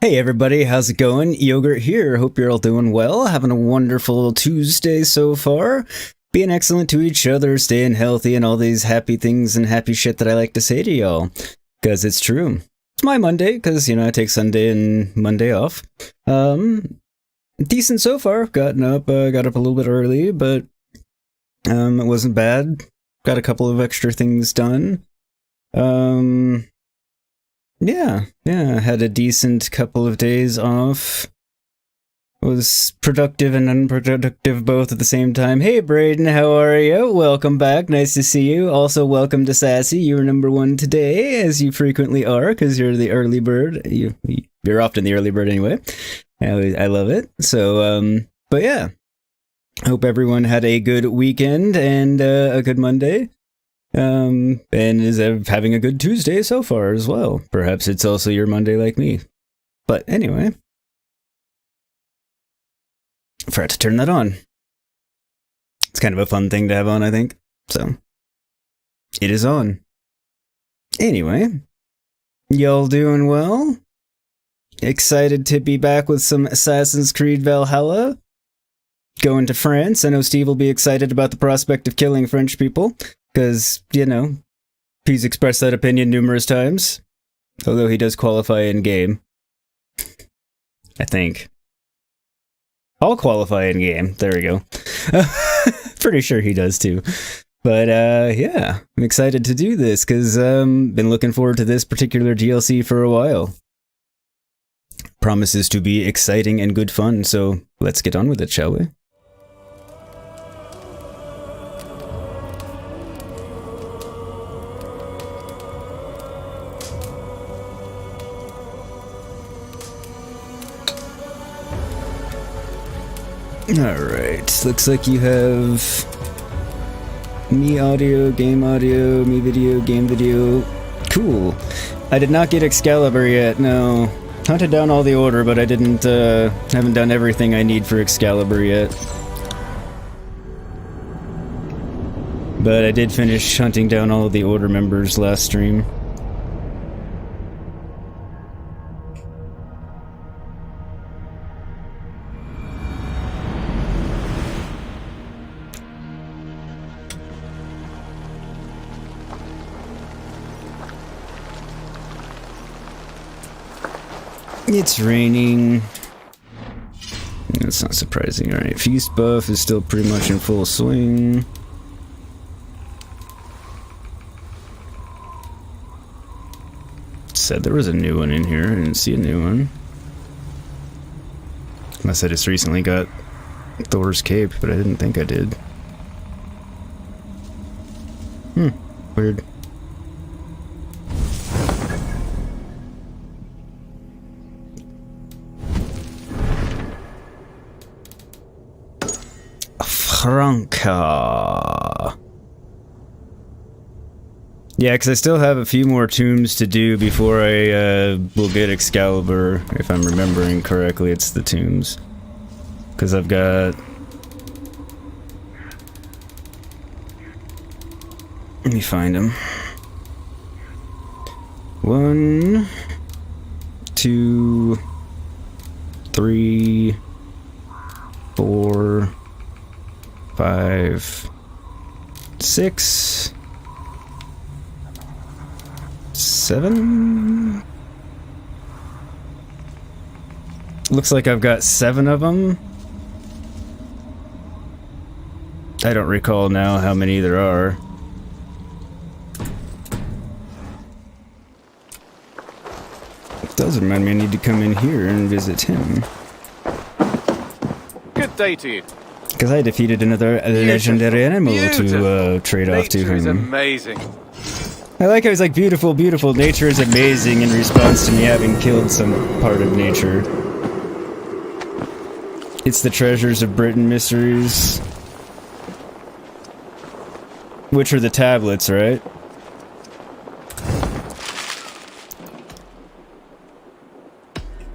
Hey everybody, how's it going? Yogurt here. Hope you're all doing well. Having a wonderful Tuesday so far. Being excellent to each other, staying healthy, and all these happy things and happy shit that I like to say to y'all. Because it's true. It's my Monday, because, you know, I take Sunday and Monday off. Decent so far. Got up a little bit early, but it wasn't bad. Got a couple of extra things done. Yeah, had a decent couple of days off. was productive and unproductive both at the same time. Hey Braden, how are you? Welcome back, nice to see you. Also welcome to Sassy, you're number one today, as you frequently are, because you're the early bird. You're often the early bird anyway. I love it. So, but yeah. Hope everyone had a good weekend and a good Monday. And is having a good Tuesday so far as well. Perhaps it's also your Monday like me. But anyway. I forgot to turn that on. It's kind of a fun thing to have on, I think. So, it is on. Anyway. Y'all doing well? Excited to be back with some Assassin's Creed Valhalla? Going to France. I know Steve will be excited about the prospect of killing French people, because, you know, he's expressed that opinion numerous times. Although he does qualify in-game. I think. I'll qualify in-game. There we go. Pretty sure he does too. But, yeah. I'm excited to do this, because, been looking forward to this particular DLC for a while. Promises to be exciting and good fun, so let's get on with it, shall we? Alright, looks like you have me audio, me video, game video. Cool. I did not get Excalibur yet, no. Hunted down all the order, but I haven't done everything I need for Excalibur yet. But I did finish hunting down all of the order members last stream. It's raining. That's not surprising. Alright, Feast buff is still pretty much in full swing. Said there was a new one in here. I didn't see a new one. Unless I just recently got Thor's Cape, but I didn't think I did. Weird. Franca. Yeah, because I still have a few more tombs to do before I will get Excalibur. If I'm remembering correctly, it's the tombs. Because I've got... Let me find them. 1, 2, 3, 4, 5, 6, 7. Looks like I've got 7 of them. I don't recall now how many there are. It does remind me I need to come in here and visit him. Good day to you. Because I defeated another legendary animal to trade off to him. Nature is amazing. I like how he's like, beautiful, beautiful, nature is amazing, in response to me having killed some part of nature. It's the Treasures of Britain mysteries. Which are the tablets, right?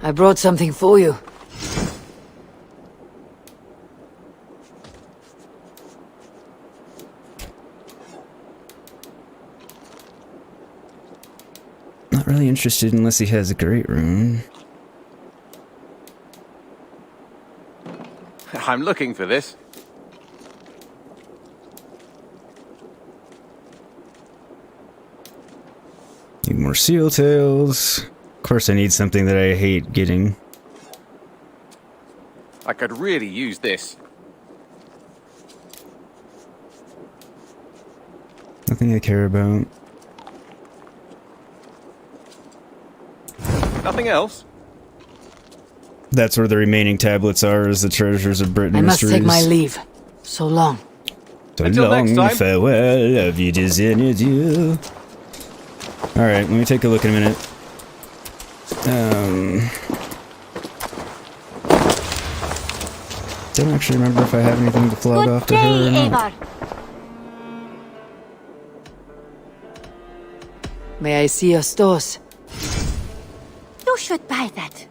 I brought something for you. Not really interested unless he has a great rune. I'm looking for this. Need more seal tails. Of course I need something that I hate getting. I could really use this. Nothing I care about. Nothing else? That's where the remaining tablets are, as the treasures of Britain I must mysteries. take my leave. So long. So Until long, next time. farewell, auf Wiedersehen, adieu. Alright, let me take a look in a minute. Don't actually remember if I have anything to flag off to her or not. May I see your stores? You should buy that.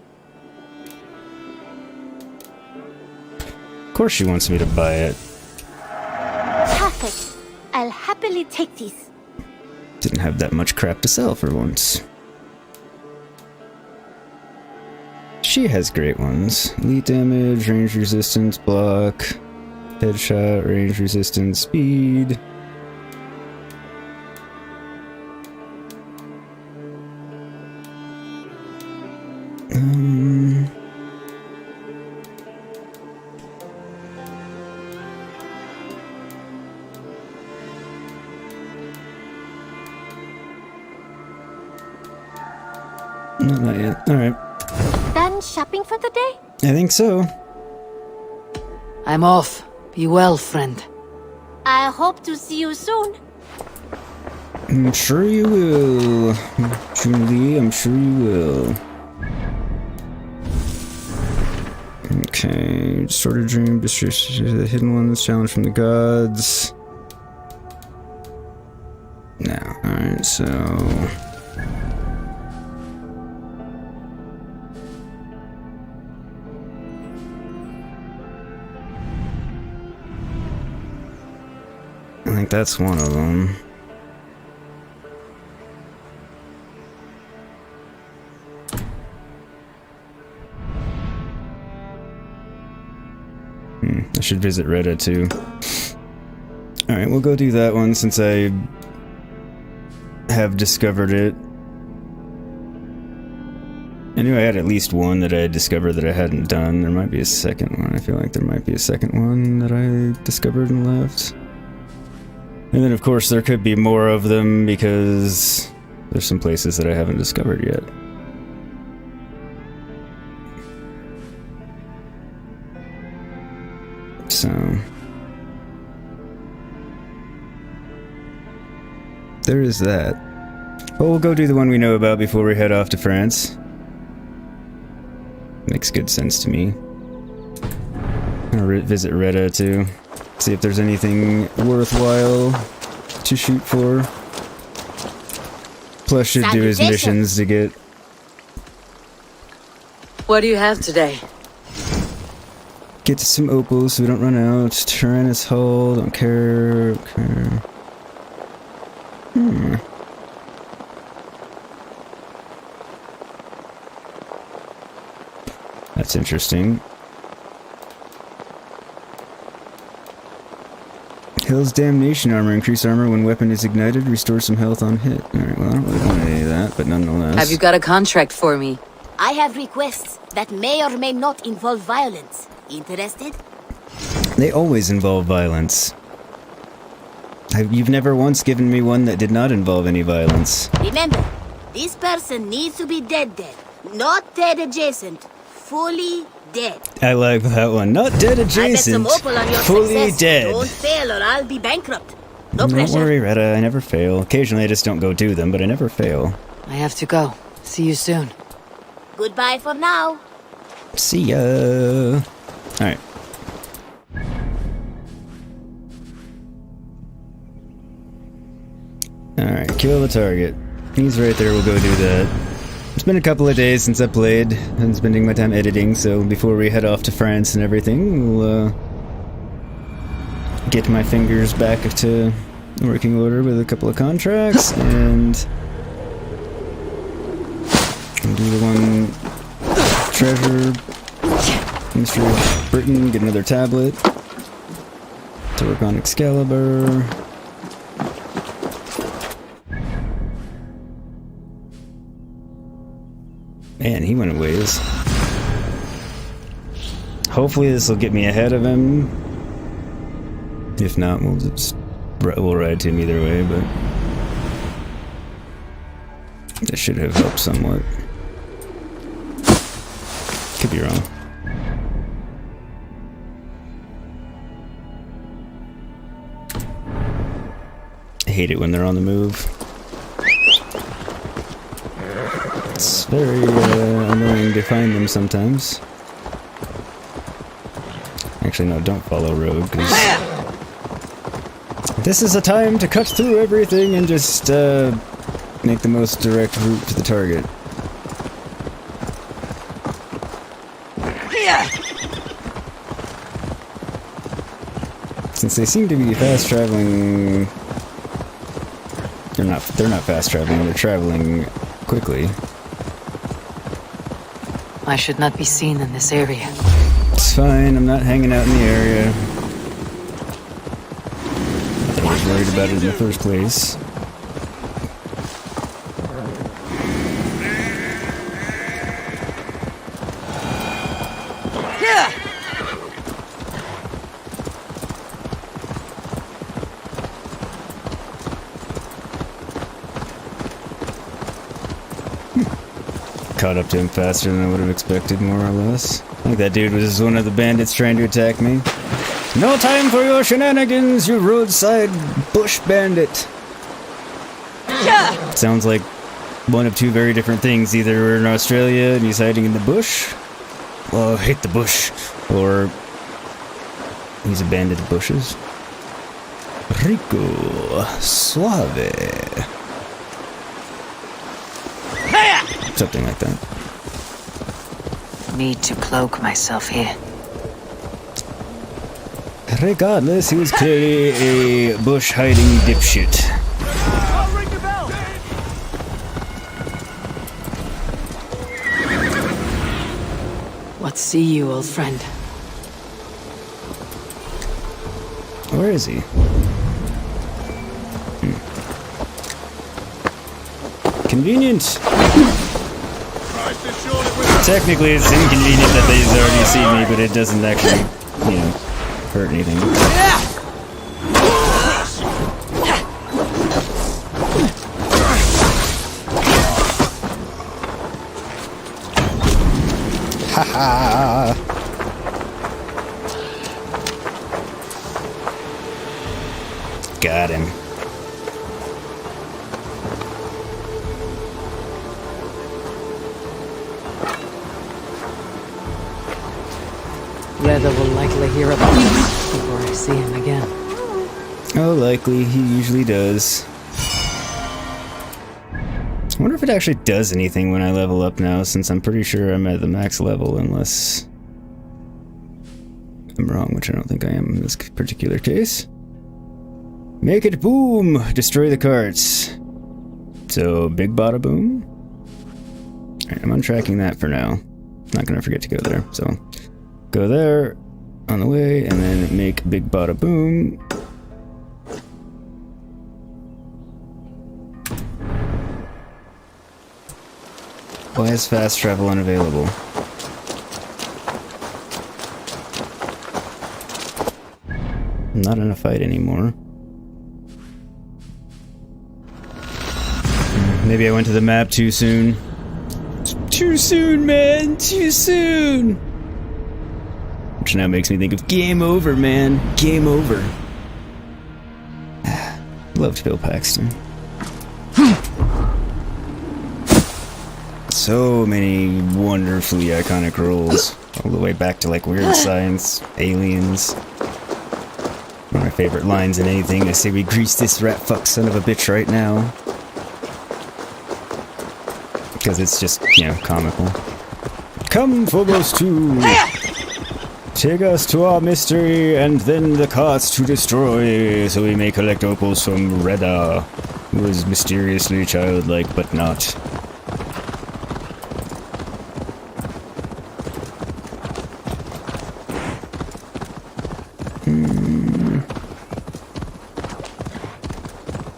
Of course she wants me to buy it. Perfect. I'll happily take these. Didn't have that much crap to sell for once. She has great ones. Elite damage, range resistance, block, headshot, range resistance, speed. No, not yet. Alright. Done shopping for the day? I think so. I'm off. Be well, friend. I hope to see you soon. I'm sure you will. Julie, I'm sure you will. Okay. Distorted dream, the hidden ones, challenge from the gods. No. Alright, so. I think that's one of them. I should visit Retta too. Alright, we'll go do that one since I have discovered it. I knew I had at least one that I had discovered that I hadn't done. There might be a second one. I feel like there might be a second one that I discovered and left. And then of course there could be more of them because there's some places that I haven't discovered yet. So there is that. Well, we'll go do the one we know about before we head off to France. Makes good sense to me. I'll visit Retta too. See if there's anything worthwhile to shoot for. Plus should do his missions to get. What do you have today? Get to some opals so we don't run out. Tyrannus Hull, don't care. Okay. That's interesting. Hell's Damnation armor. Increase armor when weapon is ignited. Restore some health on hit. Alright, well I don't really want any of that, but nonetheless. Have you got a contract for me? I have requests that may or may not involve violence. Interested? They always involve violence. You've never once given me one that did not involve any violence. Remember, this person needs to be dead. Not dead adjacent. Fully dead. I like that one. Not dead adjacent. I bet some opal on your fully success. dead. Don't fail or I'll be bankrupt. No Don't pressure. worry, Retta. I never fail. Occasionally I just don't go do them, but I never fail. I have to go. See you soon. Goodbye for now. See ya. Alright. Alright, kill the target. He's right there, we'll go do that. It's been a couple of days since I played, and spending my time editing, so before we head off to France and everything, we'll get my fingers back to working order with a couple of contracts, and do the one treasure, Mystery of Britain, get another tablet to work on Excalibur. Man, he went a ways. Hopefully this will get me ahead of him. If not, we'll ride to him either way, but this should have helped somewhat. Could be wrong. I hate it when they're on the move. It's very annoying to find them sometimes. Actually, no, don't follow road, because this is a time to cut through everything and just make the most direct route to the target. Since they seem to be fast traveling, they're not fast traveling, they're traveling quickly. I should not be seen in this area. It's fine, I'm not hanging out in the area. I was worried about it in the first place. Caught up to him faster than I would have expected, more or less. I think that dude was one of the bandits trying to attack me. No time for your shenanigans, you roadside bush bandit. Sounds like one of two very different things. Either we're in Australia and he's hiding in the bush. Well, I hate the bush. Or he's a bandit of bushes. Rico suave. Something like that. Need to cloak myself here. Regardless, he was clearly a bush hiding dipshit. What see you, old friend? Where is he? Convenient. Technically, it's inconvenient that they've already seen me, but it doesn't actually, you know, hurt anything. Haha! Got him. Reda will likely hear about me before I see him again. Oh, likely. He usually does. I wonder if it actually does anything when I level up now, since I'm pretty sure I'm at the max level, unless I'm wrong, which I don't think I am in this particular case. Make it boom! Destroy the carts. So, big bada boom? Alright, I'm untracking that for now. Not gonna forget to go there, so... Go there, on the way, and then make big bada boom. Why is fast travel unavailable? I'm not in a fight anymore. Maybe I went to the map too soon. Too soon, man! Too soon! Which now makes me think of game over, man. Game over. Loved Bill Paxton. So many wonderfully iconic roles. All the way back to like Weird Science, Aliens. One of my favorite lines in anything. I say we grease this rat fuck son of a bitch right now. Because it's just, you know, comical. Come, Phobos 2! Take us to our mystery, and then the carts to destroy, so we may collect opals from Reda, who is mysteriously childlike, but not.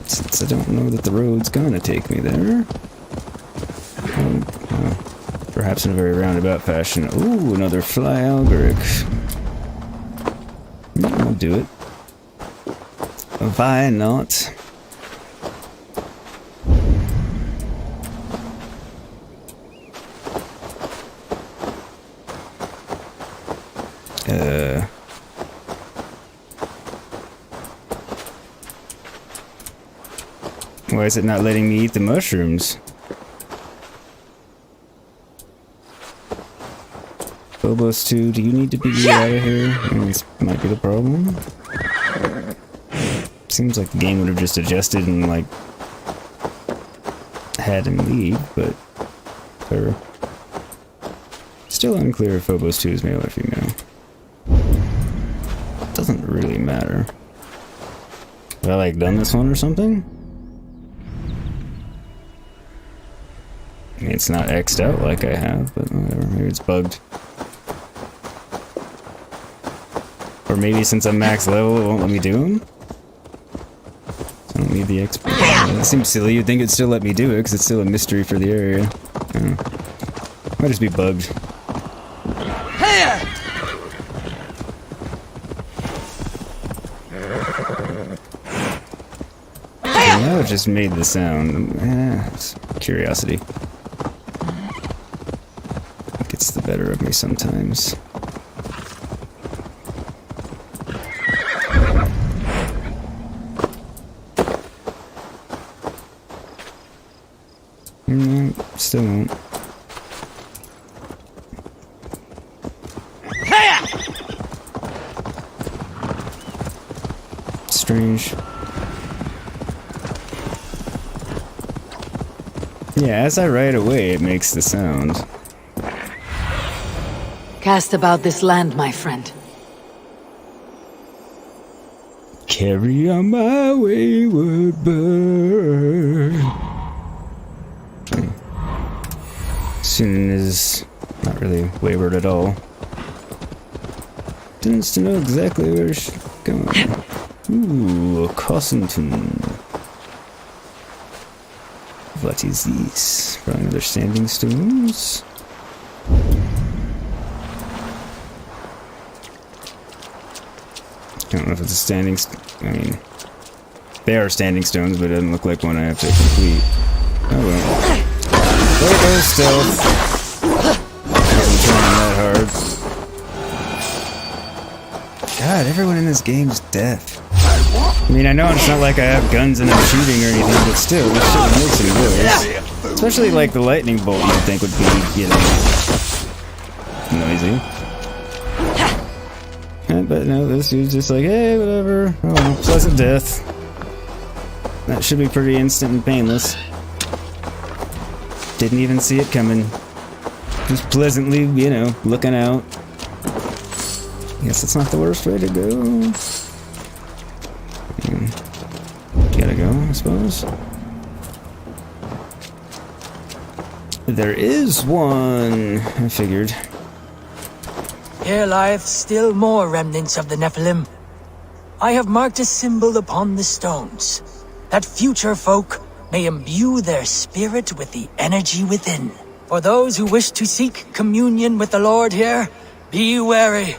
Since I don't know that the road's gonna take me there. Perhaps in a very roundabout fashion. Ooh, another fly algoric. I'll do it. Why not? Why is it not letting me eat the mushrooms? Phobos 2, do you need to be out of here? This might be the problem. Seems like the game would have just adjusted and, like, had him leave, but... Or, still unclear if Phobos 2 is male or female. Doesn't really matter. Have I, like, done this one or something? I mean, it's not X'd out like I have, but whatever. Maybe it's bugged. Or maybe since I'm max level, it won't let me do them? I don't need the XP. That seems silly. You'd think it'd still let me do it, because it's still a mystery for the area. Might just be bugged. Now it just made the sound. It's curiosity. Gets the better of me sometimes. No, still won't. Strange. Yeah, as I ride away, it makes the sound. Cast about this land, my friend. Carry on my wayward bird. Soon is not really wayward at all. Tends to know exactly where she's going. Ooh, Cossington. What is this? Probably another standing stones. I don't know if it's a standing. I mean, they are standing stones, but it doesn't look like one I have to complete. Oh well. There goes stealth. Wasn't trying that hard. God, everyone in this game's deaf. I mean, I know it's not like I have guns and I'm shooting or anything, but still, this shit makes some noise. Especially like the lightning bolt you'd think would be, you know, noisy. But no, this dude's just like, hey, whatever. Oh, pleasant death. That should be pretty instant and painless. Didn't even see it coming. Just pleasantly, you know, looking out. Guess it's not the worst way to go. Gotta go, I suppose. There is one, I figured. Here lieth still more remnants of the Nephilim. I have marked a symbol upon the stones, that future folk may imbue their spirit with the energy within. For those who wish to seek communion with the Lord here, be wary,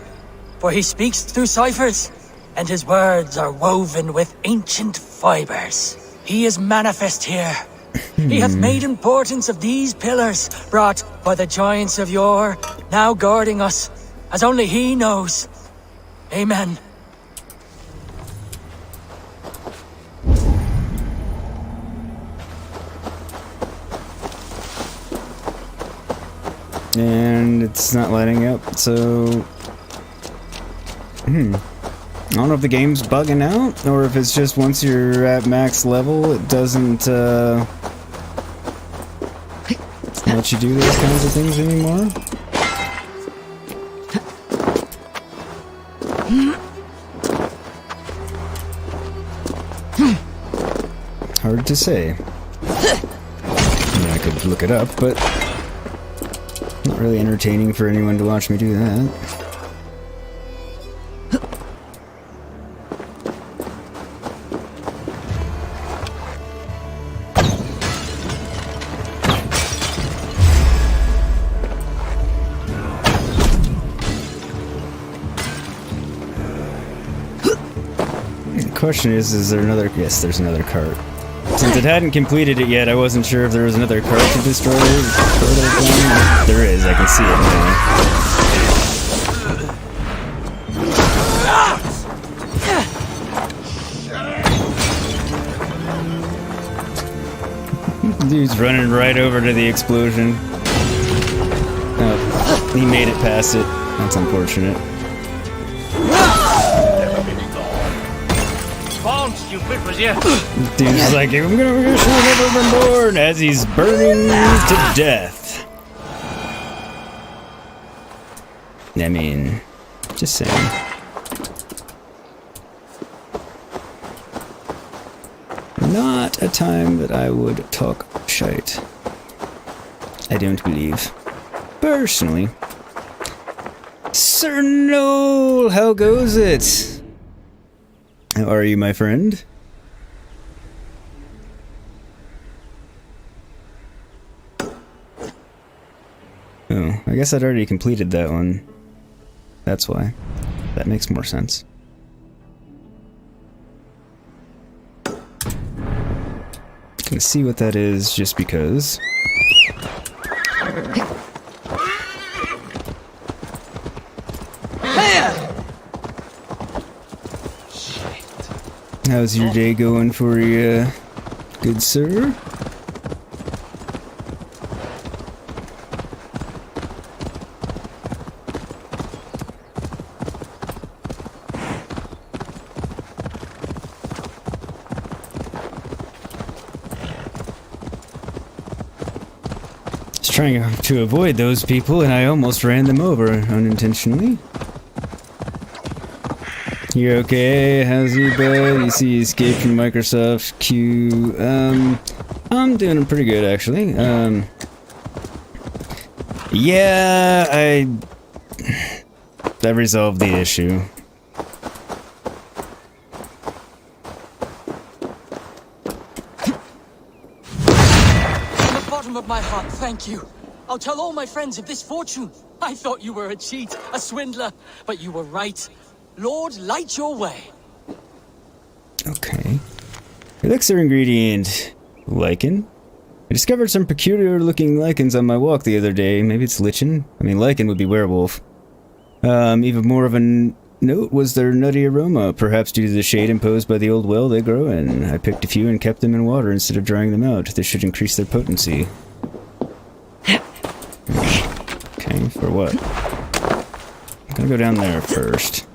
for he speaks through ciphers, and his words are woven with ancient fibers. He is manifest here. He hath made importance of these pillars, brought by the giants of yore, now guarding us, as only he knows. Amen. And it's not lighting up, so... I don't know if the game's bugging out, or if it's just once you're at max level, it doesn't, let you do those kinds of things anymore. Hard to say. I mean, I could look it up, but not really entertaining for anyone to watch me do that. The question is there another... Yes, there's another cart. Since it hadn't completed it yet, I wasn't sure if there was another cart to destroy. There is, I can see it now. Dude's running right over to the explosion. Oh, he made it past it. That's unfortunate. Dude's like, I'm gonna wish you never been born as he's burning to death. I mean, just saying. Not a time that I would talk shite. I don't believe. Personally. Sir Noel, how goes it? How are you, my friend? Oh, I guess I'd already completed that one. That's why. That makes more sense. Gonna see what that is just because. How's your day going for you, good sir? Trying to avoid those people, and I almost ran them over unintentionally. You okay? How's your bud? You see you escaped from Microsoft Q. I'm doing pretty good, actually. Yeah, I resolved the issue. Of my heart, thank you. I'll tell all my friends of this fortune. I thought you were a cheat, a swindler, but you were right. Lord, light your way. Okay. Elixir ingredient. Lichen. I discovered some peculiar looking lichens on my walk the other day. Maybe it's lichen? I mean, lichen would be werewolf. Even more of a note was their nutty aroma, perhaps due to the shade imposed by the old well they grow in. I picked a few and kept them in water instead of drying them out. This should increase their potency. Okay, for what? I'm gonna go down there first.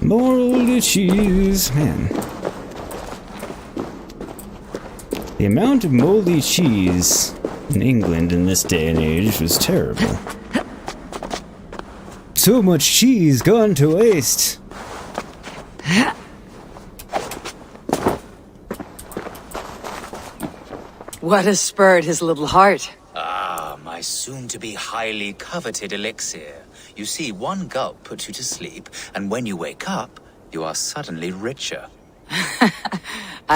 Moldy cheese, man. The amount of moldy cheese in England in this day and age was terrible. So much cheese gone to waste. What has spurred his little heart? Ah, my soon-to-be highly coveted elixir. You see, one gulp puts you to sleep, and when you wake up, you are suddenly richer. I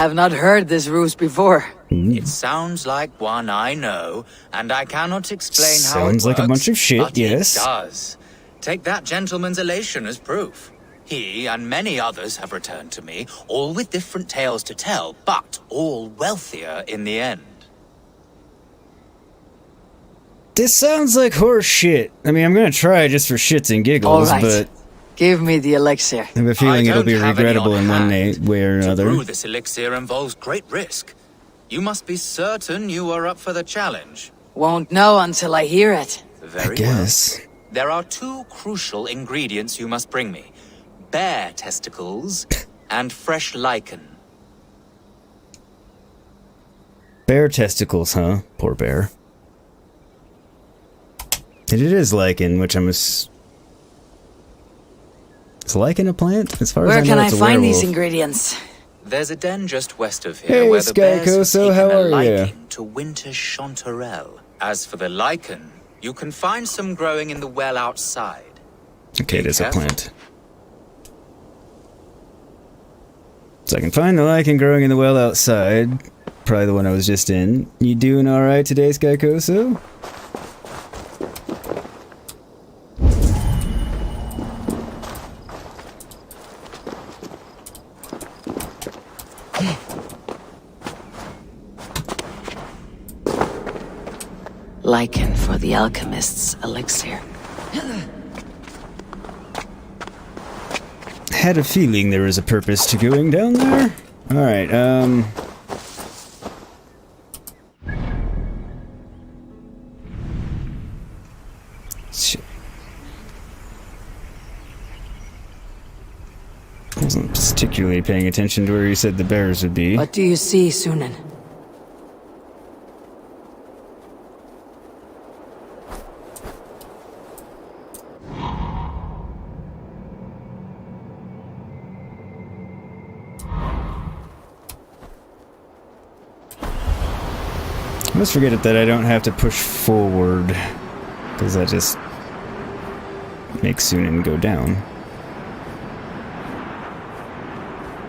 have not heard this ruse before. It sounds like one I know, and I cannot explain how it works. Sounds like a bunch of shit, but yes. It does. Take that gentleman's elation as proof. He and many others have returned to me, all with different tales to tell, but all wealthier in the end. This sounds like horse shit. I mean, I'm gonna try just for shits and giggles, All right. but Give me the elixir. I have a feeling it'll be regrettable in one way or another. To brew this elixir involves great risk. You must be certain you are up for the challenge. Won't know until I hear it. Very I guess. well. There are two crucial ingredients you must bring me. Bear testicles and fresh lichen. Bear testicles, huh? Poor bear. And it is lichen, which I'm Is lichen a plant? As far as I Where know, can I it's a find werewolf. these ingredients? There's a den just west of here Hey, where the bears Skycoso, have how taken a are ya? liking to winter chanterelle. As for the lichen, you can find some growing in the well outside. Okay, it is a Careful. plant. So I can find the lichen growing in the well outside. Probably the one I was just in. You doing alright today, Skycoso? Lichen for the alchemist's elixir. Had a feeling there was a purpose to going down there. Alright, shit. Wasn't particularly paying attention to where you said the bears would be. What do you see, Sunan? I must forget it that I don't have to push forward, because that just makes Sunan go down.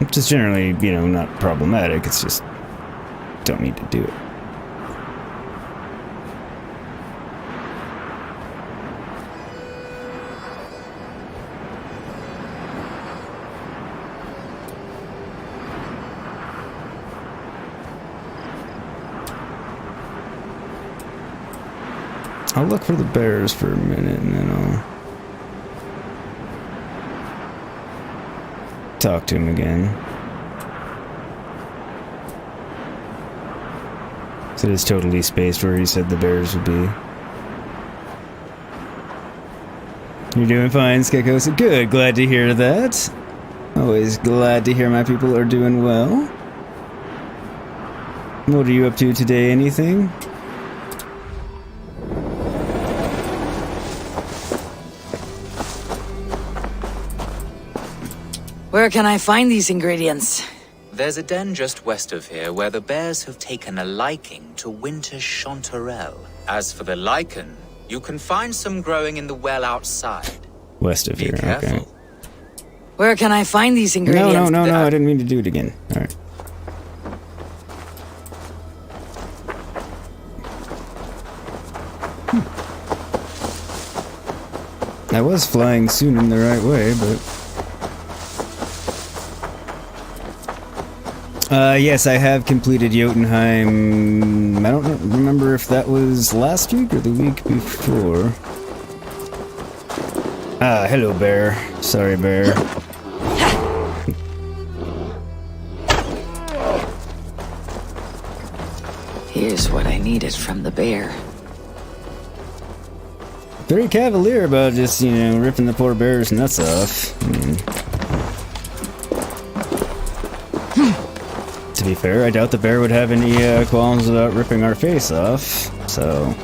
Which is generally, you know, not problematic, it's just don't need to do it. I'll look for the bears for a minute and then I'll talk to him again. So it is totally spaced where he said the bears would be. You're doing fine, Skekosa. Good, glad to hear that. Always glad to hear my people are doing well. What are you up to today, anything? Where can I find these ingredients? There's a den just west of here where the bears have taken a liking to winter chanterelle. As for the lichen, you can find some growing in the well outside. West of here, Be careful. okay. Where can I find these ingredients? No, I didn't mean to do it again. Alright. I was flying soon in the right way, but... yes, I have completed Jotunheim. I don't remember if that was last week or the week before. Ah, hello, bear. Sorry, bear. Here's what I needed from the bear. Very cavalier about just, you know, ripping the poor bear's nuts off. To be fair, I doubt the bear would have any qualms about ripping our face off, so...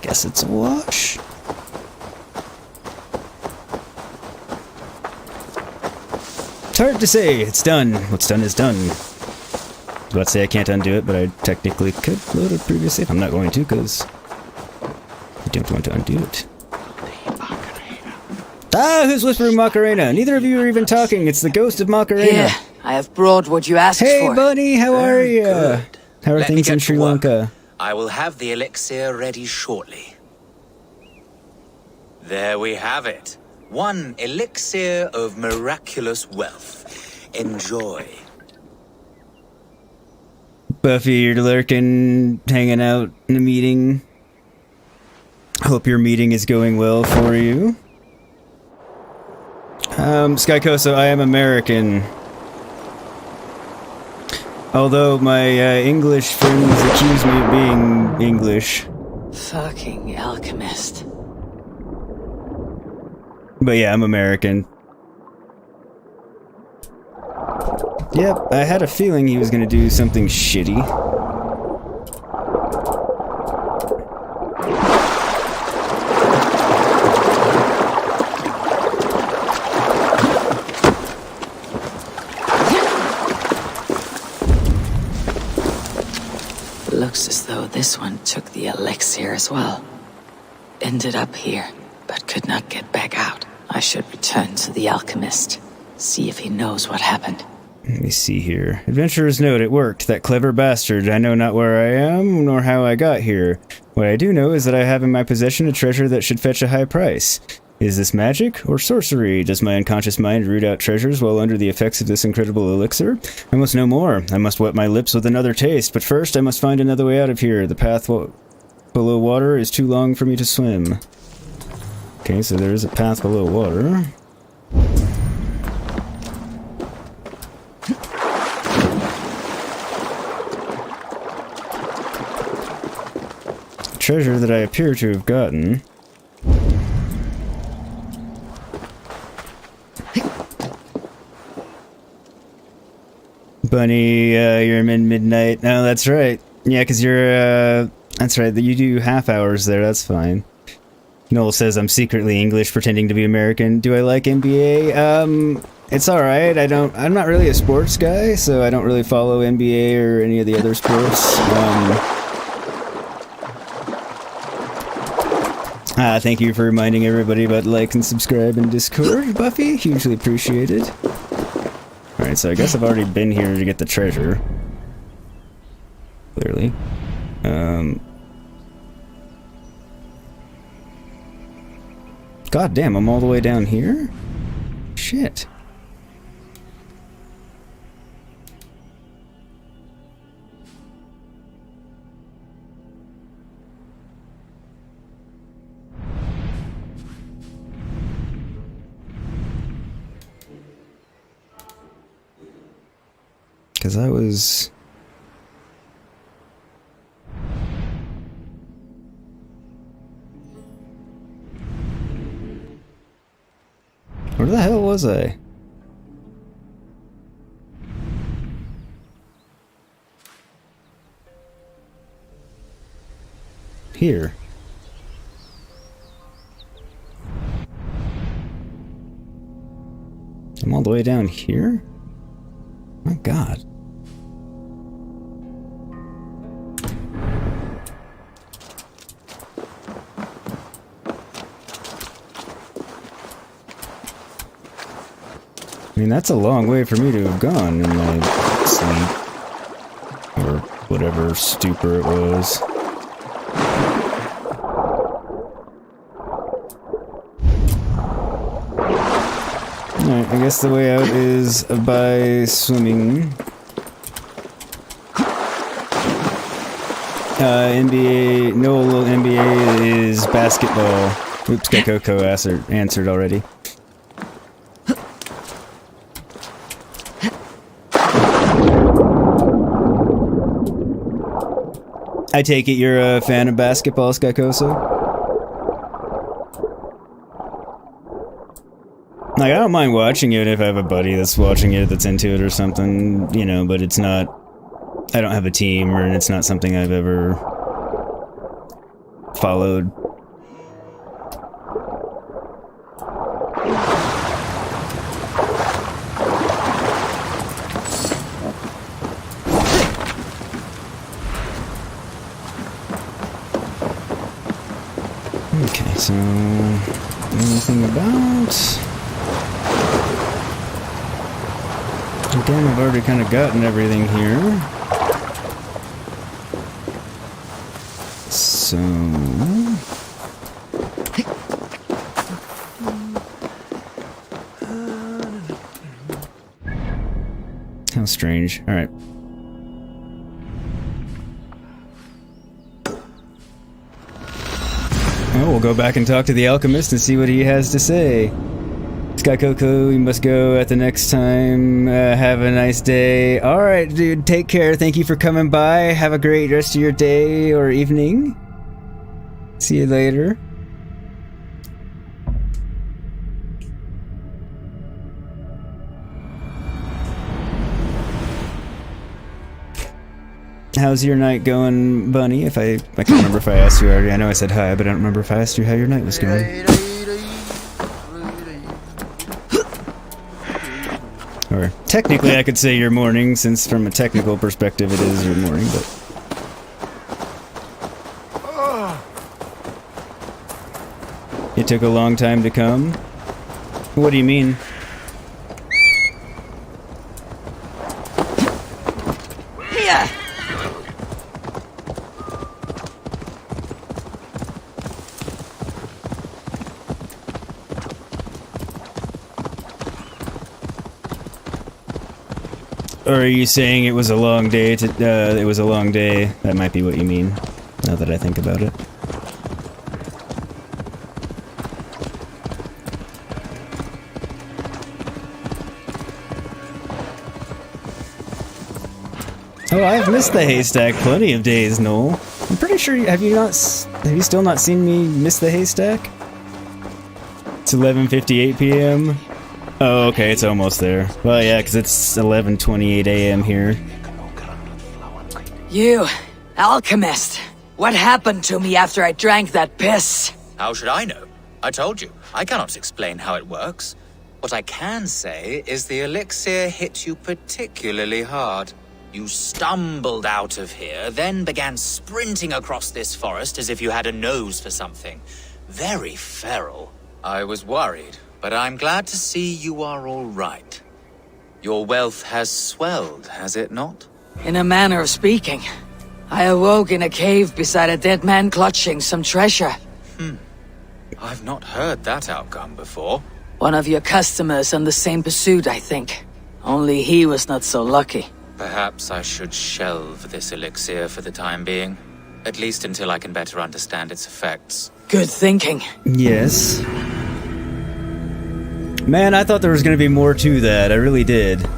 Guess it's a wash. It's hard to say. It's done. What's done is done. I was about to say I can't undo it, but I technically could load a previous save. I'm not going to, because I don't want to undo it. Ah, who's whispering Macarena? Neither of you are even talking. It's the ghost of Macarena. Here, I have brought what you asked Hey, for. buddy, how are you? Good. How are Let me things get in to Sri work. Lanka? I will have the elixir ready shortly. There we have it. One elixir of miraculous wealth. Enjoy. Buffy, you're lurking, hanging out in a meeting. Hope your meeting is going well for you. Skykoso, I am American. Although my English friends accuse me of being English. Fucking alchemist. But yeah, I'm American. Yep, I had a feeling he was gonna do something shitty. Looks as though this one took the elixir as well. Ended up here, but could not get back out. I should return to the alchemist. See if he knows what happened. Let me see here. Adventurer's note, it worked. That clever bastard. I know not where I am, nor how I got here. What I do know is that I have in my possession a treasure that should fetch a high price. Is this magic or sorcery? Does my unconscious mind root out treasures while under the effects of this incredible elixir? I must know more. I must wet my lips with another taste, but first I must find another way out of here. The path below water is too long for me to swim. Okay, so there is a path below water. Treasure that I appear to have gotten. Bunny, you're midnight. No, that's right. Yeah, because you're, that's right, you do half hours there, that's fine. Noel says I'm secretly English pretending to be American. Do I like NBA? It's alright. I'm not really a sports guy, so I don't really follow NBA or any of the other sports. Thank you for reminding everybody about like and subscribe in Discord, Buffy. Hugely appreciated. Alright, so I guess I've already been here to get the treasure. Clearly. God damn, I'm all the way down here? Shit. Because I was... Where the hell was I? Here. I'm all the way down here? My God. I mean, that's a long way for me to have gone in my sleep. Or whatever stupor it was. Alright, I guess the way out is by swimming. NBA, no little NBA is basketball. Oops, got Coco answered already. I take it you're a fan of basketball, Skykoso? Like, I don't mind watching it if I have a buddy that's watching it that's into it or something, you know, but it's not... I don't have a team, or it's not something I've ever followed. Okay, so... anything about... Again, I've already kind of gotten everything here. So... how strange. Alright. Oh, we'll go back and talk to the alchemist and see what he has to say. Sky Coco, you must go at the next time. Have a nice day. Alright, dude, take care. Thank you for coming by. Have a great rest of your day or evening. See you later. How's your night going, Bunny? I can't remember if I asked you already. I know I said hi, but I don't remember if I asked you how your night was going. Or technically I could say your morning, since from a technical perspective it is your morning, but... It took a long time to come? What do you mean? Here! Or are you saying it was a long day to, it was a long day? That might be what you mean. now that I think about it. Oh, I've missed the haystack plenty of days, Noel. I'm pretty sure have you still not seen me miss the haystack? It's 11:58 p.m. Oh, okay, it's almost there. Well, yeah, because it's 11:28 a.m. here. You, alchemist. What happened to me after I drank that piss? How should I know? I told you, I cannot explain how it works. What I can say is the elixir hit you particularly hard. You stumbled out of here, then began sprinting across this forest as if you had a nose for something. Very feral. I was worried, but I'm glad to see you are all right. Your wealth has swelled, has it not? In a manner of speaking. I awoke in a cave beside a dead man clutching some treasure. I've not heard that outcome before. One of your customers on the same pursuit, I think. Only he was not so lucky. Perhaps I should shelve this elixir for the time being. At least until I can better understand its effects. Good thinking. Yes. Man, I thought there was going to be more to that. I really did.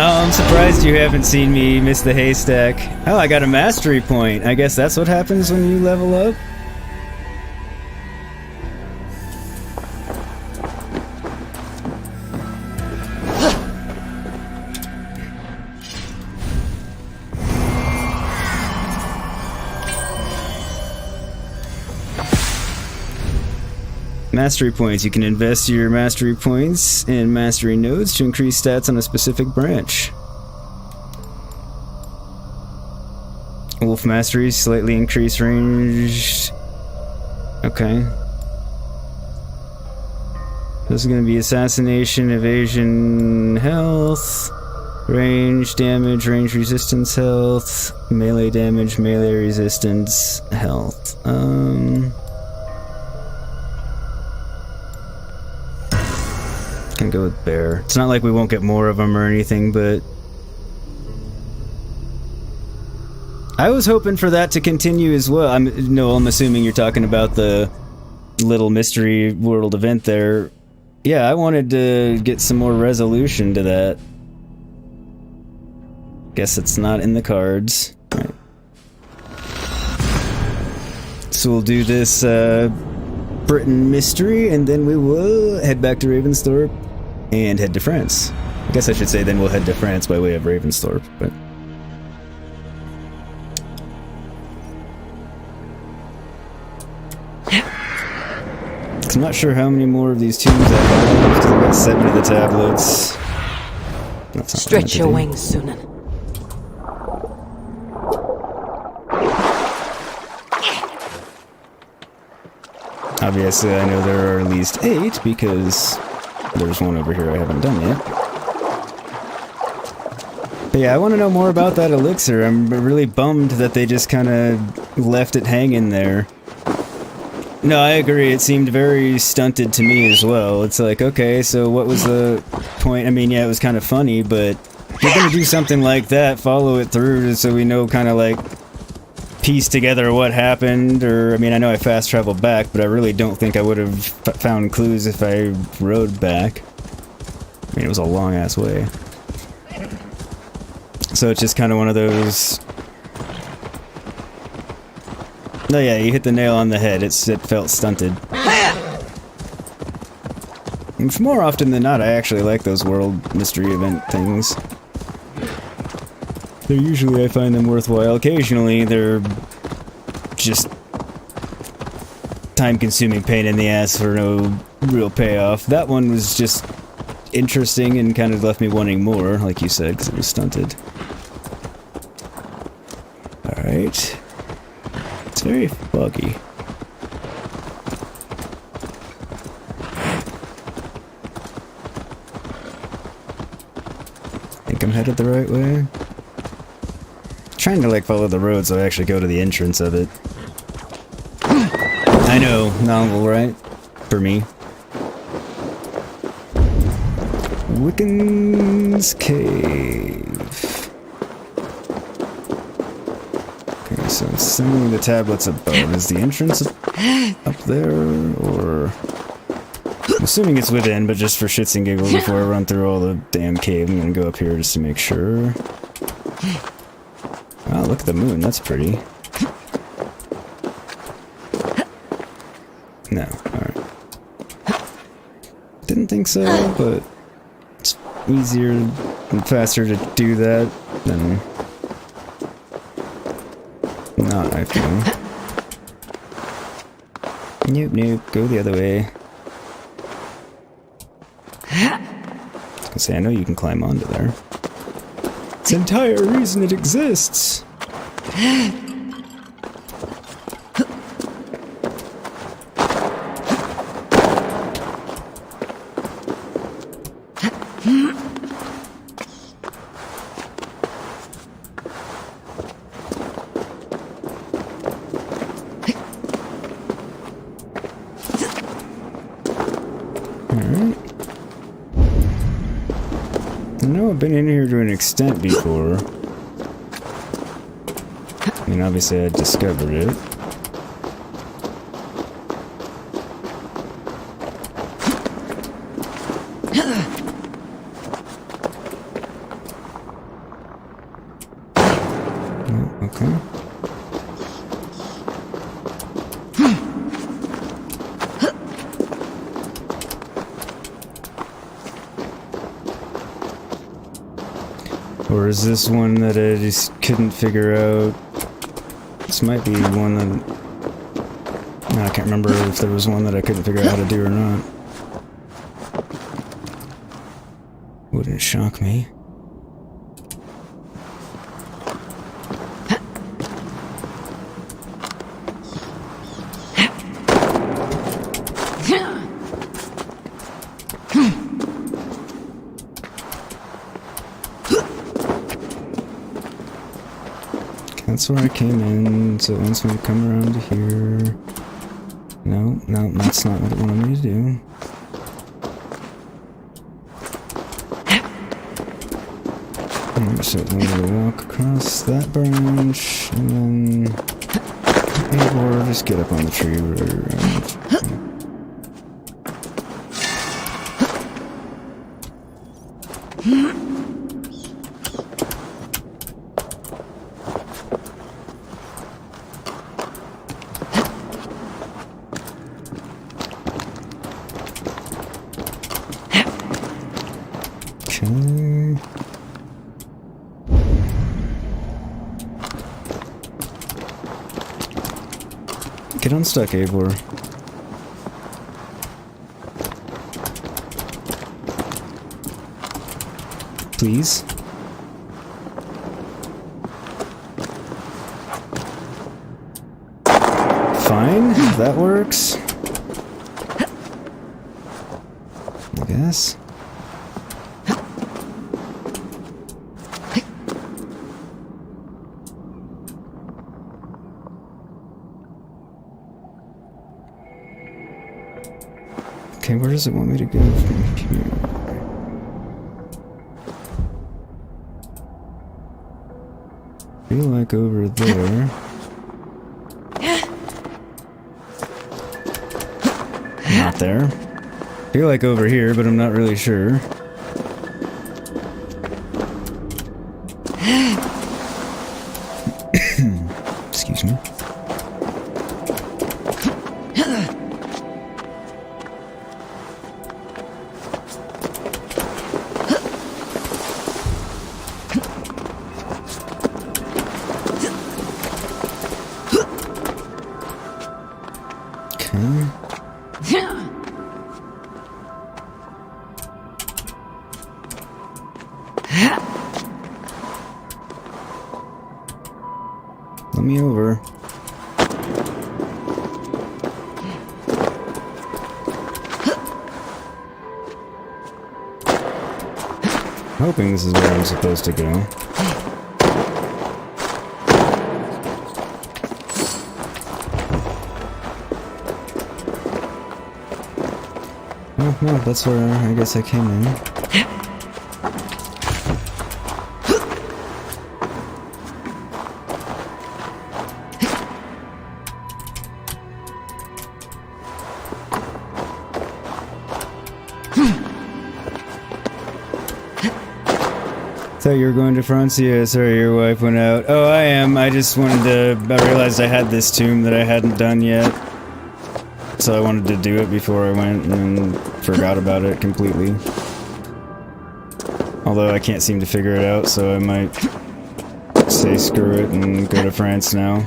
Oh, I'm surprised you haven't seen me miss the haystack. Oh, I got a mastery point. I guess that's what happens when you level up? Mastery points. You can invest your mastery points in mastery nodes to increase stats on a specific branch. Wolf mastery, slightly increased range. Okay. This is going to be assassination, evasion, health, range damage, range resistance, health, melee damage, melee resistance, health. Can go with bear. It's not like we won't get more of them or anything, but I was hoping for that to continue as well. I'm assuming you're talking about the little mystery world event there. Yeah, I wanted to get some more resolution to that. Guess it's not in the cards. Right. So we'll do this Britain mystery, and then we will head back to Ravensthorpe and head to France. I guess I should say then we'll head to France by way of Ravensthorpe, but... I'm not sure how many more of these tombs I have, because I've got 7 of the tablets. That's not Stretch your wings, Sunan. Obviously, I know there are at least 8, because there's one over here I haven't done yet. But yeah, I want to know more about that elixir. I'm really bummed that they just kind of left it hanging there. No, I agree. It seemed very stunted to me as well. It's like, okay, so what was the point? I mean, yeah, it was kind of funny, but if you're going to do something like that, follow it through so we know kind of like piece together what happened. Or, I mean, I know I fast traveled back, but I really don't think I would have found clues if I rode back. I mean, it was a long-ass way. So it's just kind of one of those... No, yeah, you hit the nail on the head. It felt stunted. And more often than not, I actually like those world mystery event things. They're usually, I find them worthwhile. Occasionally, they're just time-consuming pain in the ass for no real payoff. That one was just interesting and kind of left me wanting more, like you said, because it was stunted. Alright. It's very foggy. Think I'm headed the right way? Trying to like follow the road so I actually go to the entrance of it. I know, novel, right? For me. Wiccan's Cave. So assuming the tablet's above, is the entrance up there, or... I'm assuming it's within, but just for shits and giggles before I run through all the damn cave, I'm gonna go up here just to make sure. Oh, look at the moon, that's pretty. No, alright. Didn't think so, but it's easier and faster to do that than not, I feel. Nope, nope, go the other way. I was gonna say, I know you can climb onto there. It's the entire reason it exists! I know I've been in here to an extent before. I mean, obviously I discovered it. Oh, okay. Or is this one that I just couldn't figure out? This might be one that... No, I can't remember if there was one that I couldn't figure out how to do or not. Wouldn't shock me. That's where I came in, so it wants me to come around to here. No, no, that's not what it wanted me to do. Alright, so it wanted me to walk across that branch, and then... or just get up on the tree right around. Get unstuck, Eivor. Please. Fine, that works. I guess. Okay, where does it want me to go from here? I feel like over there. Not there. I feel like over here, but I'm not really sure. Excuse me. Let me over. I'm hoping this is where I'm supposed to go. Oh, no, that's where I guess I came in. Thought you were going to France? Yeah, sorry, your wife went out. Oh, I am. I just wanted to... I realized I had this tomb that I hadn't done yet. So I wanted to do it before I went and forgot about it completely. Although I can't seem to figure it out, so I might say screw it and go to France now.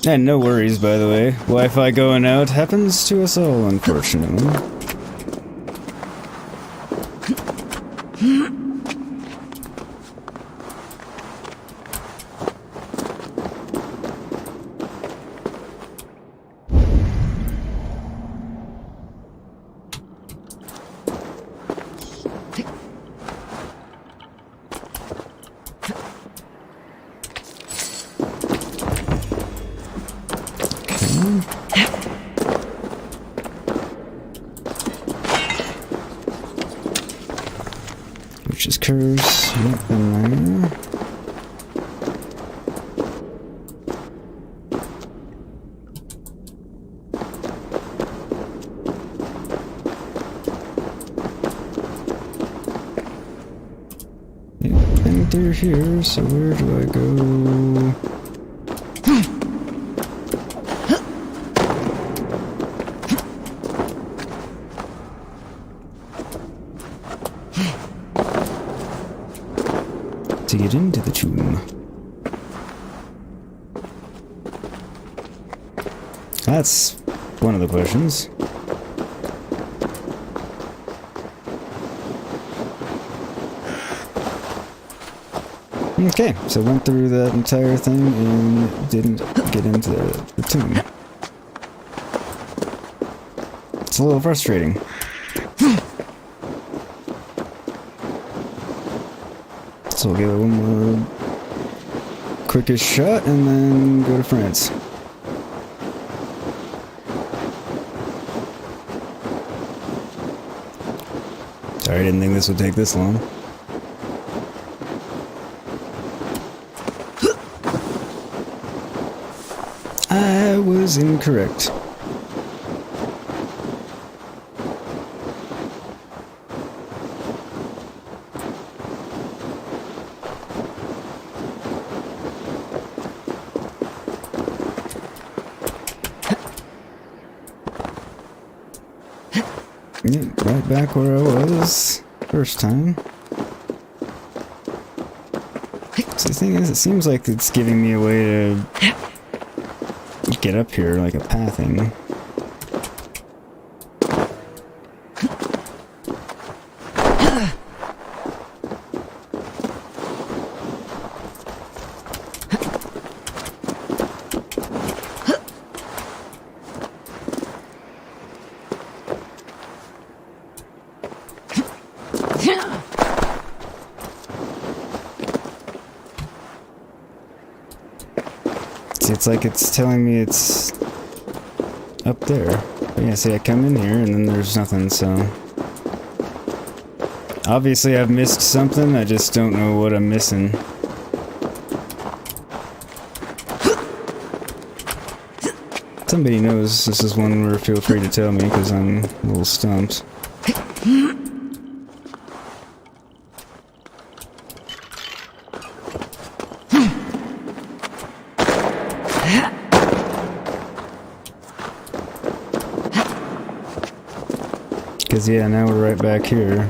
And no worries, by the way. Wi-Fi going out happens to us all, unfortunately. Which is curves. Yep, and there. Yep, and they're here, so where do I go? To get into the tomb. That's one of the questions. Okay, so went through that entire thing and didn't get into the tomb. It's a little frustrating. So we'll give it one more quickest shot and then go to France. Sorry, I didn't think this would take this long. I was incorrect. Yep, right back where I was first time. So the thing is, it seems like it's giving me a way to get up here, like a pathing. It's like it's telling me it's up there. But yeah, see, I come in here and then there's nothing, so... Obviously I've missed something, I just don't know what I'm missing. Somebody knows this is one where feel free to tell me, because I'm a little stumped. Because, yeah, now we're right back here.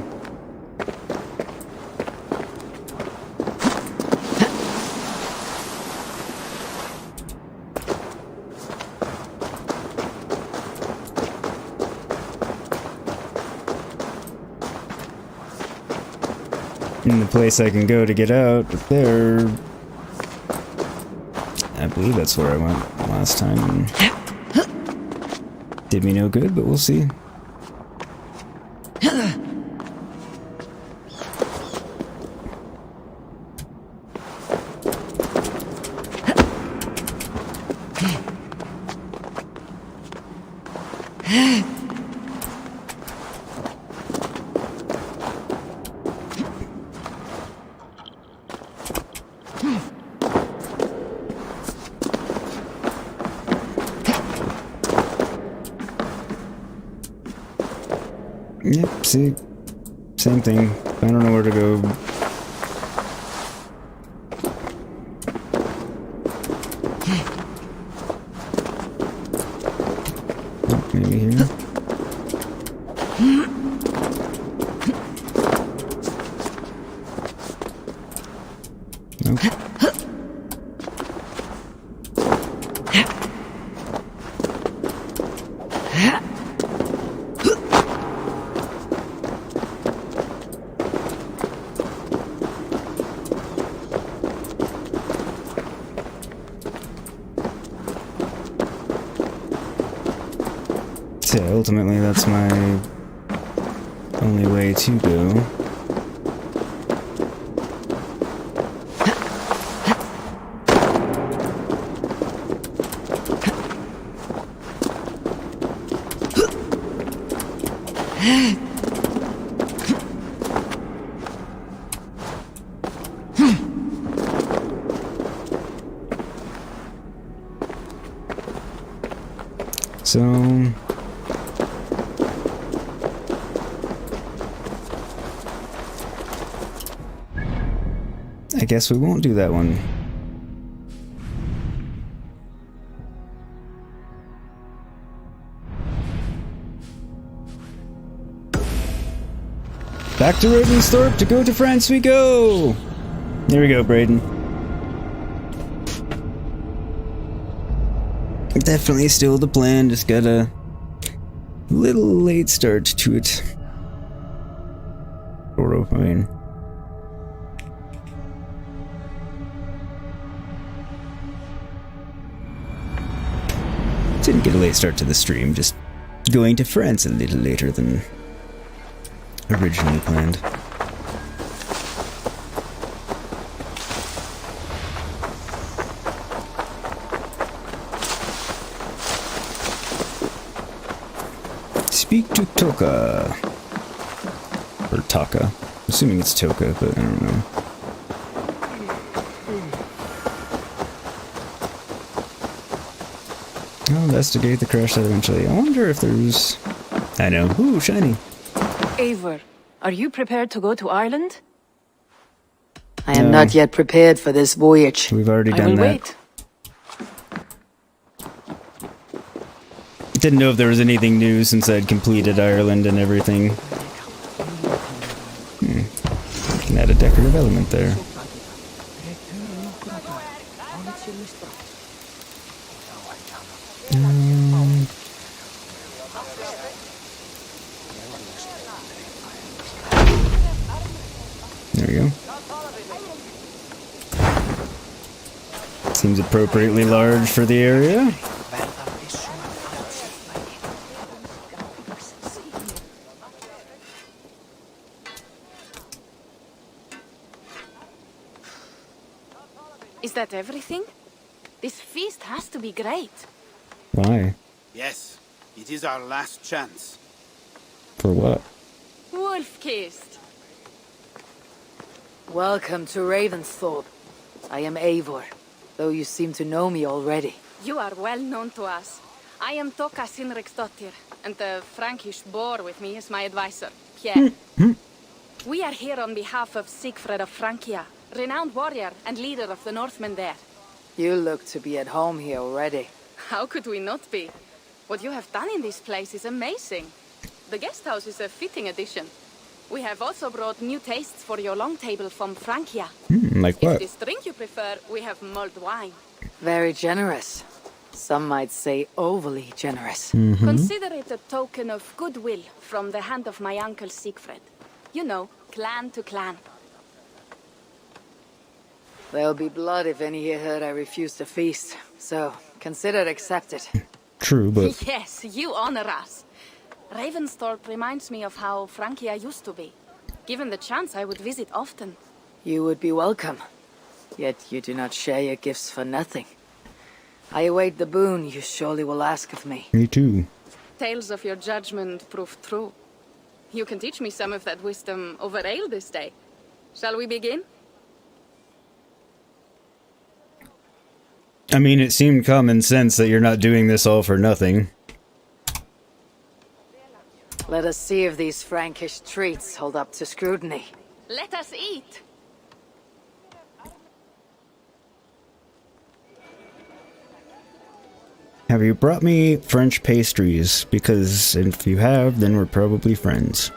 And the place I can go to get out, but there... I believe that's where I went last time. And did me no good, but we'll see. Yep, see, same thing. I don't know where to go. Oh, maybe here. Nope. So ultimately, that's my only way to go. So I guess we won't do that one. Back to Ravensthorpe to go to France we go! Here we go, Braden. Definitely still the plan, just got a little late start to it. Sort of, I mean. Didn't get a late start to the stream, just going to France a little later than originally planned. Speak to Toka. Or Taka. Assuming it's Toka, but I don't know. I'll investigate the crash site eventually. I wonder if there's... I know. Ooh, shiny. Eivor, are you prepared to go to Ireland? I am not yet prepared for this voyage. We've already I done will that. wait. Didn't know if there was anything new since I'd completed Ireland and everything. Can add a decorative element there. There we go. Seems appropriately large for the area. Is that everything? This feast has to be great. Why? Yes, it is our last chance. For what? Wolf-kissed. Welcome to Ravensthorpe. I am Eivor, though you seem to know me already. You are well known to us. I am Toka Sinriksdottir, and the Frankish boar with me is my advisor, Pierre. We are here on behalf of Sigfred of Francia, renowned warrior and leader of the Northmen there. You look to be at home here already. How could we not be? What you have done in this place is amazing. The guest house is a fitting addition. We have also brought new tastes for your long table from Francia. Like what? If this drink you prefer, we have mulled wine. Very generous. Some might say overly generous. Consider it a token of goodwill from the hand of my uncle Sigfred. You know, clan to clan. There'll be blood if any here heard I refuse to feast, so consider it accepted. True, but... Yes, you honor us. Ravensthorpe reminds me of how Francia used to be. Given the chance, I would visit often. You would be welcome. Yet you do not share your gifts for nothing. I await the boon you surely will ask of me. Me too. tales of your judgment prove true. You can teach me some of that wisdom over ale this day. Shall we begin? I mean, it seemed common sense that you're not doing this all for nothing. Let us see if these Frankish treats hold up to scrutiny. Let us eat. Have you brought me French pastries? Because if you have, then we're probably friends.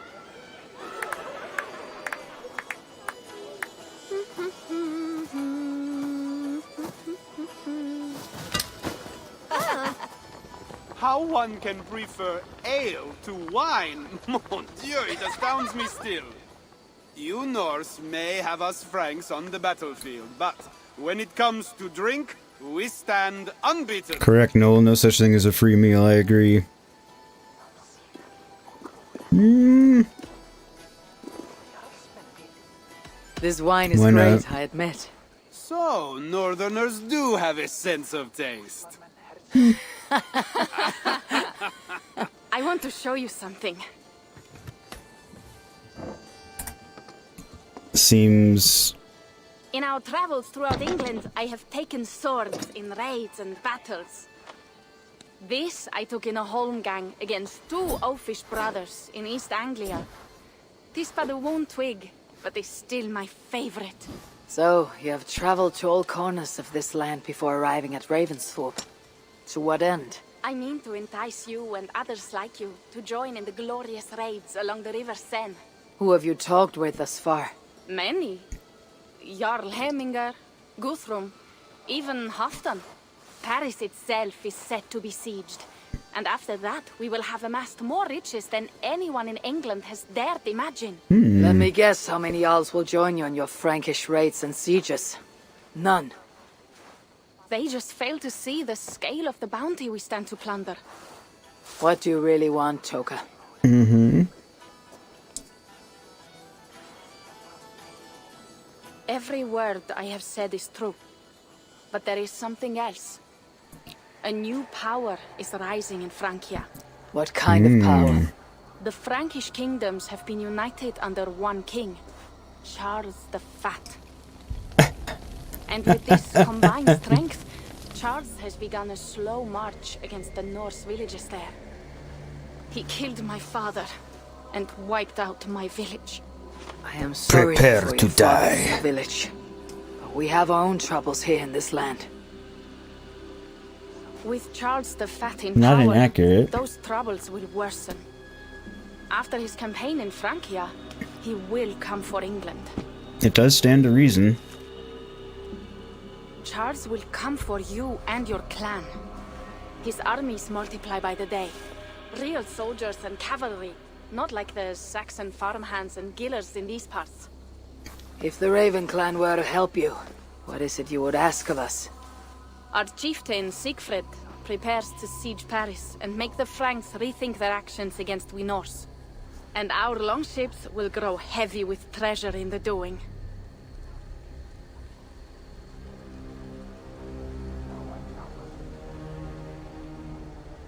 How one can prefer ale to wine? Mon Dieu, it astounds me still. You Norse may have us Franks on the battlefield, but when it comes to drink, we stand unbeaten. Correct, Noel. No such thing as a free meal, I agree. This wine is Why great, not? I admit. So, Northerners do have a sense of taste. I want to show you something. Seems... In our travels throughout England, I have taken swords in raids and battles. This I took in a holmgang against 2 oafish brothers in East Anglia. 'Tis but a worn twig, but is still my favorite. So, you have traveled to all corners of this land before arriving at Ravensthorpe. To what end? I mean to entice you and others like you to join in the glorious raids along the River Seine. Who have you talked with thus far? Many. Jarl Hemminger, Guthrum, even Halfdan. Paris itself is set to be sieged. And after that, we will have amassed more riches than anyone in England has dared imagine. Let me guess how many Jarls will join you on your Frankish raids and sieges. None. They just fail to see the scale of the bounty we stand to plunder. What do you really want, Toka? Every word I have said is true. But there is something else. A new power is rising in Francia. What kind of power? The Frankish kingdoms have been united under one king, Charles the Fat. And with this combined strength, Charles has begun a slow march against the Norse villages there. He killed my father and wiped out my village. I am sorry Prepare for to your father's die. village. But we have our own troubles here in this land. With Charles the Fat in Not power, inaccurate. those troubles will worsen. After his campaign in Francia, he will come for England. It does stand to reason. Charles will come for you and your clan. His armies multiply by the day. Real soldiers and cavalry, not like the Saxon farmhands and gillers in these parts. If the Raven clan were to help you, what is it you would ask of us? Our chieftain, Siegfried, prepares to siege Paris and make the Franks rethink their actions against we Norse. And our longships will grow heavy with treasure in the doing.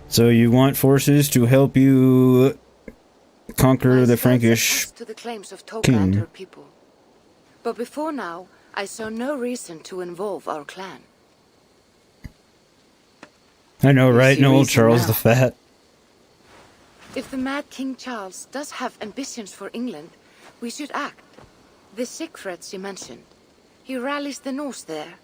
So you want forces to help you conquer the Frankish to the claims of Toka and king. her people. But before now, I saw no reason to involve our clan. I know, right? see No, reason Charles now. the Fat. If the mad King Charles does have ambitions for England, we should act. The Siegfrieds you mentioned, he rallies the Norse there.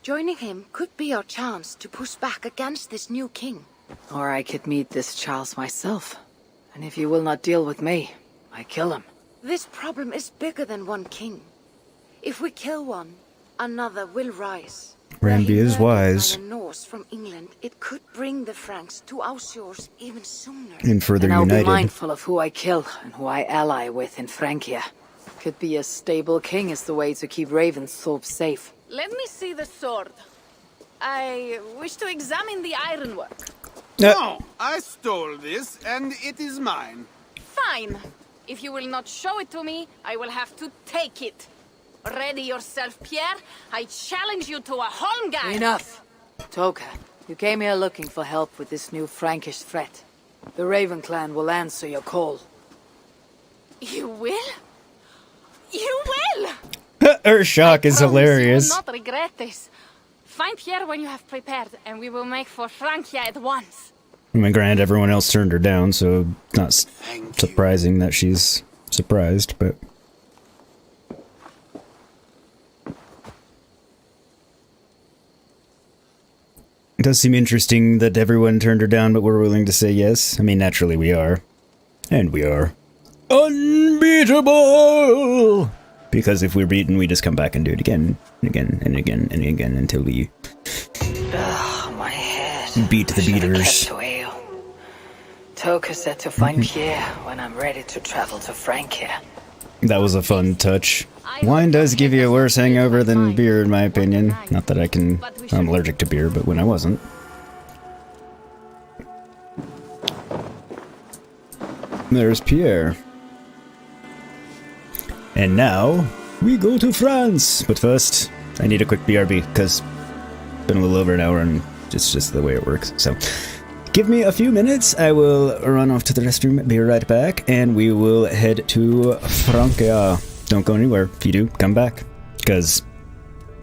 Joining him could be our chance to push back against this new king. Or I could meet this Charles myself. And if you will not deal with me, I kill him. This problem is bigger than one king. If we kill one, another will rise. Randy is Were he murdered wise. by a Norse from England, it could bring the Franks to our shores even sooner. And further And I'll be united. mindful of who I kill and who I ally with in Francia. Could be a stable king is the way to keep Ravensthorpe safe. Let me see the sword. I wish to examine the ironwork. No, I stole this, and it is mine. Fine. If you will not show it to me, I will have to take it. Ready yourself, Pierre. I challenge you to a holmgang. Enough! Toka, you came here looking for help with this new Frankish threat. The Raven clan will answer your call. You will? You will! Her shock is Promise hilarious. you will not regret this. Find Pierre when you have prepared, and we will make for Francia at once. I mean, granted, everyone else turned her down, so not surprising that she's surprised, but... It does seem interesting that everyone turned her down, but we're willing to say yes. I mean, naturally we are. And we are. Unbeatable! Because if we're beaten, we just come back and do it again, and again, and again, and again, until we... Ugh, my head. Beat the beaters. Toka said to find Pierre when I'm ready to travel to Francia. That was a fun touch. Wine does give you a worse hangover than beer, in my opinion. Not that I'm allergic to beer, but when I wasn't. There's Pierre. And now, we go to France! But first, I need a quick BRB, because it's been a little over an hour and it's just the way it works, so... Give me a few minutes, I will run off to the restroom, be right back, and we will head to Francia. Don't go anywhere. If you do, come back, because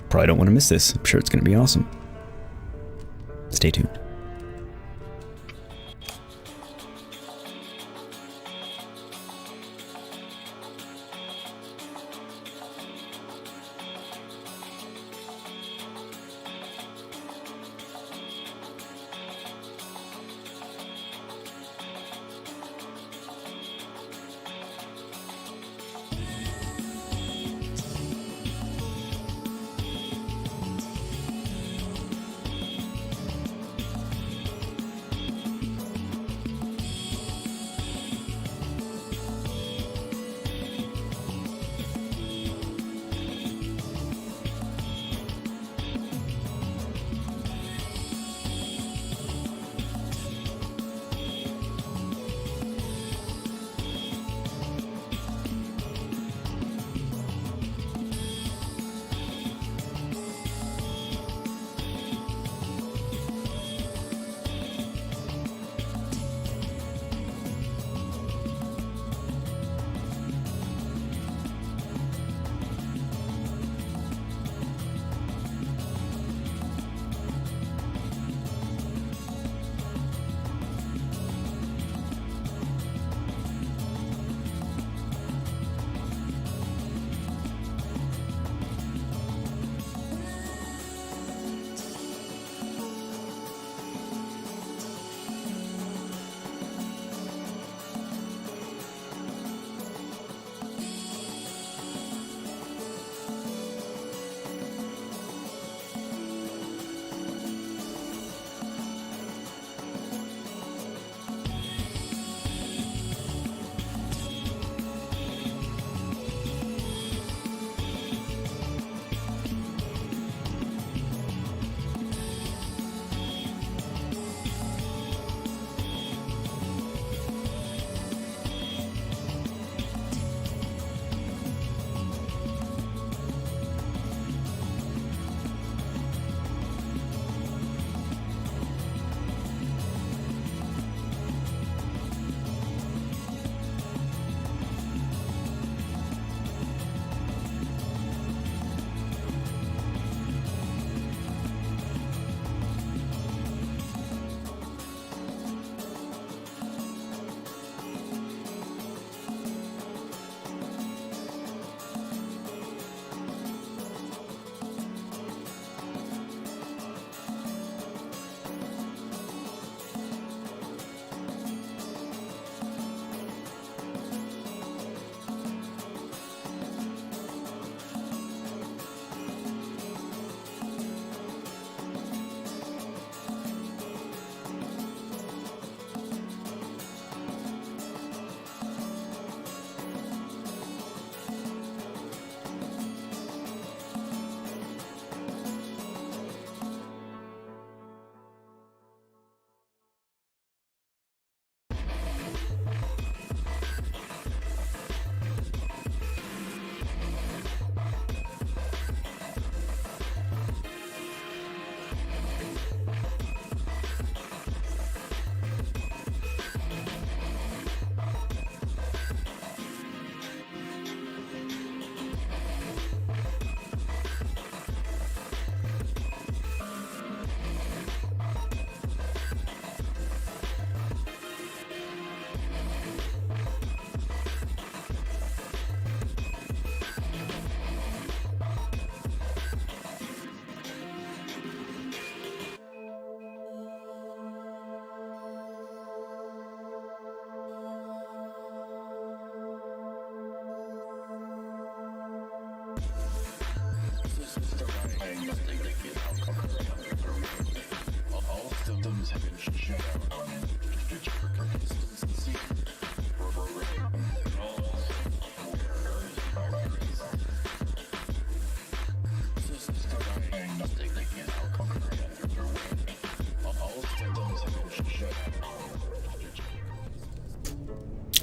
probably don't want to miss this. I'm sure it's going to be awesome. Stay tuned.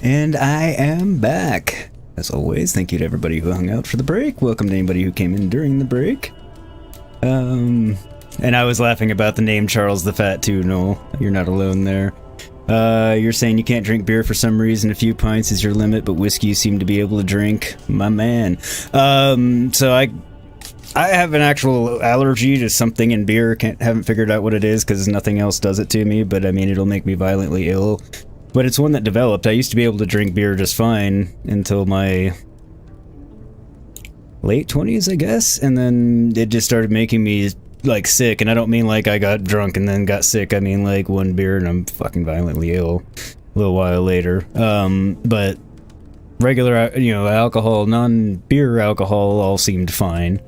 And I am back. As always, thank you to everybody who hung out for the break. Welcome to anybody who came in during the break. And I was laughing about the name Charles the Fat too, Noel. You're not alone there. You're saying you can't drink beer for some reason. A few pints is your limit, but whiskey you seem to be able to drink. My man. So I have an actual allergy to something in beer. Haven't figured out what it is because nothing else does it to me, but I mean, it'll make me violently ill. But it's one that developed. I used to be able to drink beer just fine until my late 20s, I guess, and then it just started making me, like, sick, and I don't mean like I got drunk and then got sick. I mean, like, one beer and I'm fucking violently ill a little while later. But regular, you know, alcohol, non-beer alcohol all seemed fine.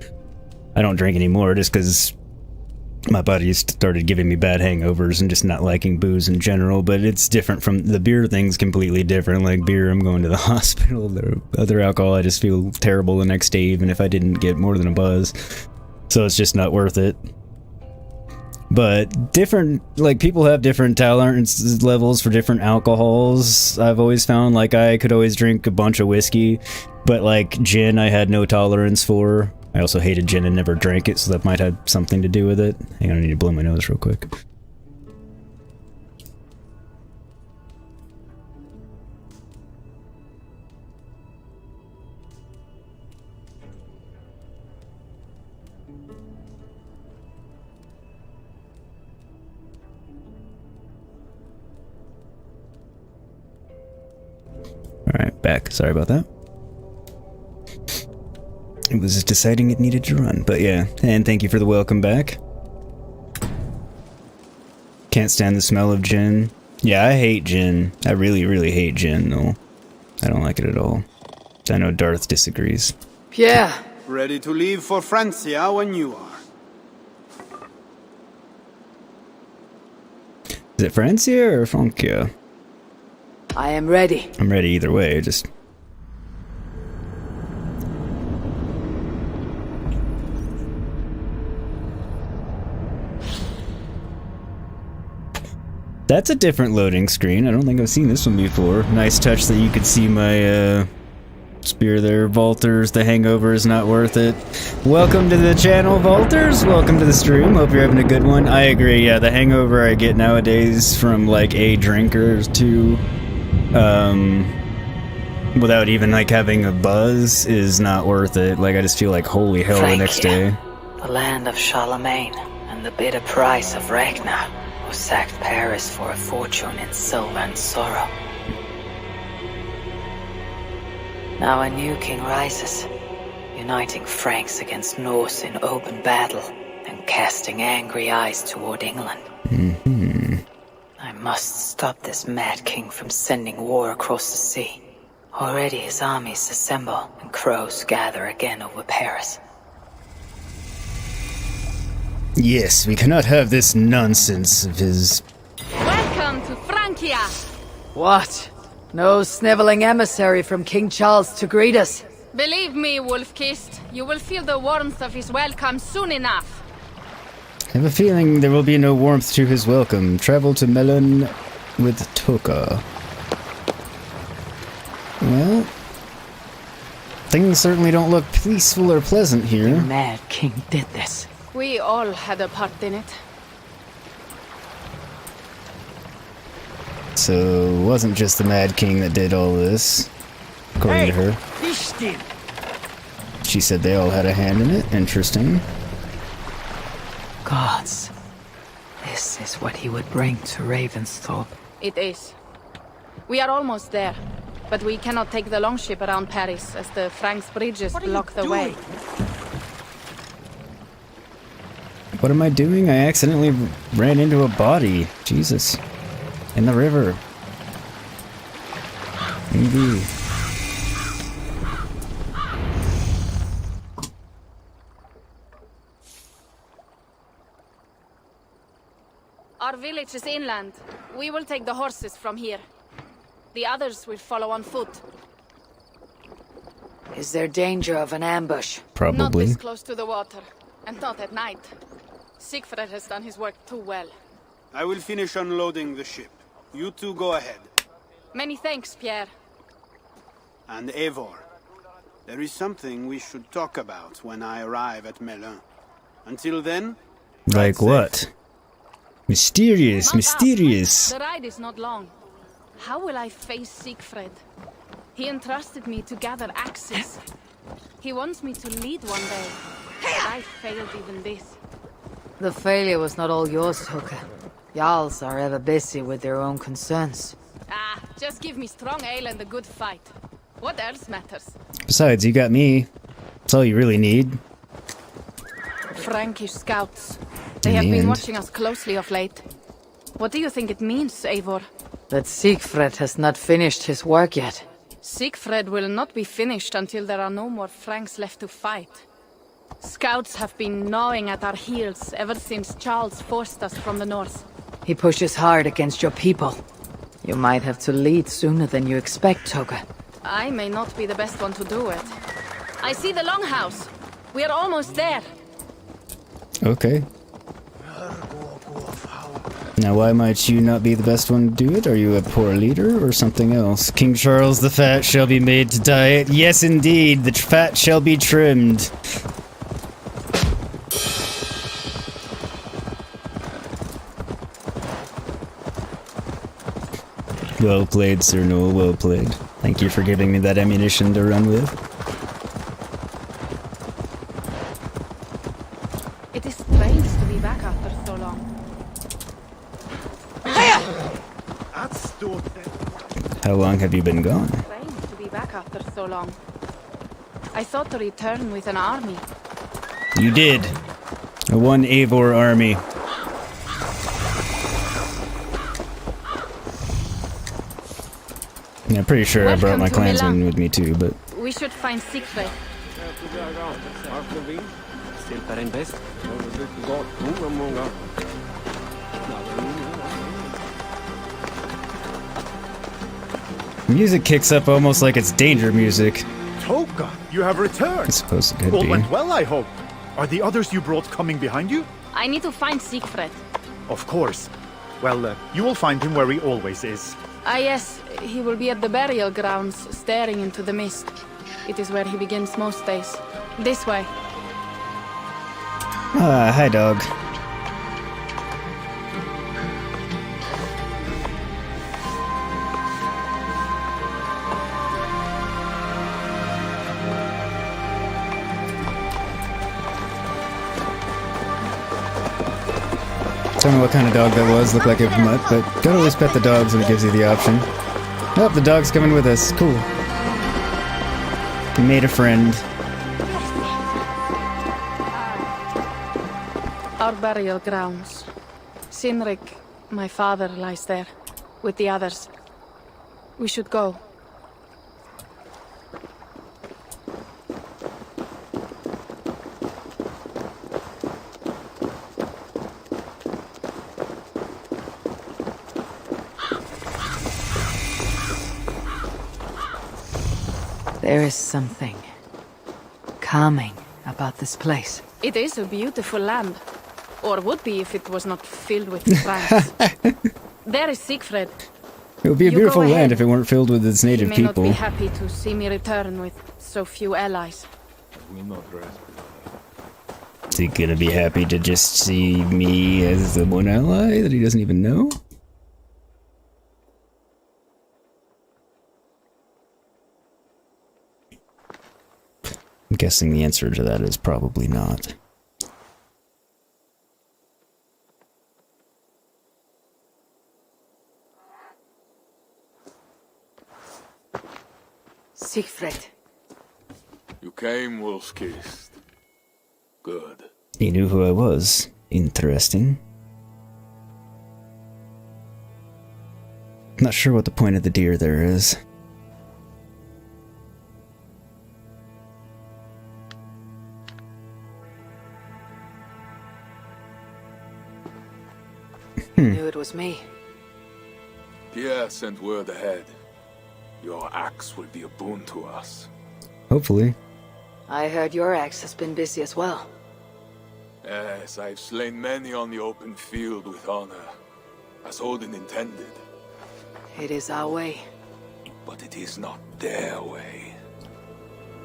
I don't drink anymore just because my body started giving me bad hangovers and just not liking booze in general, but it's different from the beer thing's completely different. Like beer, I'm going to the hospital. The other alcohol, I just feel terrible the next day, even if I didn't get more than a buzz. So it's just not worth it. But different, like, people have different tolerance levels for different alcohols. I've always found, like, I could always drink a bunch of whiskey, but like gin I had no tolerance for. I also hated gin and never drank it, so that might have something to do with it. Hang on, I need to blow my nose real quick. Alright, back. Sorry about that. It was deciding it needed to run, but yeah. And thank you for the welcome back. Can't stand the smell of gin. Yeah, I hate gin. I really, really hate gin, though. I don't like it at all. I know Darth disagrees. Pierre! Ready to leave for Francia when you are. Is it Francia or Francia? I am ready. I'm ready either way, just... That's a different loading screen. I don't think I've seen this one before. Nice touch that you could see my spear there. Vaulters, the hangover is not worth it. Welcome to the channel, Vaulters. Welcome to the stream. Hope you're having a good one. I agree, yeah, the hangover I get nowadays from like a drinker to without even like having a buzz is not worth it. Like I just feel like holy hell the next day. The land of Charlemagne and the bitter price of Ragnar, who sacked Paris for a fortune in silver and sorrow. Now a new king rises, uniting Franks against Norse in open battle and casting angry eyes toward England. I must stop this mad king from sending war across the sea. Already his armies assemble and crows gather again over Paris. Yes, we cannot have this nonsense of his... Welcome to Francia! What? No sniveling emissary from King Charles to greet us? Believe me, Wolf-Kissed, you will feel the warmth of his welcome soon enough. I have a feeling there will be no warmth to his welcome. Travel to Melon with Toka. Well, things certainly don't look peaceful or pleasant here. The mad king did this. We all had a part in it. So, it wasn't just the Mad King that did all this, according to her. She said they all had a hand in it. Interesting. Gods. This is what he would bring to Ravensthorpe. It is. We are almost there, but we cannot take the longship around Paris as the Franks bridges block the way. What am I doing? I accidentally ran into a body. Jesus. In the river. Maybe. village is inland. We will take the horses from here. The others will follow on foot. Is there danger of an ambush? Not Probably. this close to the water, and not at night. Siegfried has done his work too well. I will finish unloading the ship. You two go ahead. Many thanks, Pierre. And Eivor, there is something we should talk about when I arrive at Melun. Until then... Like safe. what? Mysterious, Mount up. mysterious. The ride is not long. How will I face Siegfried? He entrusted me to gather axes. He wants me to lead one day. But I failed even this. The failure was not all yours, Toka. Jarls are ever busy with their own concerns. Ah, just give me strong ale and a good fight. What else matters? Besides, you got me. That's all you really need. Frankish scouts. They In have the been end. watching us closely of late. What do you think it means, Eivor? That Siegfried has not finished his work yet. Siegfried will not be finished until there are no more Franks left to fight. Scouts have been gnawing at our heels ever since Charles forced us from the north. He pushes hard against your people. You might have to lead sooner than you expect, Toka. I may not be the best one to do it. I see the longhouse. We are almost there. Okay. Now, why might you not be the best one to do it? Are you a poor leader or something else? King Charles the Fat shall be made to diet. Yes, indeed, the fat shall be trimmed. Well played, Sir Noel, well played. Thank you for giving me that ammunition to run with. It is strange to be back after so long. How long have you been gone? Strange to be back after so long. I thought to return with an army. You did. A one Eivor army. Yeah, I'm pretty sure I brought Welcome my to clansmen Milan. with me too, but... We should find Siegfried. Music kicks up almost like it's danger music. Toka, you have returned. I suppose it could All be. went well, I hope. Are the others you brought coming behind you? I need to find Siegfried. Of course. Well, you will find him where he always is. Ah yes, he will be at the burial grounds, staring into the mist. It is where he begins most days. This way. Ah, hi dog. Don't know what kind of dog that was, looked like a mutt, but gotta always pet the dogs when it gives you the option. Oh, the dog's coming with us, cool. We made a friend. Our burial grounds. Sinrik, my father, lies there, with the others. We should go. There is something calming about this place. It is a beautiful land. Or would be if it was not filled with Franks. There is Siegfried. It would be a You beautiful go land ahead. if it weren't filled with its He native may people. not be happy to see me return with so few allies. Is he gonna be happy to just see me as the one ally that he doesn't even know? I'm guessing the answer to that is probably not. Siegfried. You came, Wolfskist. Good. He knew who I was. Interesting. Not sure what the point of the deer there is. Knew it was me. Pierre sent word ahead. Your axe will be a boon to us. Hopefully. I heard your axe has been busy as well. Yes, I've slain many on the open field with honor, as Odin intended. It is our way. But it is not their way.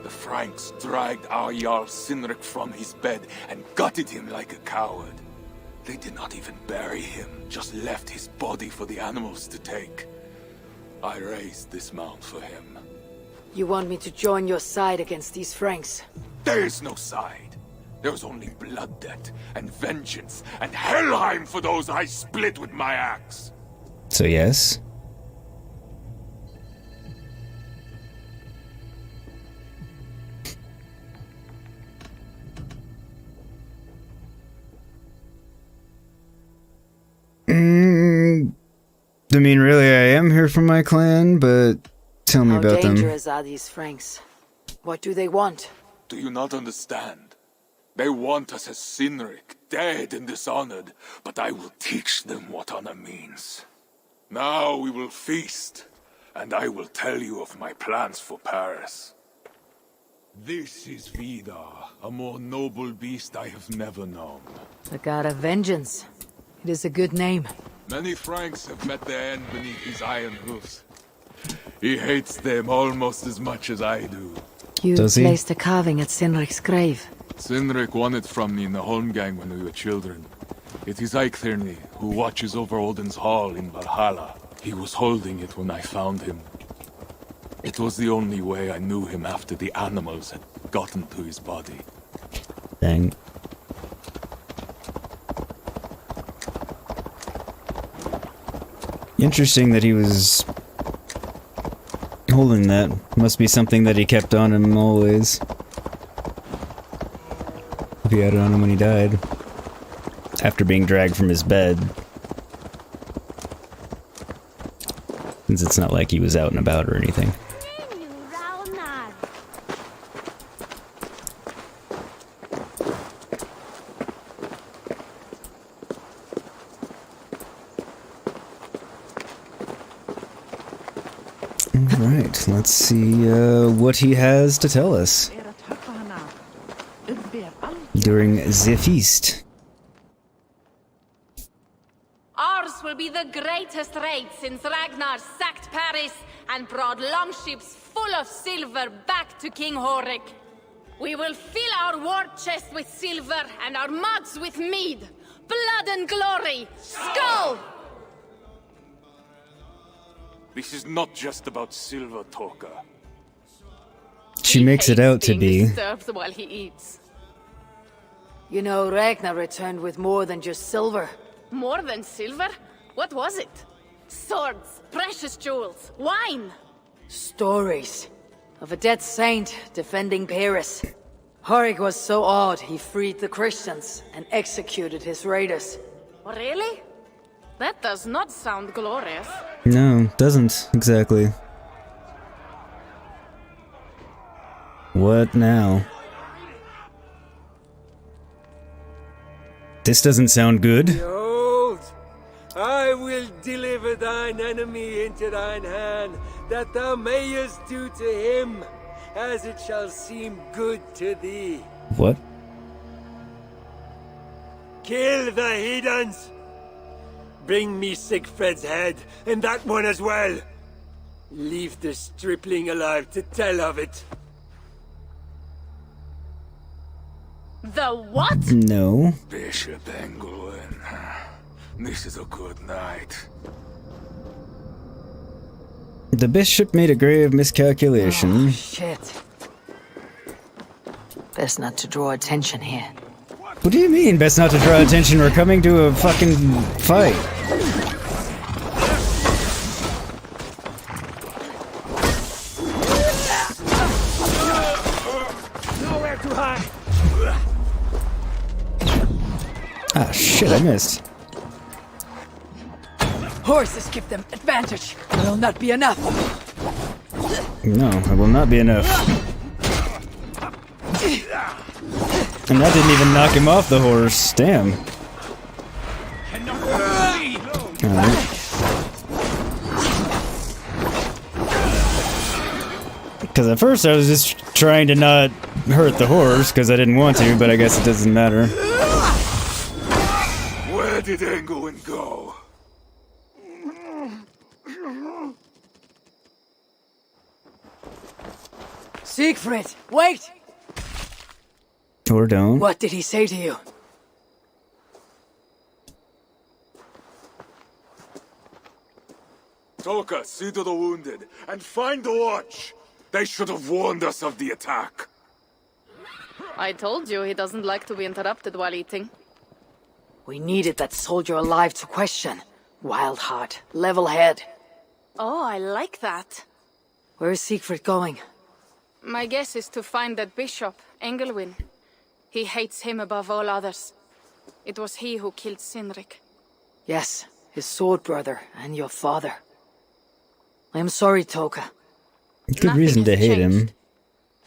The Franks dragged our Jarl Sinric from his bed and gutted him like a coward. They did not even bury him, just left his body for the animals to take. I raised this mound for him. You want me to join your side against these Franks? There is no side. There is only blood debt and vengeance and Helheim for those I split with my axe. So yes. I mean, really, I am here for my clan, but tell me about them. How dangerous are these Franks? What do they want? Do you not understand? They want us as Sinric, dead and dishonored, but I will teach them what honor means. Now we will feast, and I will tell you of my plans for Paris. This is Vidar, a more noble beast I have never known. The god of vengeance. It is a good name. Many Franks have met their end beneath his iron hoofs. He hates them almost as much as I do. You placed a carving at Sinric's grave. Sinric won it from me in the Holmgang when we were children. It is Yikes who watches over Odin's hall in Valhalla. He was holding it when I found him. It was the only way I knew him after the animals had gotten to his body. Dang. Interesting that he was holding that. Must be something that he kept on him always. If he had it on him when he died. After being dragged from his bed. Since it's not like he was out and about or anything. Alright, let's see what he has to tell us during the feast. Ours will be the greatest raid since Ragnar sacked Paris and brought longships full of silver back to King Horik. We will fill our war chest with silver and our mugs with mead. Blood and glory! Skull! This is not just about silver, Torka. She makes it out to be. Disturbs while he eats. You know, Ragnar returned with more than just silver. More than silver? What was it? Swords, precious jewels, wine! Stories of a dead saint defending Paris. Horik was so awed he freed the Christians and executed his raiders. Really? That does not sound glorious. No, doesn't exactly. What now? This doesn't sound good. Behold, I will deliver thine enemy into thine hand, that thou mayest do to him as it shall seem good to thee. What? Kill the heathens! Bring me Sigfred's head, and that one as well. Leave the stripling alive to tell of it. The what? No. Bishop Engelwin. This is a good night. The bishop made a grave miscalculation. Oh, shit. Best not to draw attention here. What do you mean, best not to draw attention? We're coming to a fucking fight. Nowhere to hide. Ah, shit, I missed. Horses give them advantage. Will not be enough. No, it will not be enough. And that didn't even knock him off the horse. Damn. Alright. Because at first I was just trying to not hurt the horse because I didn't want to, but I guess it doesn't matter. Where did Engelwin go? Siegfried, wait! Or don't. What did he say to you? Toka, see to the wounded, and find the watch! They should have warned us of the attack. I told you he doesn't like to be interrupted while eating. We needed that soldier alive to question. Wild heart, level head. Oh, I like that. Where is Siegfried going? My guess is to find that bishop, Engelwin. He hates him above all others. It was he who killed Cynric. Yes, his sword brother and your father. I am sorry, Toka. Good reason to hate him.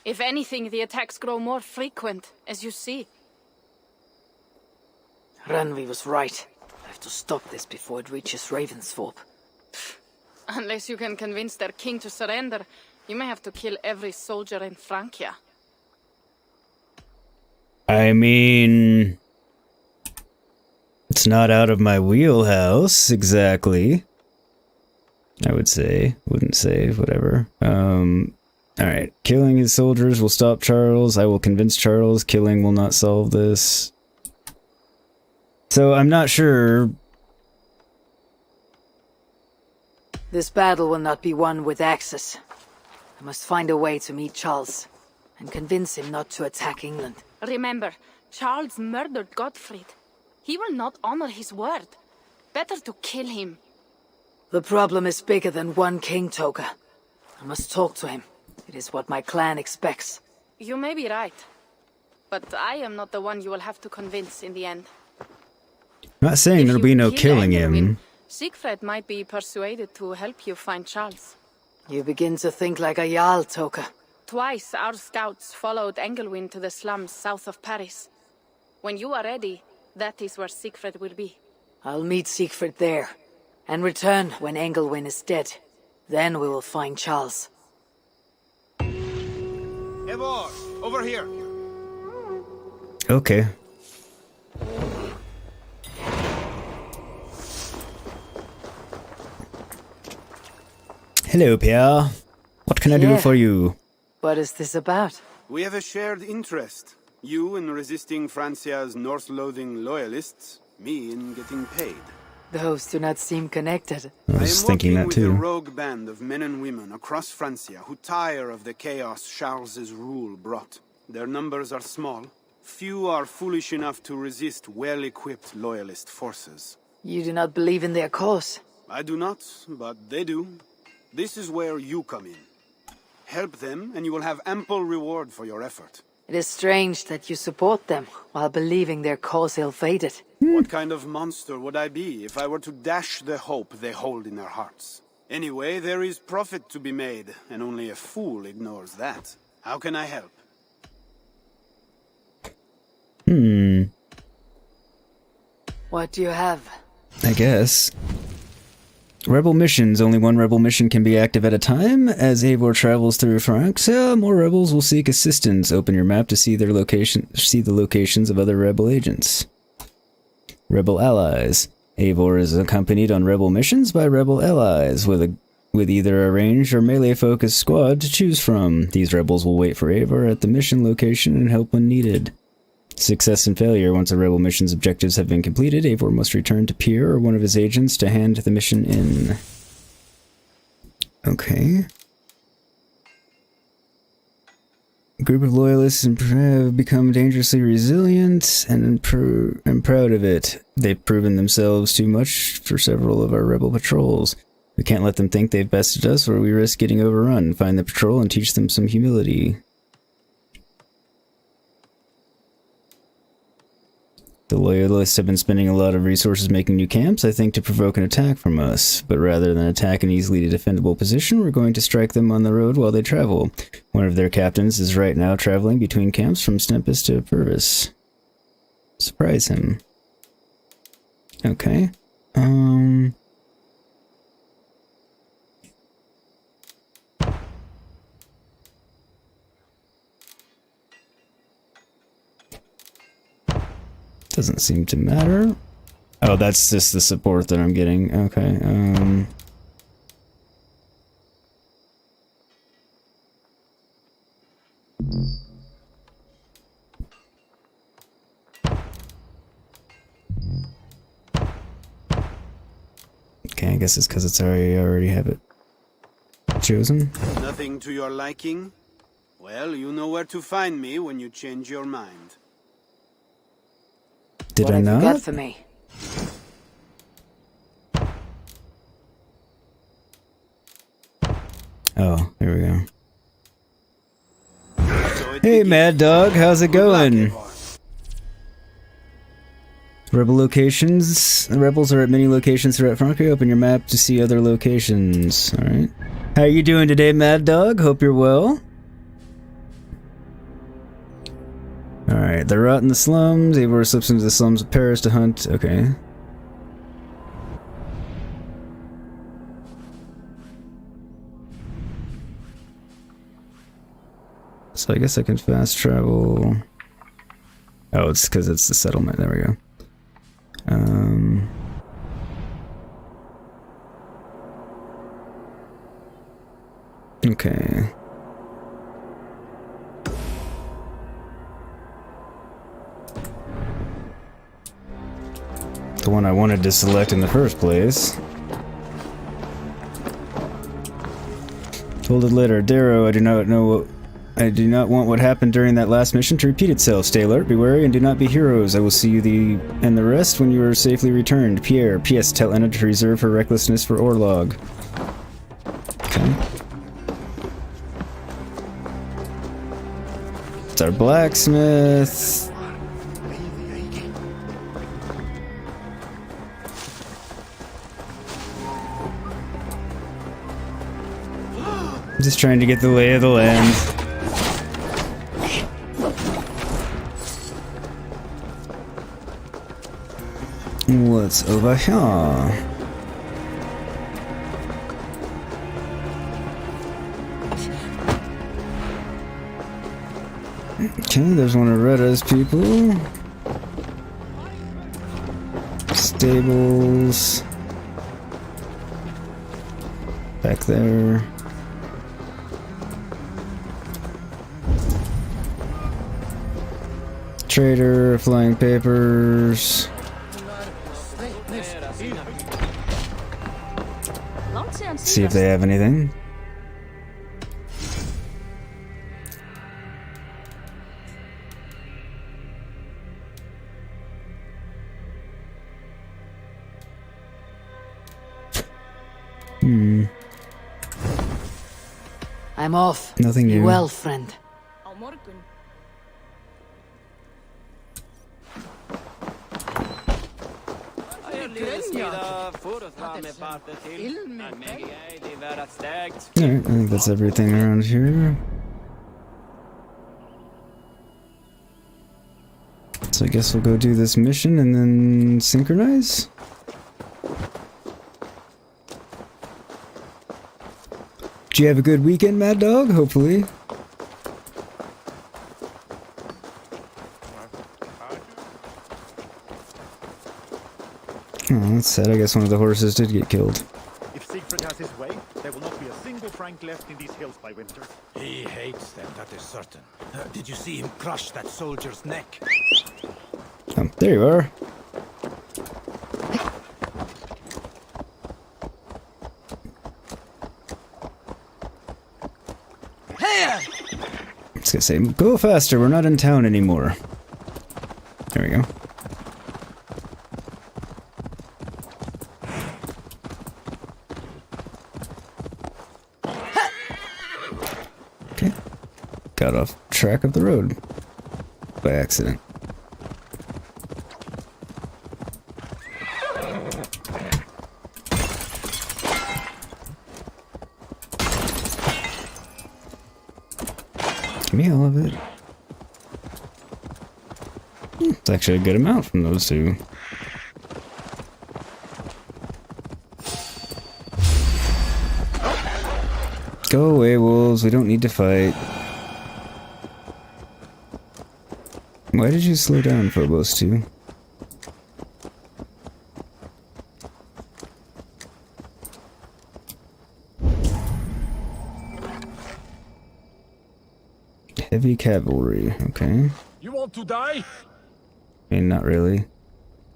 If anything, the attacks grow more frequent, as you see. Randvi was right. I have to stop this before it reaches Ravensthorpe. Unless you can convince their king to surrender, you may have to kill every soldier in Francia. I mean, it's not out of my wheelhouse, exactly. I would say, wouldn't say, whatever. Alright, killing his soldiers will stop Charles. I will convince Charles. Killing will not solve this. So I'm not sure. This battle will not be won with axes. I must find a way to meet Charles, and convince him not to attack England. Remember, Charles murdered Godfrey. He will not honor his word. Better to kill him. The problem is bigger than one king, Toka. I must talk to him. It is what my clan expects. You may be right. But I am not the one you will have to convince in the end. I'm not saying there'll be no killing him. Siegfried might be persuaded to help you find Charles. You begin to think like a Jarl, Toka. Twice our scouts followed Engelwin to the slums south of Paris. When you are ready, that is where Siegfried will be. I'll meet Siegfried there, and return when Engelwin is dead. Then we will find Charles. Eivor, over here. Okay. Hello, Pierre. What can I do for you? What is this about? We have a shared interest. You in resisting Francia's North-loathing loyalists, me in getting paid. Those do not seem connected. I was thinking that too. I am working with a rogue band of men and women across Francia who tire of the chaos Charles's rule brought. Their numbers are small. Few are foolish enough to resist well-equipped loyalist forces. You do not believe in their cause? I do not, but they do. This is where you come in. Help them, and you will have ample reward for your effort. It is strange that you support them, while believing their cause ill-fated. What kind of monster would I be if I were to dash the hope they hold in their hearts? Anyway, there is profit to be made, and only a fool ignores that. How can I help? What do you have? I guess. Rebel missions. Only one rebel mission can be active at a time. As Eivor travels through Francia, more rebels will seek assistance. Open your map to see their see the locations of other rebel agents. Rebel allies. Eivor is accompanied on rebel missions by rebel allies, with either a ranged or melee-focused squad to choose from. These rebels will wait for Eivor at the mission location and help when needed. Success and failure. Once a rebel mission's objectives have been completed, Eivor must return to Pierre or one of his agents to hand the mission in. Okay. A group of loyalists have become dangerously resilient and proud of it. They've proven themselves too much for several of our rebel patrols. We can't let them think they've bested us, or we risk getting overrun. Find the patrol and teach them some humility. The loyalists have been spending a lot of resources making new camps, I think, to provoke an attack from us. But rather than attack an easily defendable position, we're going to strike them on the road while they travel. One of their captains is right now traveling between camps from Stempus to Purvis. Surprise him. Okay. Doesn't seem to matter. Oh, that's just the support that I'm getting. Okay, Okay, I guess it's because I already have it chosen. Nothing to your liking? Well, you know where to find me when you change your mind. Did I not? What have you got for me? Oh, there we go. Hey, Mad Dog, how's it going? Rebel locations. The rebels are at many locations throughout Francia. Open your map to see other locations. Alright. How are you doing today, Mad Dog? Hope you're well. Alright, they're rot in the slums. Eivor slips into the slums of Paris to hunt. Okay. So I guess I can fast travel. Oh, it's because it's the settlement. There we go. Okay. The one I wanted to select in the first place. Told it later, Darrow, I do not want what happened during that last mission to repeat itself. Stay alert, be wary, and do not be heroes. I will see you and the rest when you are safely returned. Pierre. P.S. Tell Enna to reserve her recklessness for Orlog. Okay. It's our blacksmith. Just trying to get the lay of the land. What's over here? Okay, there's one of Retta's people. Stables. Back there. Trader, flying papers. See if they have anything. I'm off. Nothing new. Be well, friend. Alright, I think that's everything around here. So I guess we'll go do this mission and then synchronize? Did you have a good weekend, Mad Dog? Hopefully. Oh, that's sad. I guess one of the horses did get killed. If Siegfried has his way, there will not be a single Frank left in these hills by winter. He hates them, that is certain. Did you see him crush that soldier's neck? Oh, there you are. I was gonna say, go faster, we're not in town anymore. There we go. Okay. Got off track of the road. By accident. Give me all of it. It's actually a good amount from those two. Go away, wolves. We don't need to fight. Why did you slow down, Phobos 2? Heavy cavalry, okay. You want to die? I mean, not really.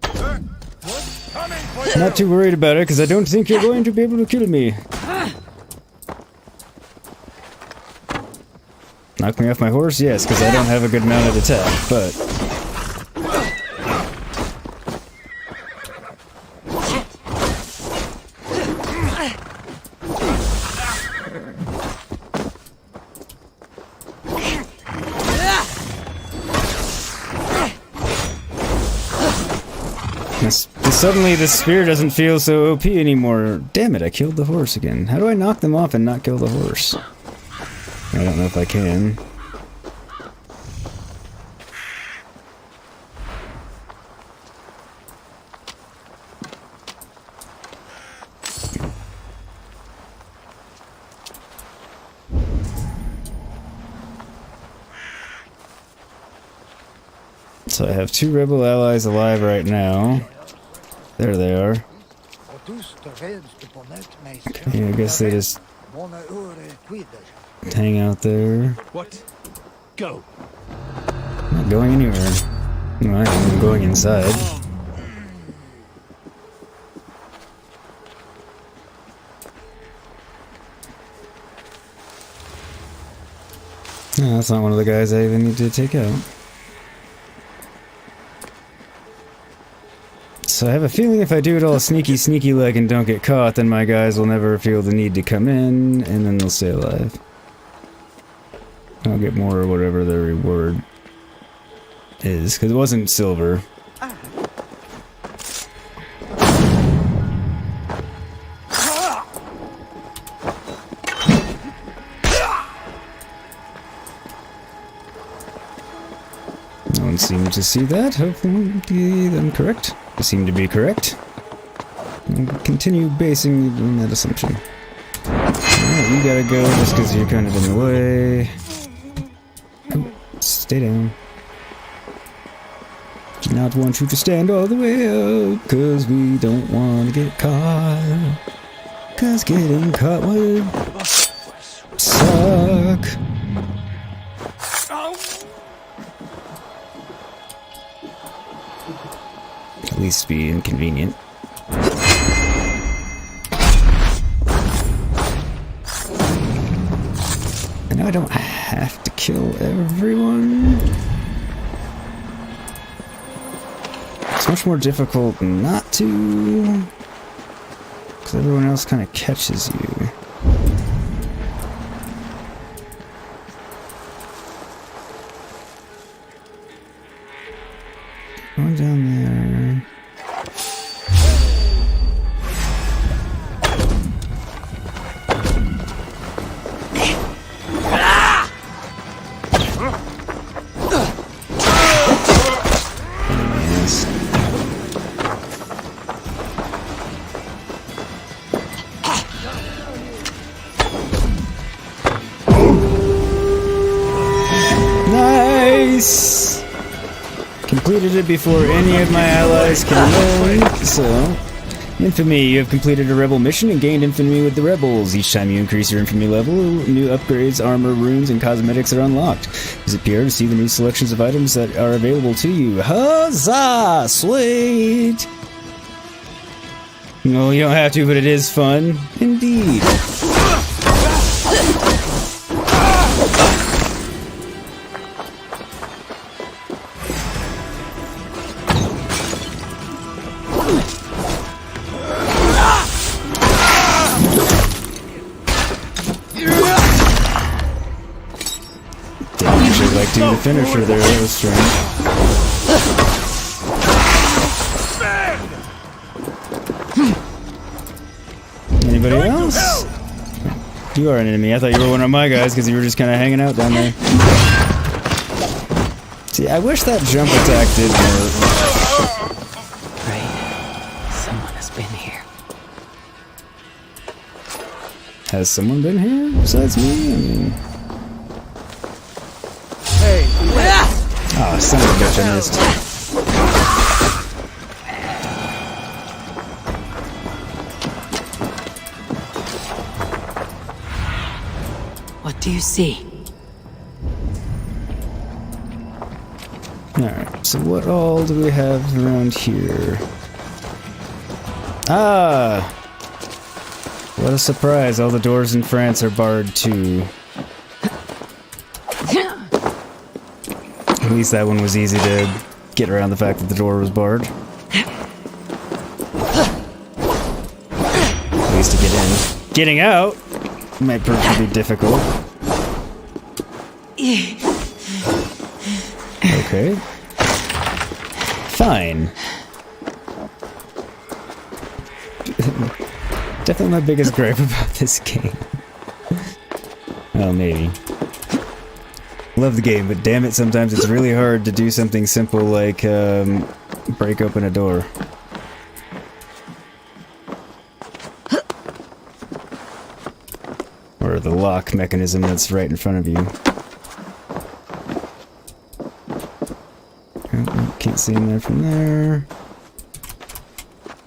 Coming for you! Not too worried about it, because I don't think you're going to be able to kill me. Knock me off my horse? Yes, because I don't have a good mounted attack, but... Suddenly the spear doesn't feel so OP anymore. Damn it, I killed the horse again. How do I knock them off and not kill the horse? I don't know if I can. So I have 2 rebel allies alive right now. There they are. Okay, I guess they just hang out there. What? Go. I'm not going anywhere. No, I'm going inside. No, that's not one of the guys I even need to take out. So I have a feeling if I do it all sneaky like and don't get caught, then my guys will never feel the need to come in, and then they'll stay alive. I'll get more or whatever the reward is, because it wasn't silver. No one seemed to see that. Hopefully I'm correct. I seem to be correct. I'll continue basing on that assumption. Alright, you gotta go just because you're kind of in the way. Oh, stay down. Do not want you to stand all the way up, because we don't want to get caught. Because getting caught would suck. At least be inconvenient. I know I don't have to kill everyone. It's much more difficult not to, because everyone else kind of catches you. Going down there. Yes. Nice! Completed it before any of my allies can learn, so... Infamy, you have completed a rebel mission and gained infamy with the rebels. Each time you increase your infamy level, new upgrades, armor, runes, and cosmetics are unlocked. Visit PR to see the new selections of items that are available to you. Huzzah! Sweet! No, you don't have to, but it is fun. Indeed. Do the finisher there, that was strange. Anybody else? You are an enemy. I thought you were one of my guys because you were just kind of hanging out down there. See, I wish that jump attack did work. Right. Someone has been here. Has someone been here besides me? I mean... Oh, son of a bitch, I missed. What do you see? Alright, so what all do we have around here? Ah! What a surprise, all the doors in France are barred too. At least that one was easy to get around the fact that the door was barred. At least to get in. Getting out might prove to be difficult. Okay. Fine. Definitely my biggest gripe about this game. Well, maybe. Love the game, but damn it, sometimes it's really hard to do something simple like, break open a door. Or the lock mechanism that's right in front of you. Oh, can't see him there from there.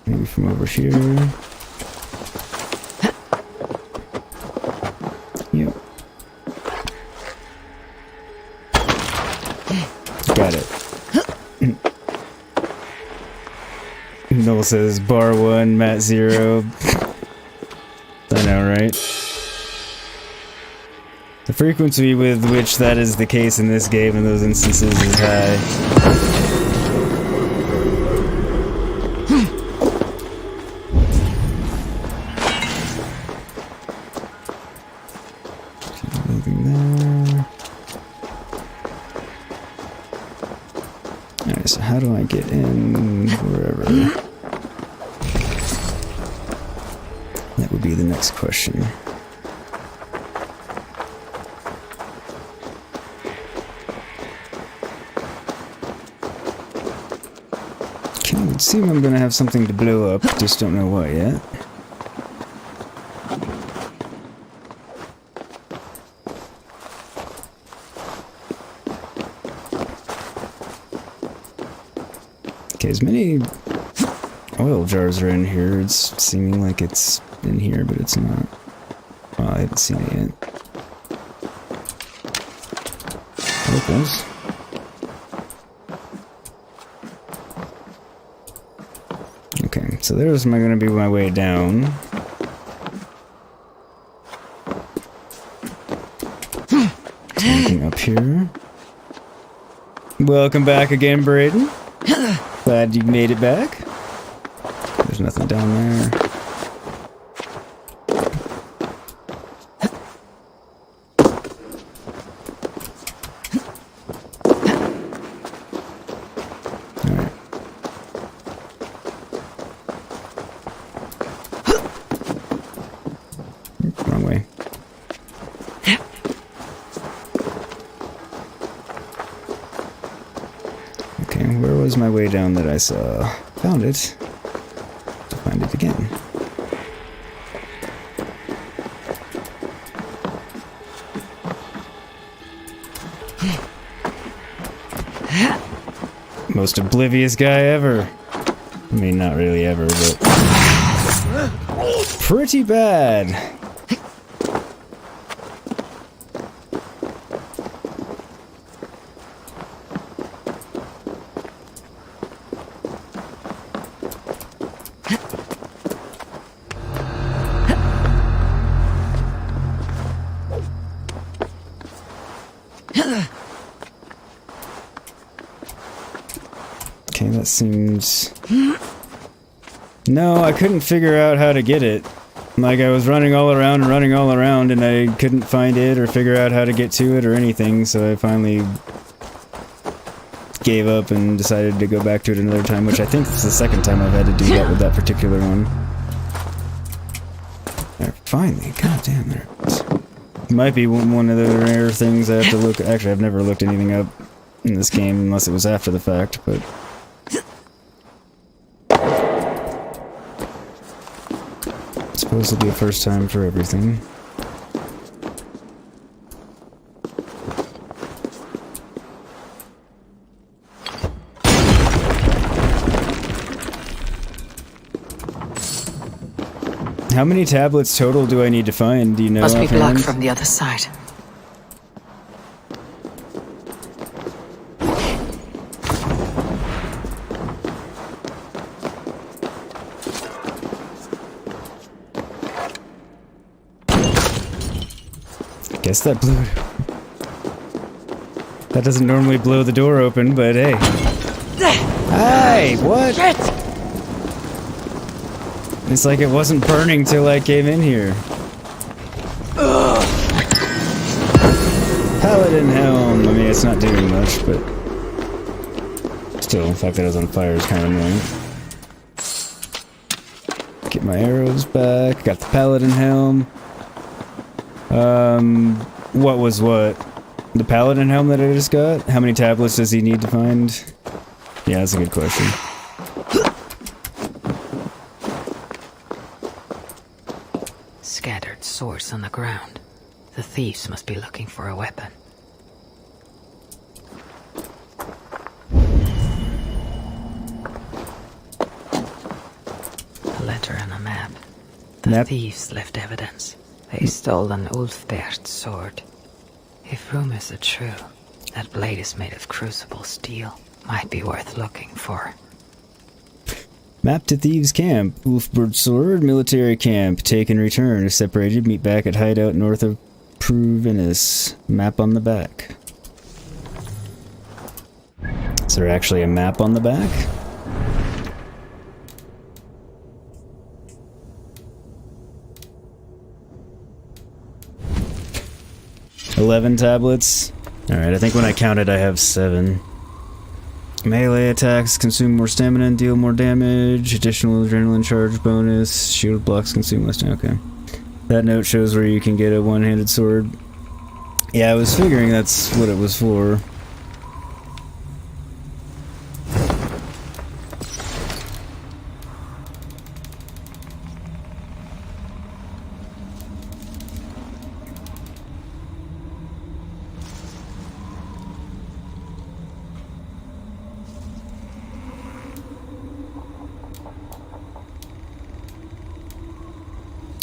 Maybe from over here. Yep. Got it. Noel says bar 1, mat 0. I know, right? The frequency with which that is the case in this game in those instances is high. Nothing there. Alright, so how do I get in wherever? That would be the next question. Okay, it would seem I'm gonna have something to blow up, just don't know what yet. Okay, as many oil jars are in here, it's seeming like it's in here, but it's not. Oh, I haven't seen it yet. There it goes. Okay, so there's gonna be my way down. Anything up here? Welcome back again, Braden. Glad you made it back. There's nothing down there. Alright. Wrong way. Okay, where was my way down that I saw? Found it. To find it again. Most oblivious guy ever. I mean, not really ever, but pretty bad. Okay, that seems... No, I couldn't figure out how to get it. Like, I was running all around and I couldn't find it or figure out how to get to it or anything, so I finally gave up and decided to go back to it another time, which I think is the second time I've had to do that with that particular one. There, finally, god damn, there it is. Might be one of the rare things I have to look... Actually, I've never looked anything up in this game unless it was after the fact, but... Suppose it'll be a first time for everything. How many tablets total do I need to find? Do you know? Must be offhand? blocked from the other side. Guess that blew it. That doesn't normally blow the door open, but hey. Hey, what? Shit! It's like it wasn't burning till I came in here. Paladin helm. I mean, it's not doing much, but still, the fact that it was on fire is kind of annoying. Get my arrows back. Got the paladin helm. What was what? The paladin helm that I just got? How many tablets does he need to find? Yeah, that's a good question. Scattered swords on the ground. The thieves must be looking for a weapon. A letter and a map. The thieves left evidence. They stole an Ulfbert sword. If rumors are true, that blade is made of crucible steel. Might be worth looking for. Map to Thieves' Camp. Ulfbert sword, military camp. Take and return. If separated, meet back at hideout north of Provinus. Map on the back. Is there actually a map on the back? $11 tablets. Alright, I think when I counted I have 7. Melee attacks consume more stamina and deal more damage. Additional adrenaline charge bonus. Shield blocks consume less damage. Okay. That note shows where you can get a one-handed sword. Yeah, I was figuring that's what it was for.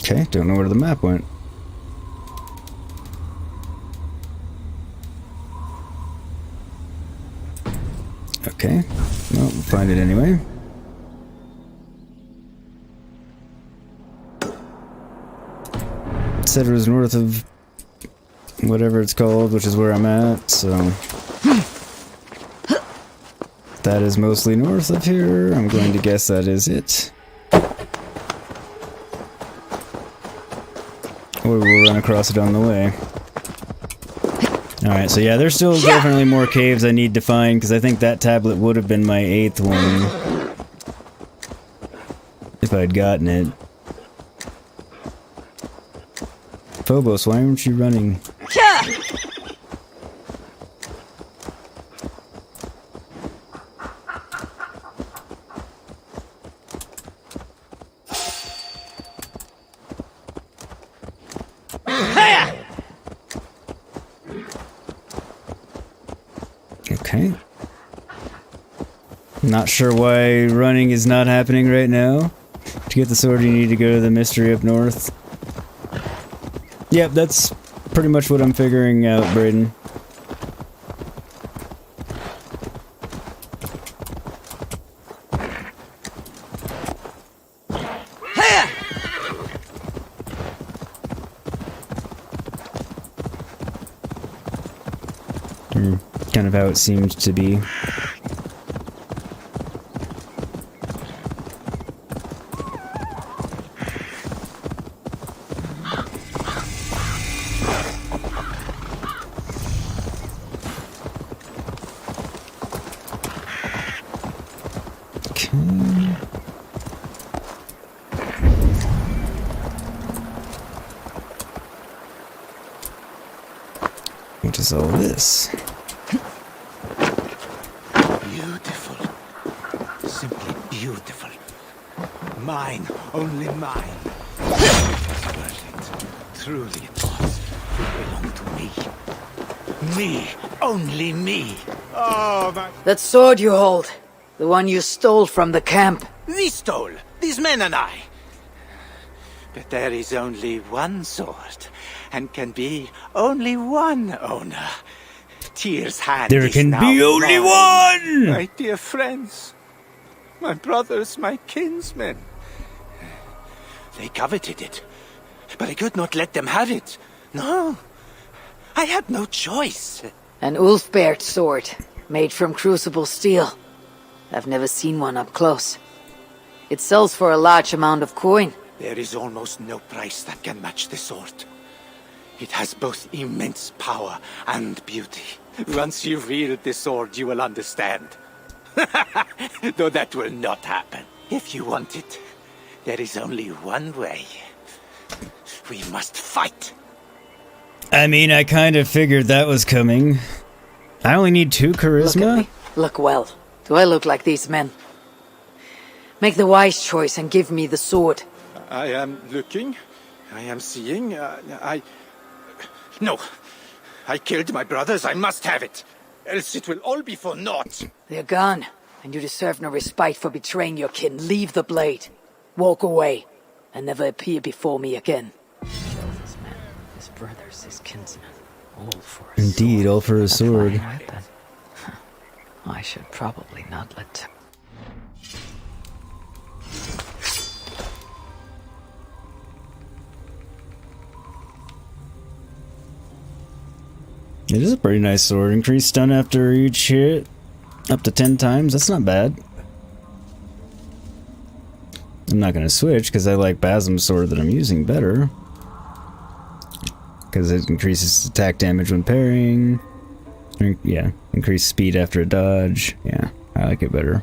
Okay, don't know where the map went. Okay, well, we'll find it anyway. It said it was north of whatever it's called, which is where I'm at, so... That is mostly north of here. I'm going to guess that is it. Or we'll run across it on the way. Alright, so yeah, there's still definitely more caves I need to find, because I think that tablet would have been my 8th one. If I'd gotten it. Phobos, why aren't you running? Okay. Not sure why running is not happening right now. To get the sword, you need to go to the mystery up north. Yep, that's pretty much what I'm figuring out, Brayden. Kind of how it seemed to be. What is all this? Beautiful. Simply beautiful. Mine, only mine. It was worth it. Truly it was. It belonged to me. Me. Only me. Oh, my... That sword you hold. The one you stole from the camp. We stole. These men and I. But there is only one sword, and can be only one owner. Tyr's hand there is can now be only mine. one! My dear friends, my brothers, my kinsmen. They coveted it, but I could not let them have it. No, I had no choice. An Ulfbert sword, made from crucible steel. I've never seen one up close. It sells for a large amount of coin. There is almost no price that can match the sword. It has both immense power and beauty. Once you wield the sword, you will understand. Though that will not happen. If you want it, there is only one way. We must fight. I mean, I kind of figured that was coming. I only need 2 charisma. Look at me. Look well. Do I look like these men? Make the wise choice and give me the sword. I am looking. I am seeing. No. I killed my brothers. I must have it. Else it will all be for naught. They're gone, and you deserve no respite for betraying your kin. Leave the blade. Walk away, and never appear before me again. Kill this man, his brothers, his kinsmen, all for a Indeed, sword. all for a sword. Weapon. I should probably not let... It is a pretty nice sword. Increased stun after each hit. Up to 10 times. That's not bad. I'm not going to switch because I like Basim's sword that I'm using better. Because it increases attack damage when parrying. Yeah, increased speed after a dodge. Yeah, I like it better.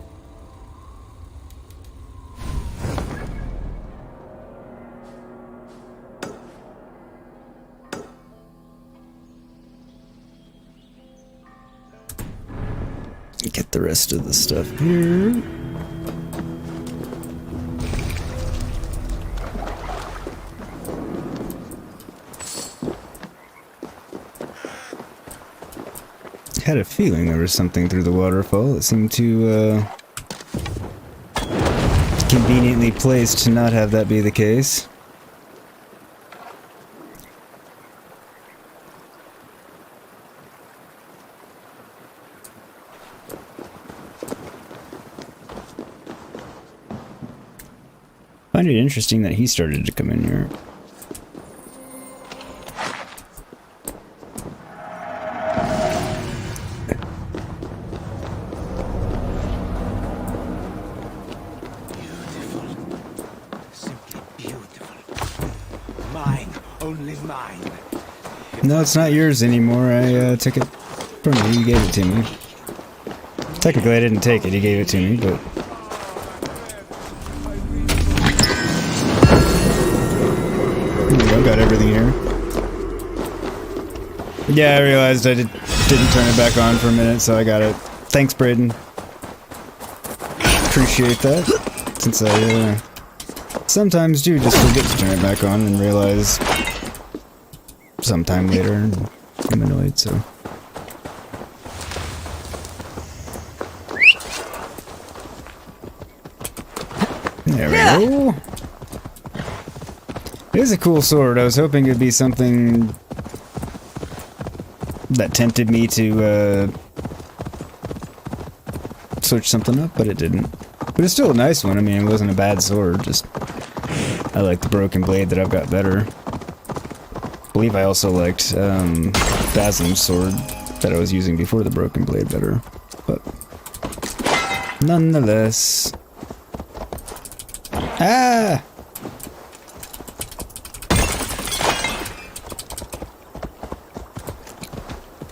Get the rest of the stuff here. Had a feeling there was something through the waterfall. It seemed to conveniently placed to not have that be the case. I find it interesting that he started to come in here. Beautiful. Simply beautiful. Mine, only mine. No, it's not yours anymore. I took it from you. You gave it to me. Technically, I didn't take it. He gave it to me, but... I got everything here. Yeah, I realized I didn't turn it back on for a minute, so I got it. Thanks, Braden. Appreciate that. Since I sometimes do just forget to turn it back on and realize sometime later, and I'm annoyed, so... There we go. It is a cool sword. I was hoping it'd be something that tempted me to switch something up, but it didn't. But it's still a nice one. I mean, it wasn't a bad sword, just I like the broken blade that I've got better. I believe I also liked Basim's sword that I was using before the broken blade better, but nonetheless... Ah!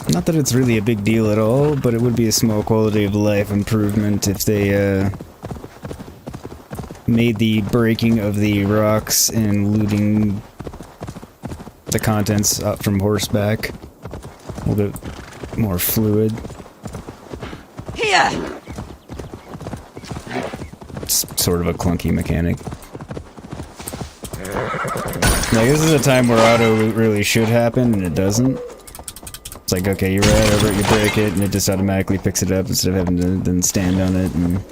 Not that it's really a big deal at all, but it would be a small quality of life improvement if they made the breaking of the rocks and looting the contents up from horseback a little bit more fluid. Here! It's sort of a clunky mechanic. Like, this is a time where auto really should happen, and it doesn't. It's like, okay, you ride over it, you break it, and it just automatically picks it up instead of having to then stand on it. And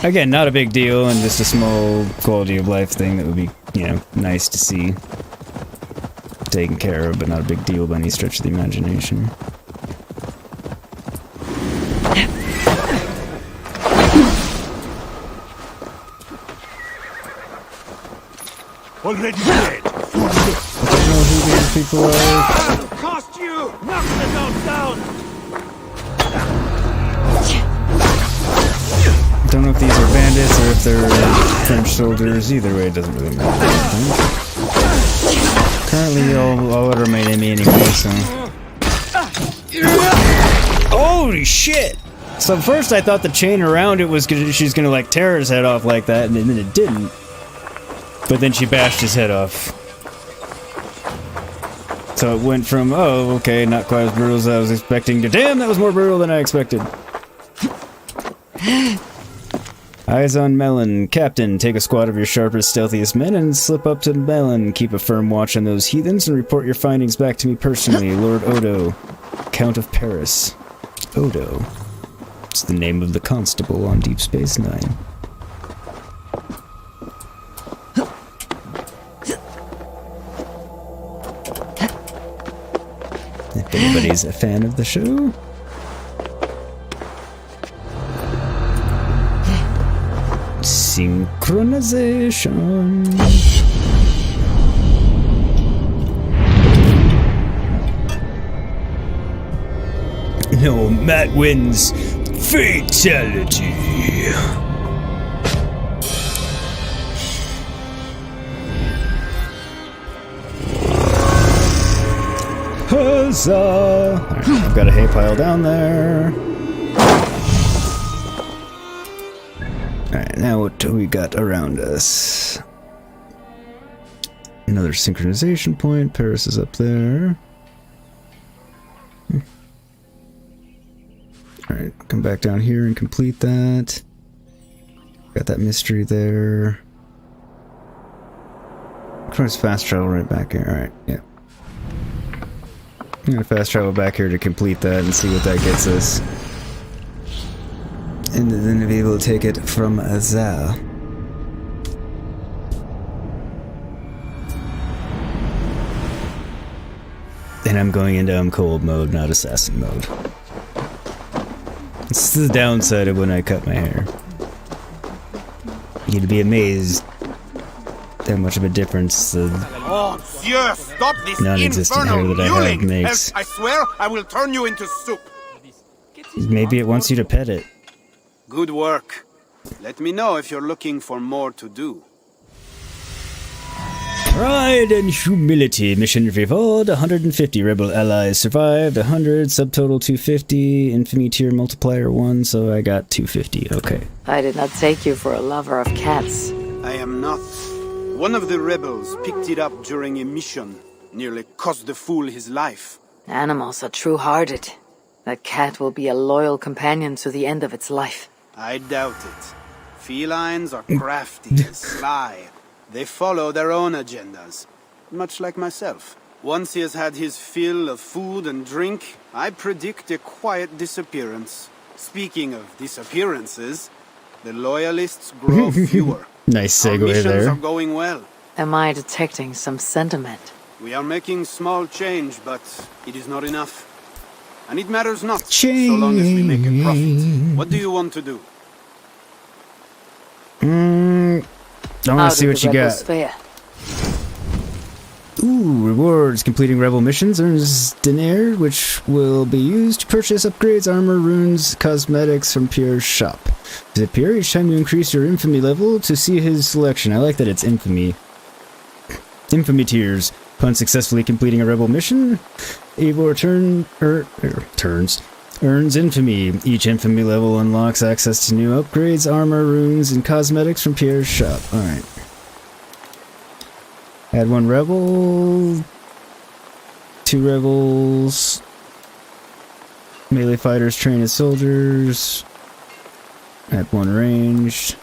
again, not a big deal, and just a small quality of life thing that would be, you know, nice to see taken care of, but not a big deal by any stretch of the imagination. Already dead. I don't know who these people are. Cost you! Knock the goats down! Don't know if these are bandits or if they're French soldiers. Either way, it doesn't really matter. Currently, all that remain in me anyway, so... Holy shit! So first I thought the chain around it was gonna, she's gonna like tear his head off like that, and then it didn't. But then she bashed his head off. So it went from, oh, okay, not quite as brutal as I was expecting, to damn, that was more brutal than I expected. Eyes on Melon. Captain, take a squad of your sharpest, stealthiest men and slip up to Melon. Keep a firm watch on those heathens and report your findings back to me personally. Lord Odo, Count of Paris. Odo. It's the name of the constable on Deep Space Nine. If anybody's a fan of the show. Synchronization. No, Matt wins. Fatality. Huzzah! Alright, I've got a hay pile down there. Alright, now what do we got around us? Another synchronization point. Paris is up there. Alright, come back down here and complete that. Got that mystery there. Of course, fast travel right back here. Alright, yeah. I'm gonna fast travel back here to complete that and see what that gets us. And then be able to take it from Azar. And I'm going into cold mode, not assassin mode. This is the downside of when I cut my hair. You'd be amazed how much of a difference the non-existent hair that I have makes. I swear I will turn you into soup. Maybe it wants you to pet it. Good work. Let me know if you're looking for more to do. Pride and humility. Mission reward. 150 rebel allies survived. 100. Subtotal 250. Infamy tier multiplier 1. So I got 250. Okay. I did not take you for a lover of cats. I am not. One of the rebels picked it up during a mission. Nearly cost the fool his life. Animals are true-hearted. That cat will be a loyal companion to the end of its life. I doubt it. Felines are crafty and sly. They follow their own agendas, much like myself. Once he has had his fill of food and drink, I predict a quiet disappearance. Speaking of disappearances, the loyalists grow fewer. Nice segue Our missions there. are going well. Am I detecting some sentiment? We are making small change, but it is not enough. And it matters not, Change. so long as we make a profit. What do you want to do? I want to see what you got. Ooh, rewards. Completing rebel missions earns denier, which will be used to purchase upgrades, armor, runes, cosmetics from Pierre's shop. Visit Pierre each time you increase your infamy level to see his selection. I like that it's infamy. Infamy tiers. Upon successfully completing a rebel mission, Eivor earns infamy. Each infamy level unlocks access to new upgrades, armor, runes, and cosmetics from Pierre's shop. Alright. Add 1 rebel. 2 rebels. Melee fighters train as soldiers. Add 1 ranged.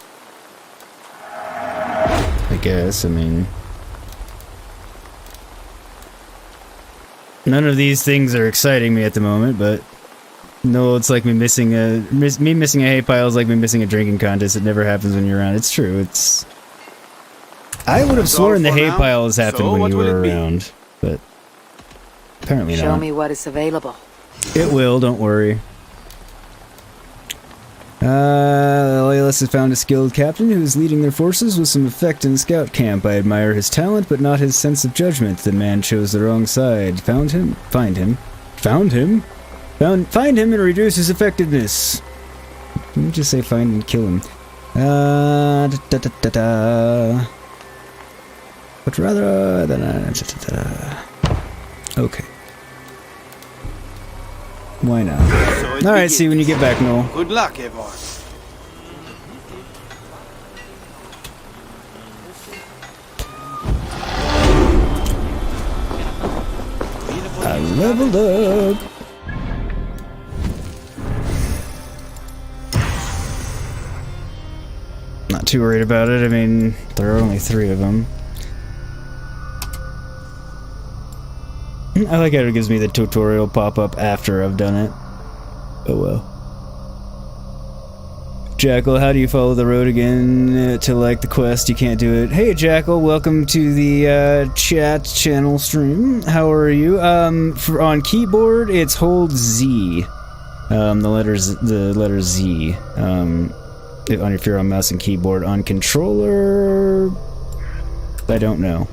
I guess, I mean... None of these things are exciting me at the moment, but... No, it's like me missing a hay pile is like me missing a drinking contest. It never happens when you're around. It's true. It's. I would have sworn the hay piles happened when you were around, but apparently not. Show me what is available. It will. Don't worry. Loyalist has found a skilled captain who is leading their forces with some effect in the scout camp. I admire his talent, but not his sense of judgment. The man chose the wrong side. Find him. Found him? Find him and reduce his effectiveness. Let me just say find and kill him. But rather than okay. Why not? Alright, see you when you get back, Noel. Good luck, everyone. I leveled up. Not too worried about it. I mean, there are only 3 of them. I like how it gives me the tutorial pop up after I've done it. Oh well. Jackal, how do you follow the road again to like the quest? You can't do it. Hey Jackal, welcome to the chat channel stream. How are you? On keyboard, it's hold Z. The letter Z. If you're on mouse and keyboard. On controller, I don't know.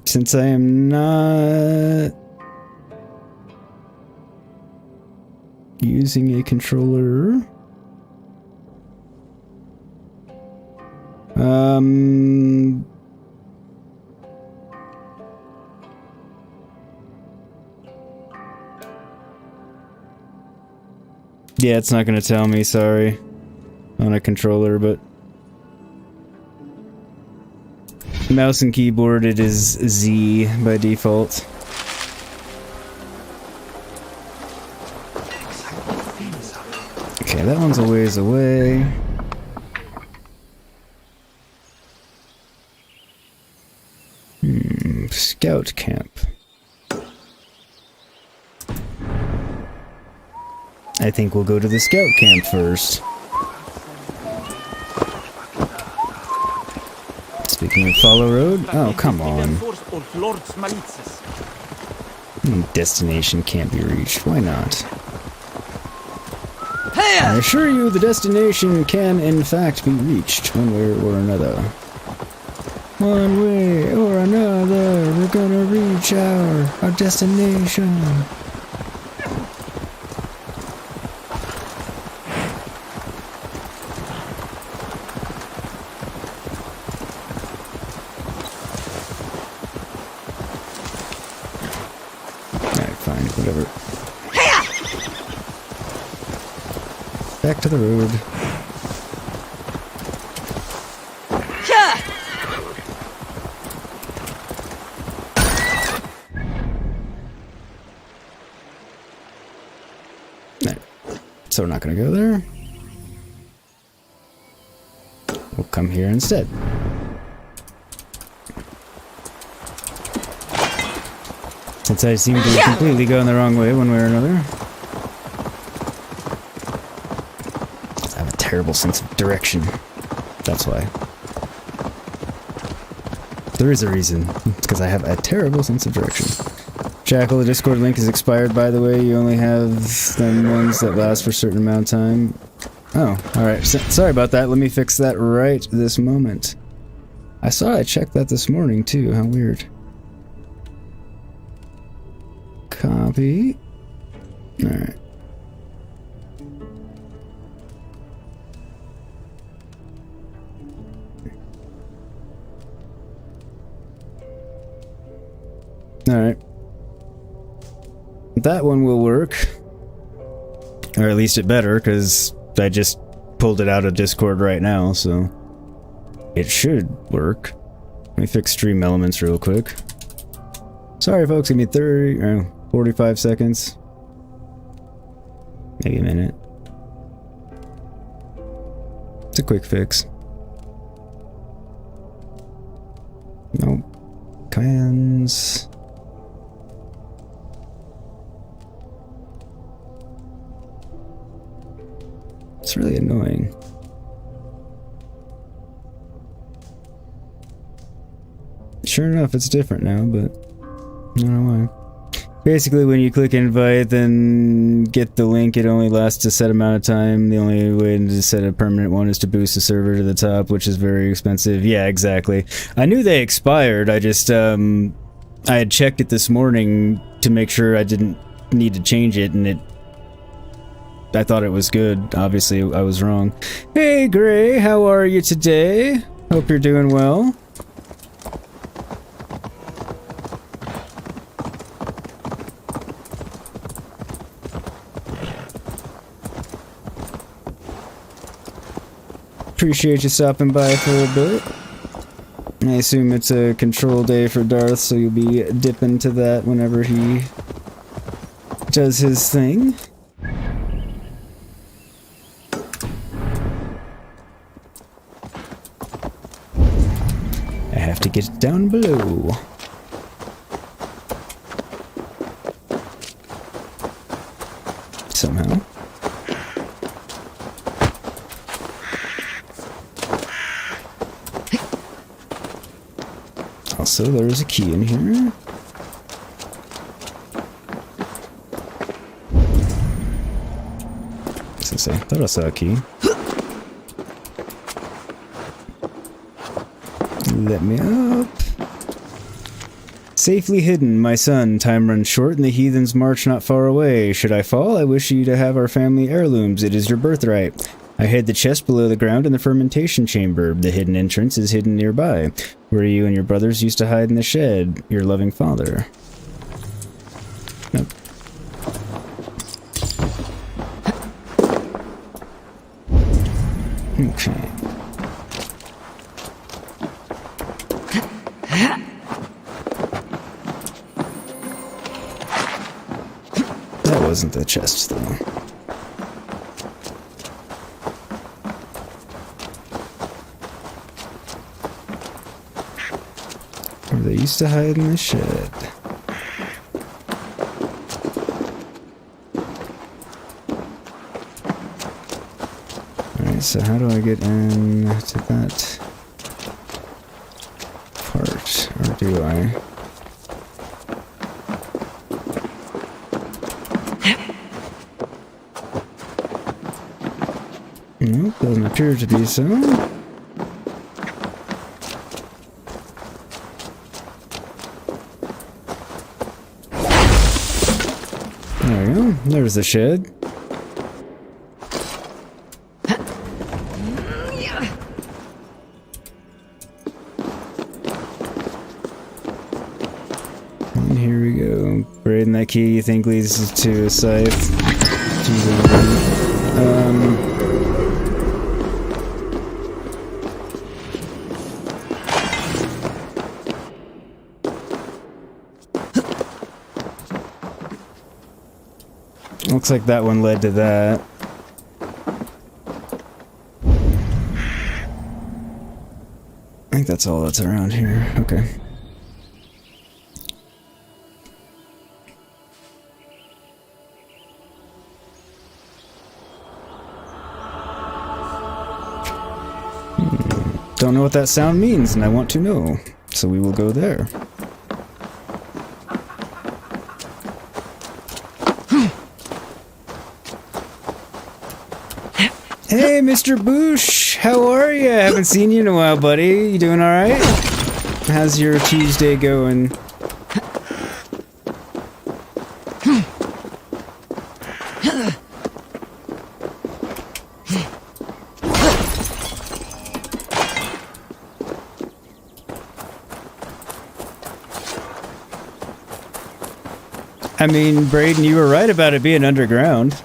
Since I am not using a controller, yeah, it's not going to tell me, sorry, on a controller, but mouse and keyboard, it is Z by default. Okay, that one's a ways away. Scout camp. I think we'll go to the scout camp first. Speaking of follow road, oh come on. Destination can't be reached. Why not? I assure you, the destination can in fact be reached one way or another. One way or another, we're gonna reach our destination. Back to the road. Right. So we're not going to go there. We'll come here instead. Since I seem to have completely gone the wrong way one way or another. Terrible sense of direction. That's why. There is a reason. It's because I have a terrible sense of direction. Jackal, the Discord link is expired, by the way. You only have them ones that last for a certain amount of time. Oh, alright. Sorry about that. Let me fix that right this moment. I checked that this morning, too. How weird. Copy. Alright. Alright. That one will work. Or at least it better, because I just pulled it out of Discord right now, so it should work. Let me fix stream elements real quick. Sorry folks, give me 45 seconds. Maybe a minute. It's a quick fix. Nope. Commands. It's really annoying. Sure enough, it's different now, but I don't know why. Basically, when you click invite, then get the link, it only lasts a set amount of time. The only way to set a permanent one is to boost the server to the top, which is very expensive. Yeah, exactly. I knew they expired. I just, I had checked it this morning to make sure I didn't need to change it, and I thought it was good. Obviously, I was wrong. Hey, Gray, how are you today? Hope you're doing well. Appreciate you stopping by for a bit. I assume it's a control day for Darth, so you'll be dipping to that whenever he does his thing. I have to get it down below. Somehow. Also, there's a key in here. What's it say? I thought I saw a key. Let me up. Safely hidden, my son. Time runs short and the heathens march not far away. Should I fall, I wish you to have our family heirlooms. It is your birthright. I hid the chest below the ground in the fermentation chamber. The hidden entrance is hidden nearby, where you and your brothers used to hide in the shed. Your loving father. Nope. Okay. That wasn't the chest, though. They used to hide in the shed. Alright, so how do I get in to that part? Or do I? Nope, doesn't appear to be so. There we go. There's the shed. And here we go. Braiding that key you think leads to a scythe. Looks like that one led to that. I think that's all that's around here. Okay. Don't know what that sound means, and I want to know. So we will go there. Hey, Mr. Boosh, how are you? Haven't seen you in a while, buddy. You doing all right? How's your Tuesday going? I mean, Braden, you were right about it being underground.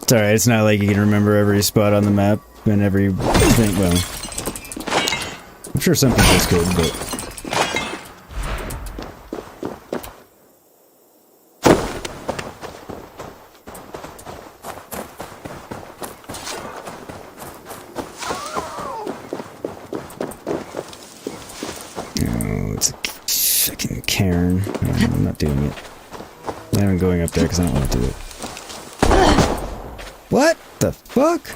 It's alright, it's not like you can remember every spot on the map and every thing. Well, I'm sure some people could, but... Fucking Karen. No, I'm not doing it. I'm going up there because I don't want to do it. What the fuck?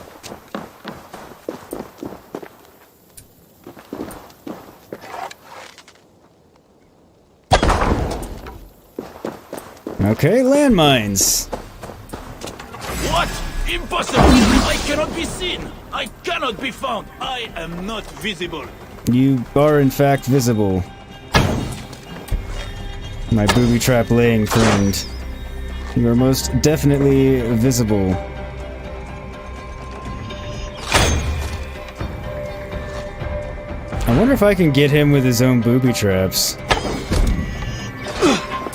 Okay, landmines. What? Impossible! I cannot be seen! I cannot be found! I am not visible! You are in fact visible. My booby trap laying friend. You are most definitely visible. I wonder if I can get him with his own booby traps.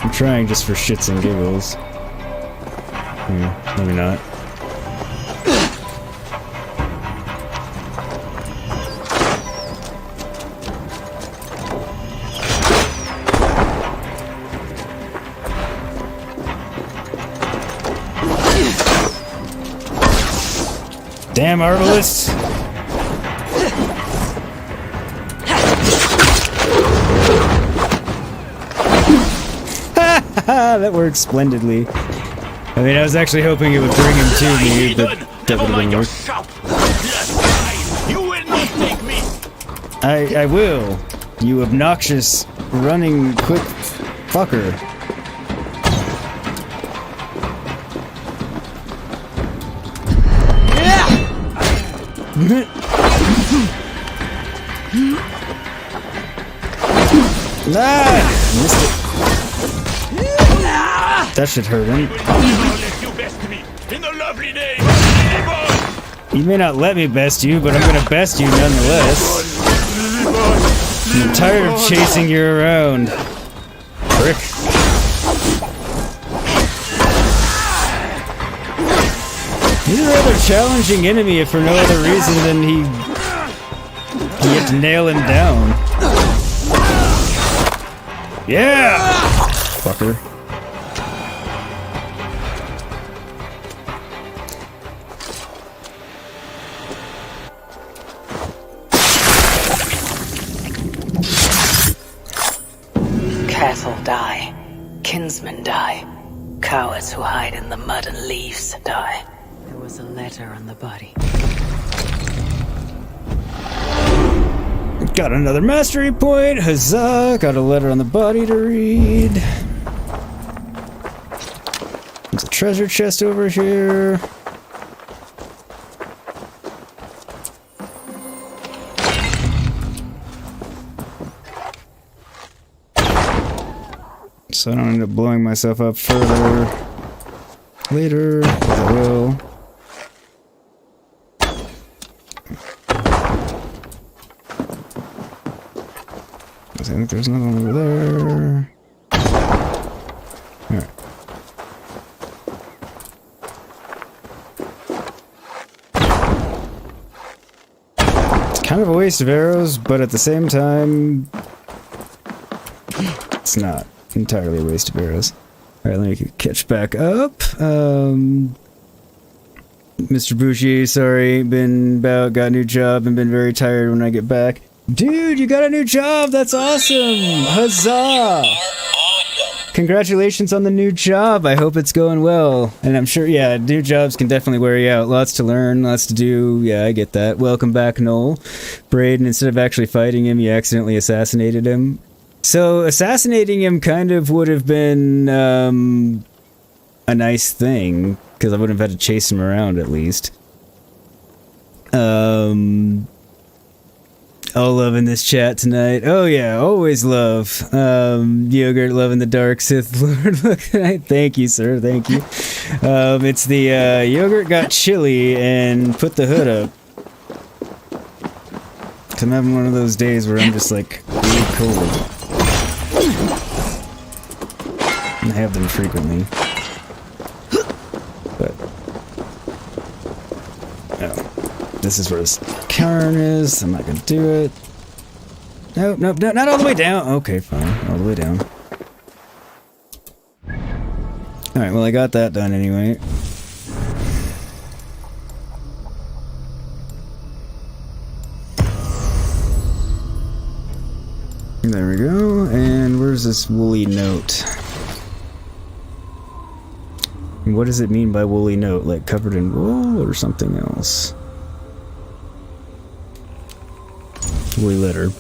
I'm trying just for shits and giggles. Maybe not. Damn arbalists! That worked splendidly. I mean, I was actually hoping it would bring him to me, but that would have been worse. You will not take me! I will. You obnoxious, running, quick fucker. Missed it. That should hurt him. You may not let me best you, but I'm gonna best you nonetheless. I'm tired of chasing you around. Prick. He's a rather challenging enemy if for no other reason than you have to nail him down. Yeah! Fucker. Cattle die. Kinsmen die. Cowards who hide in the mud and leaves die. There was a letter on the body. Got another mastery point, huzzah! Got a letter on the body to read. There's a treasure chest over here. So I don't end up blowing myself up further later, as I will. I think there's another one over there. Alright. It's kind of a waste of arrows, but at the same time, it's not entirely a waste of arrows. Alright, let me catch back up. Mr. Bouchier, sorry, got a new job and been very tired when I get back. Dude, you got a new job! That's awesome! Huzzah! Congratulations on the new job. I hope it's going well. And I'm sure, yeah, new jobs can definitely wear you out. Lots to learn, lots to do. Yeah, I get that. Welcome back, Noel. Braden, instead of actually fighting him, you accidentally assassinated him. So, assassinating him kind of would have been a nice thing, because I wouldn't have had to chase him around, at least. All love in this chat tonight. Oh yeah, always love. Yogurt loving the Dark Sith Lord. Look tonight. Thank you, sir. Thank you. It's the Yogurt got chilly and put the hood up. I'm having one of those days where I'm just like really cold. And I have them frequently. But no. This is where this cairn is. I'm not gonna do it. Nope, nope, no, not all the way down. Okay, fine. All the way down. Alright, well, I got that done anyway. There we go. And where's this woolly note? And what does it mean by woolly note? Like covered in wool or something else? Woolly letter.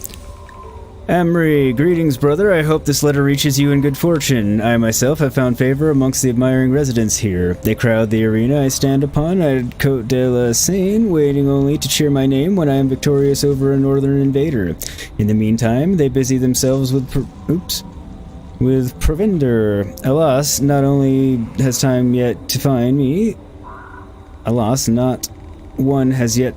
Amri, greetings, brother. I hope this letter reaches you in good fortune. I myself have found favor amongst the admiring residents here. They crowd the arena I stand upon at Côte de la Seine, waiting only to cheer my name when I am victorious over a northern invader. In the meantime, they busy themselves with provender. Alas, not only has time yet to find me. Alas, not one has yet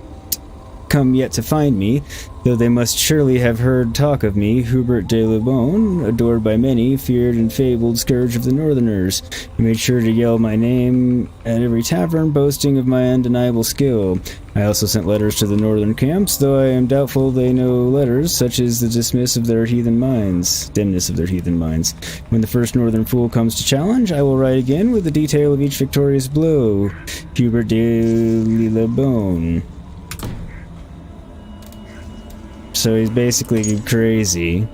come yet to find me, though they must surely have heard talk of me, Hubert de Lebon, adored by many, feared and fabled scourge of the northerners. He made sure to yell my name at every tavern, boasting of my undeniable skill. I also sent letters to the northern camps, though I am doubtful they know letters, such as the dimness of their heathen minds. When the first northern fool comes to challenge, I will write again with the detail of each victorious blow. Hubert de Lebon. So he's basically crazy.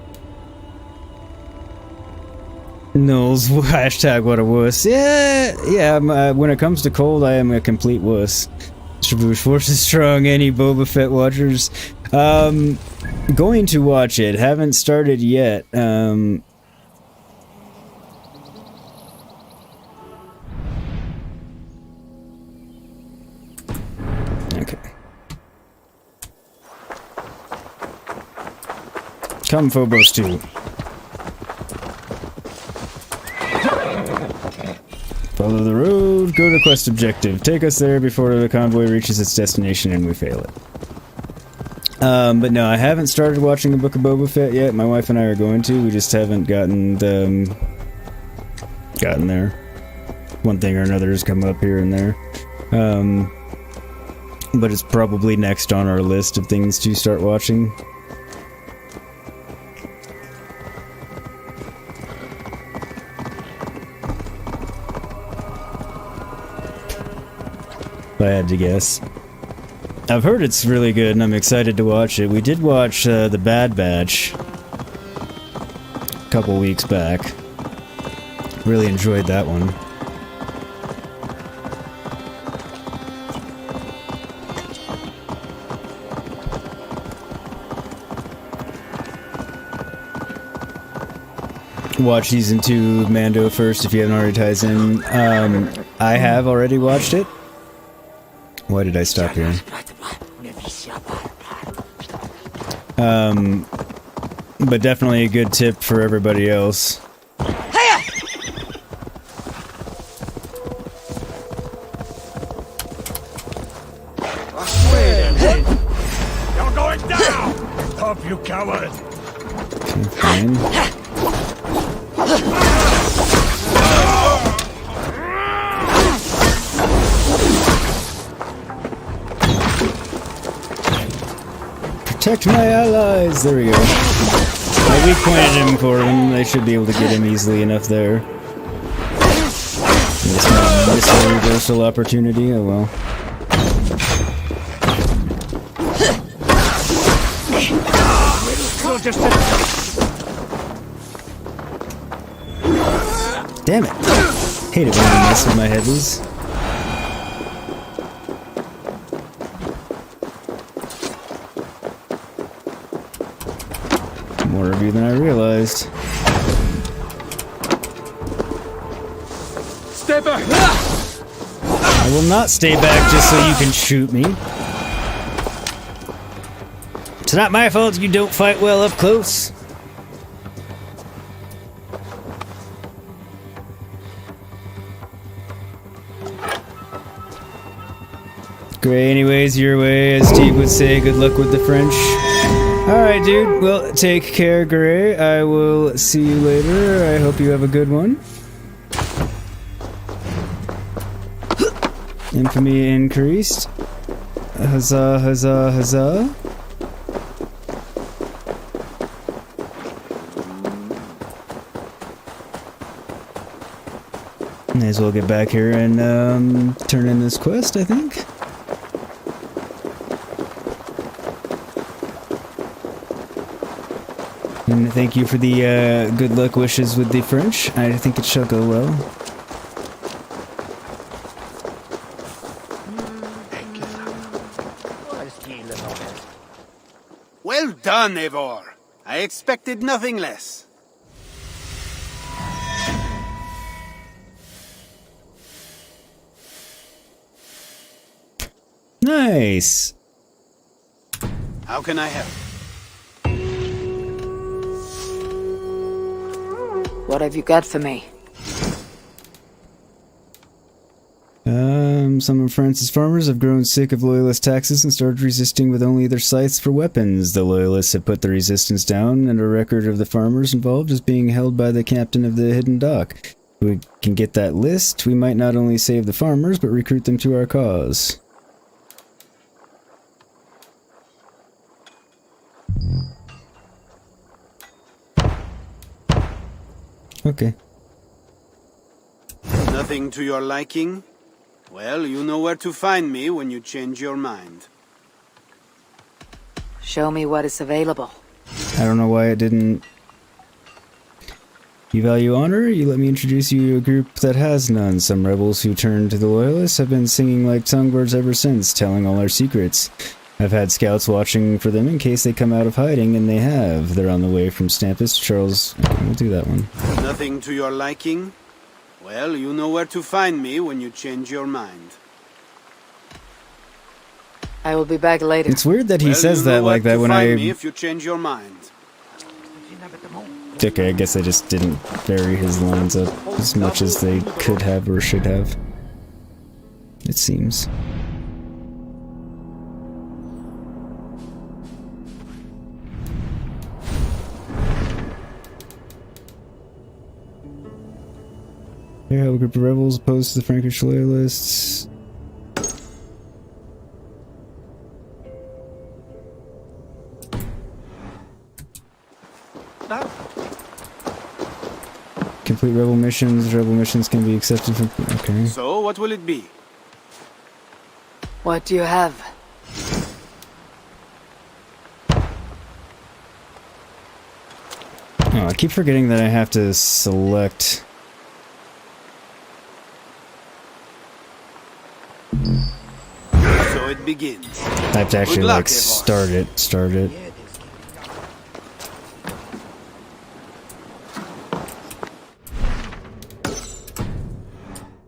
Knowles, hashtag what a wuss. Yeah, when it comes to cold, I am a complete wuss. Mr. Force is strong, any Boba Fett watchers? Going to watch it, haven't started yet. Okay. Come, Phobos 2. Follow the road, go to quest objective. Take us there before the convoy reaches its destination and we fail it. But no, I haven't started watching the Book of Boba Fett yet. My wife and I are going to. We just haven't gotten there. One thing or another has come up here and there. But it's probably next on our list of things to start watching. If I had to guess. I've heard it's really good and I'm excited to watch it. We did watch The Bad Batch a couple weeks back. Really enjoyed that one. Watch season 2 of Mando first if you haven't already ties in. I have already watched it. Why did I stop here? But definitely a good tip for everybody else. You're going down! Stop, you coward! Okay, fine. Protect my allies! There we go. I weak pointed him for them. They should be able to get him easily enough there. This is a reversal opportunity. Oh well. Damn it! Hate it when I mess with my heavies. More of you than I realized. Stay back! I will not stay back just so you can shoot me. It's not my fault you don't fight well up close. Great, anyways, your way, as Steve would say, good luck with the French. Alright, dude, well, take care, Gray. I will see you later. I hope you have a good one. Infamy increased. Huzzah, huzzah, huzzah. May as well get back here and turn in this quest, I think. And thank you for the good luck wishes with the French. I think it shall go well. Well done, Eivor. I expected nothing less. Nice. How can I help? What have you got for me? Some of France's farmers have grown sick of loyalist taxes and started resisting with only their scythes for weapons. The loyalists have put the resistance down, and a record of the farmers involved is being held by the captain of the hidden dock. If we can get that list, we might not only save the farmers, but recruit them to our cause. Okay. Nothing to your liking? Well, you know where to find me when you change your mind. Show me what is available. I don't know why it didn't... You value honor? You let me introduce you to a group that has none. Some rebels who turned to the loyalists have been singing like songbirds ever since, telling all our secrets. I've had scouts watching for them in case they come out of hiding, and they have. They're on the way from Stampus to Charles... Okay, we'll do that one. Nothing to your liking? Well, you know where to find me when you change your mind. I will be back later. It's weird that he says that like that when I... if you change your mind. Okay, I guess I just didn't vary his lines up as much as they could have or should have. It seems. Here, a group of rebels opposed to the Frankish loyalists. Complete rebel missions. Rebel missions can be accepted from... Okay. So, what will it be? What do you have? Oh, I keep forgetting that I have to select... So it begins. I have to actually, like, start it.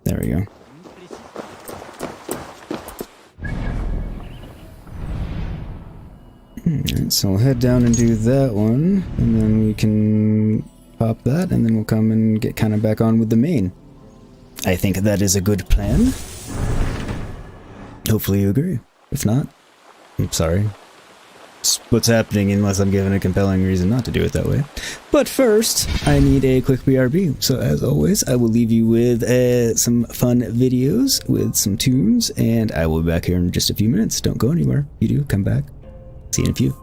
There we go. Alright, so I'll head down and do that one, and then we can pop that, and then we'll come and get kind of back on with the main. I think that is a good plan. Hopefully you agree. If not, I'm sorry. It's what's happening unless I'm given a compelling reason not to do it that way. But first, I need a quick BRB. So as always, I will leave you with some fun videos with some tunes, and I will be back here in just a few minutes. Don't go anywhere. If you do, come back. See you in a few.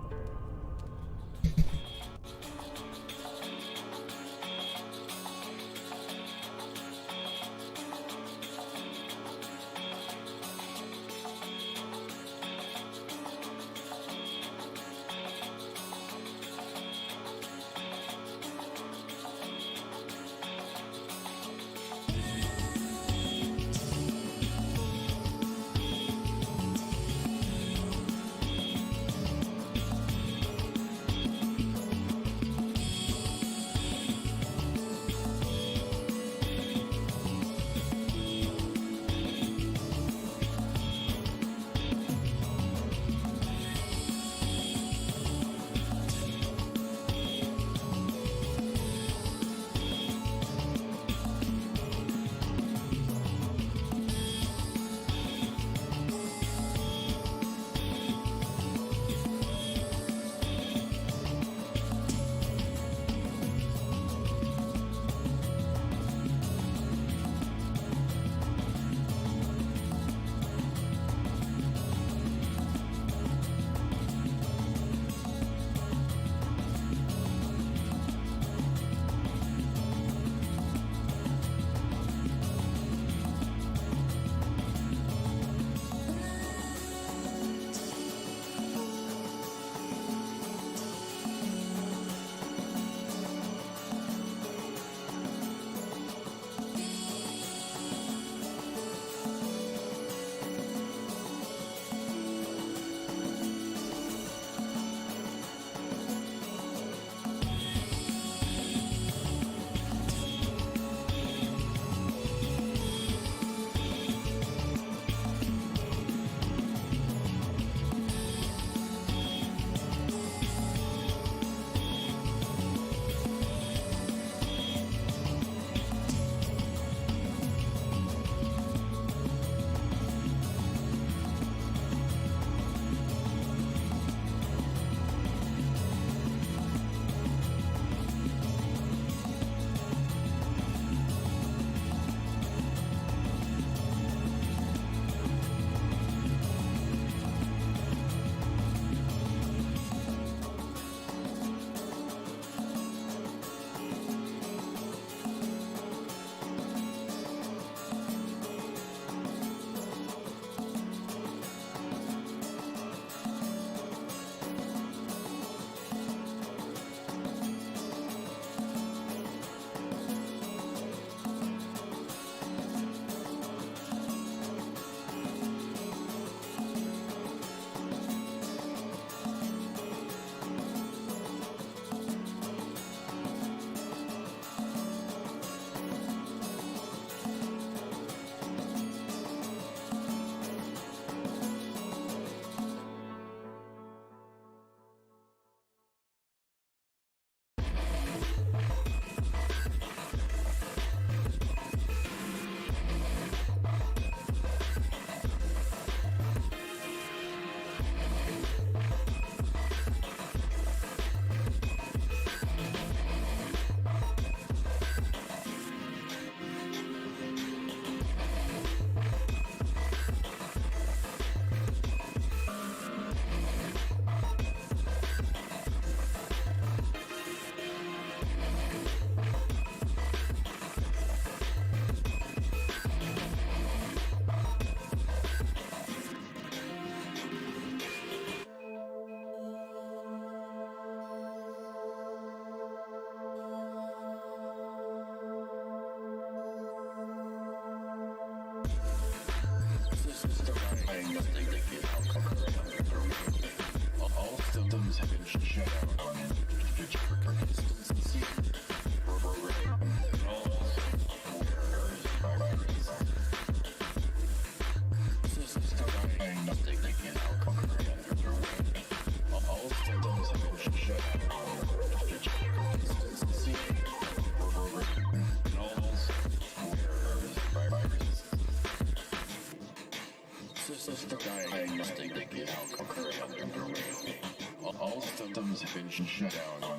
All systems have been shut down on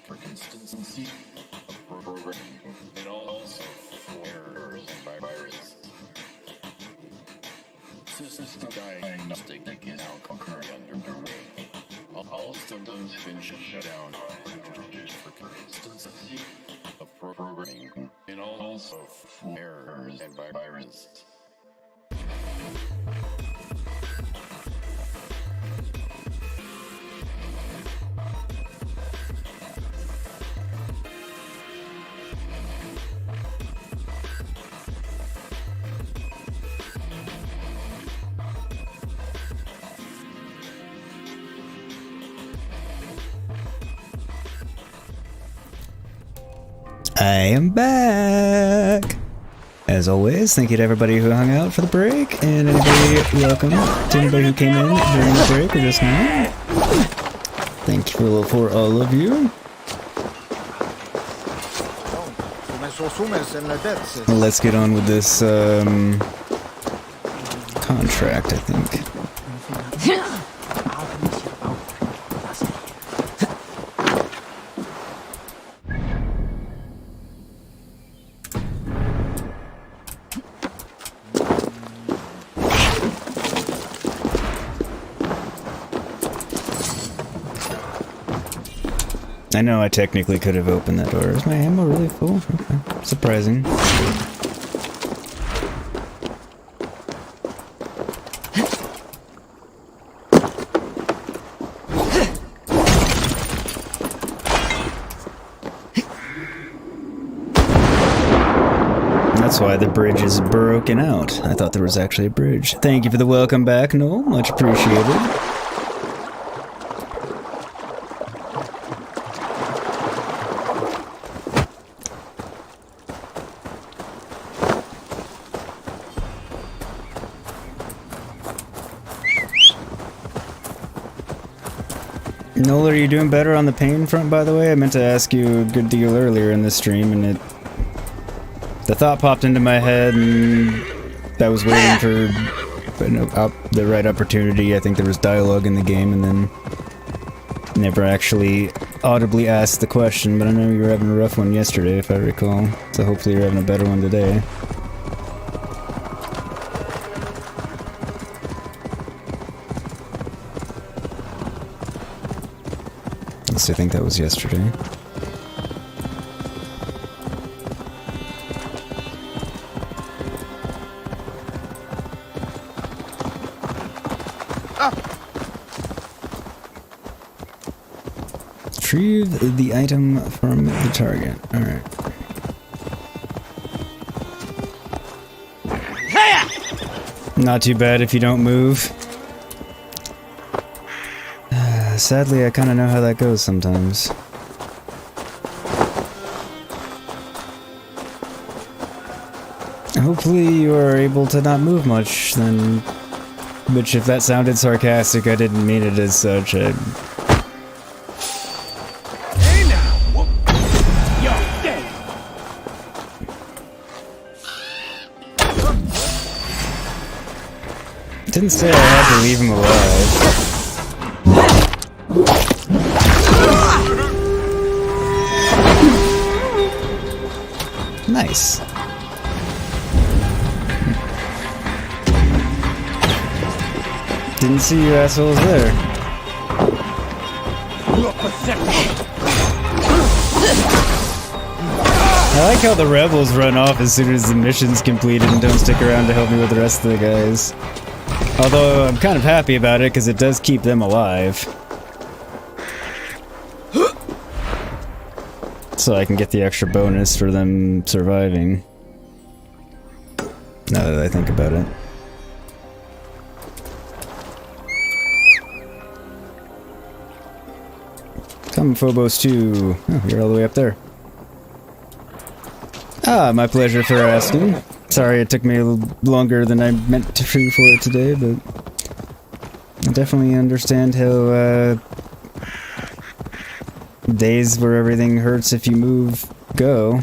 for consistency of programming and also errors and viruses. System diagnostic is now concurrently underway. All systems have been shut down for consistency of programming and also errors and viruses. I am back! As always, thank you to everybody who hung out for the break, and anybody welcome to anybody who came in during the break or just now. Thank you for all of you. Let's get on with this contract, I think. I know I technically could have opened that door. Is my ammo really full? Okay. Surprising. That's why the bridge is broken out. I thought there was actually a bridge. Thank you for the welcome back, Noel. Much appreciated. Noel, are you doing better on the pain front, by the way? I meant to ask you a good deal earlier in the stream, and the thought popped into my head, and I was waiting for the right opportunity. I think there was dialogue in the game, and then never actually audibly asked the question, but I know you were having a rough one yesterday, if I recall, so hopefully you're having a better one today. I think that was yesterday. Retrieve the item from the target. Alright. Not too bad if you don't move. Sadly, I kind of know how that goes sometimes. Hopefully you are able to not move much, then... Which, if that sounded sarcastic, I didn't mean it as such. Hey now! You're dead! Didn't say I had to leave him alive. Nice. Didn't see you assholes there. I like how the rebels run off as soon as the mission's completed and don't stick around to help me with the rest of the guys. Although I'm kind of happy about it because it does keep them alive. So I can get the extra bonus for them surviving. Now that I think about it. Come, Phobos 2. Oh, you're all the way up there. Ah, my pleasure for asking. Sorry it took me a little longer than I meant to for it today, but I definitely understand how days where everything hurts if you move go.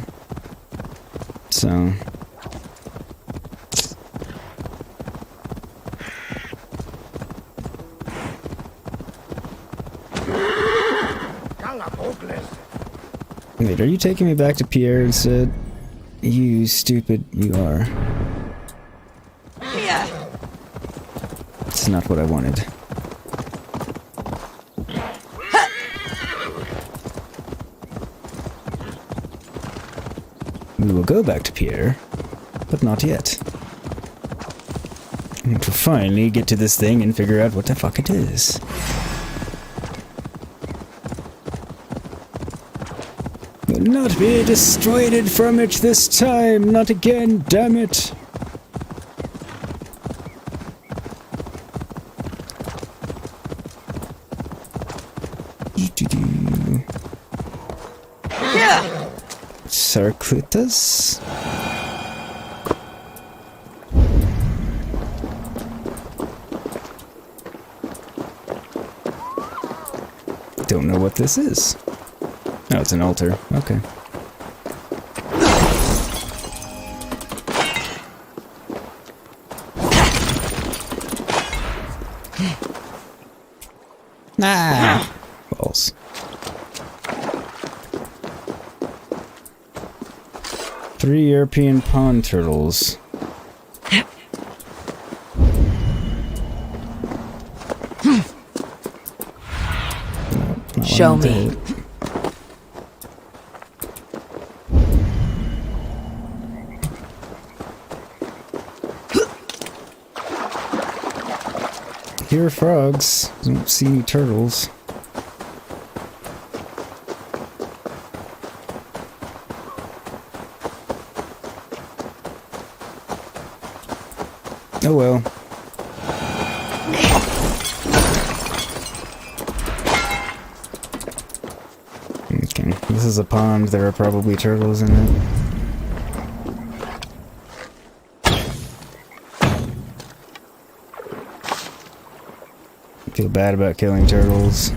So... Wait, are you taking me back to Pierre instead? You stupid, you are. It's not what I wanted. We will go back to Pierre, but not yet. I need to finally get to this thing and figure out what the fuck it is. Will not be destroyed from it this time, not again, damn it. Sarclitus? Don't know what this is. Oh, it's an altar. Okay. Ah! Balls. Three European pond turtles. No, show me. Here are frogs. Don't see any turtles. Oh well. Okay, this is a pond. There are probably turtles in it. I feel bad about killing turtles.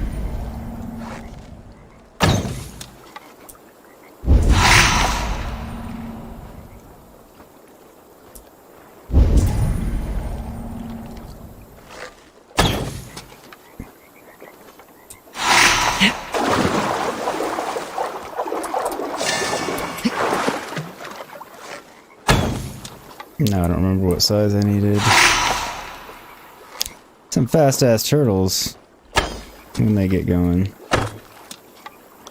No, I don't remember what size I needed. Some fast-ass turtles when they get going.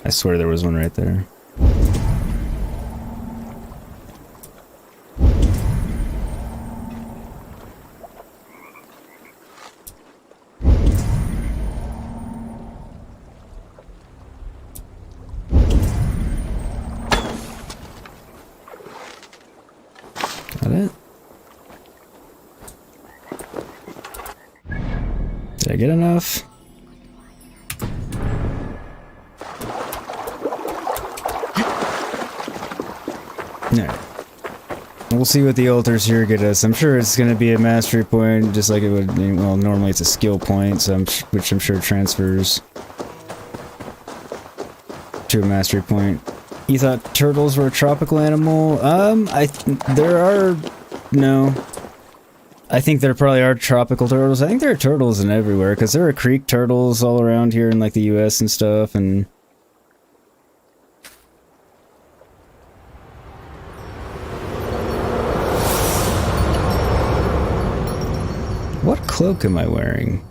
I swear there was one right there. Got it? Did I get enough? No. We'll see what the altars here get us. I'm sure it's going to be a mastery point, just like it would. Well, normally it's a skill point, so which I'm sure transfers to a mastery point. You thought turtles were a tropical animal? There are... No. I think there probably are tropical turtles. I think there are turtles in everywhere, because there are creek turtles all around here in, like, the US and stuff, and... What cloak am I wearing?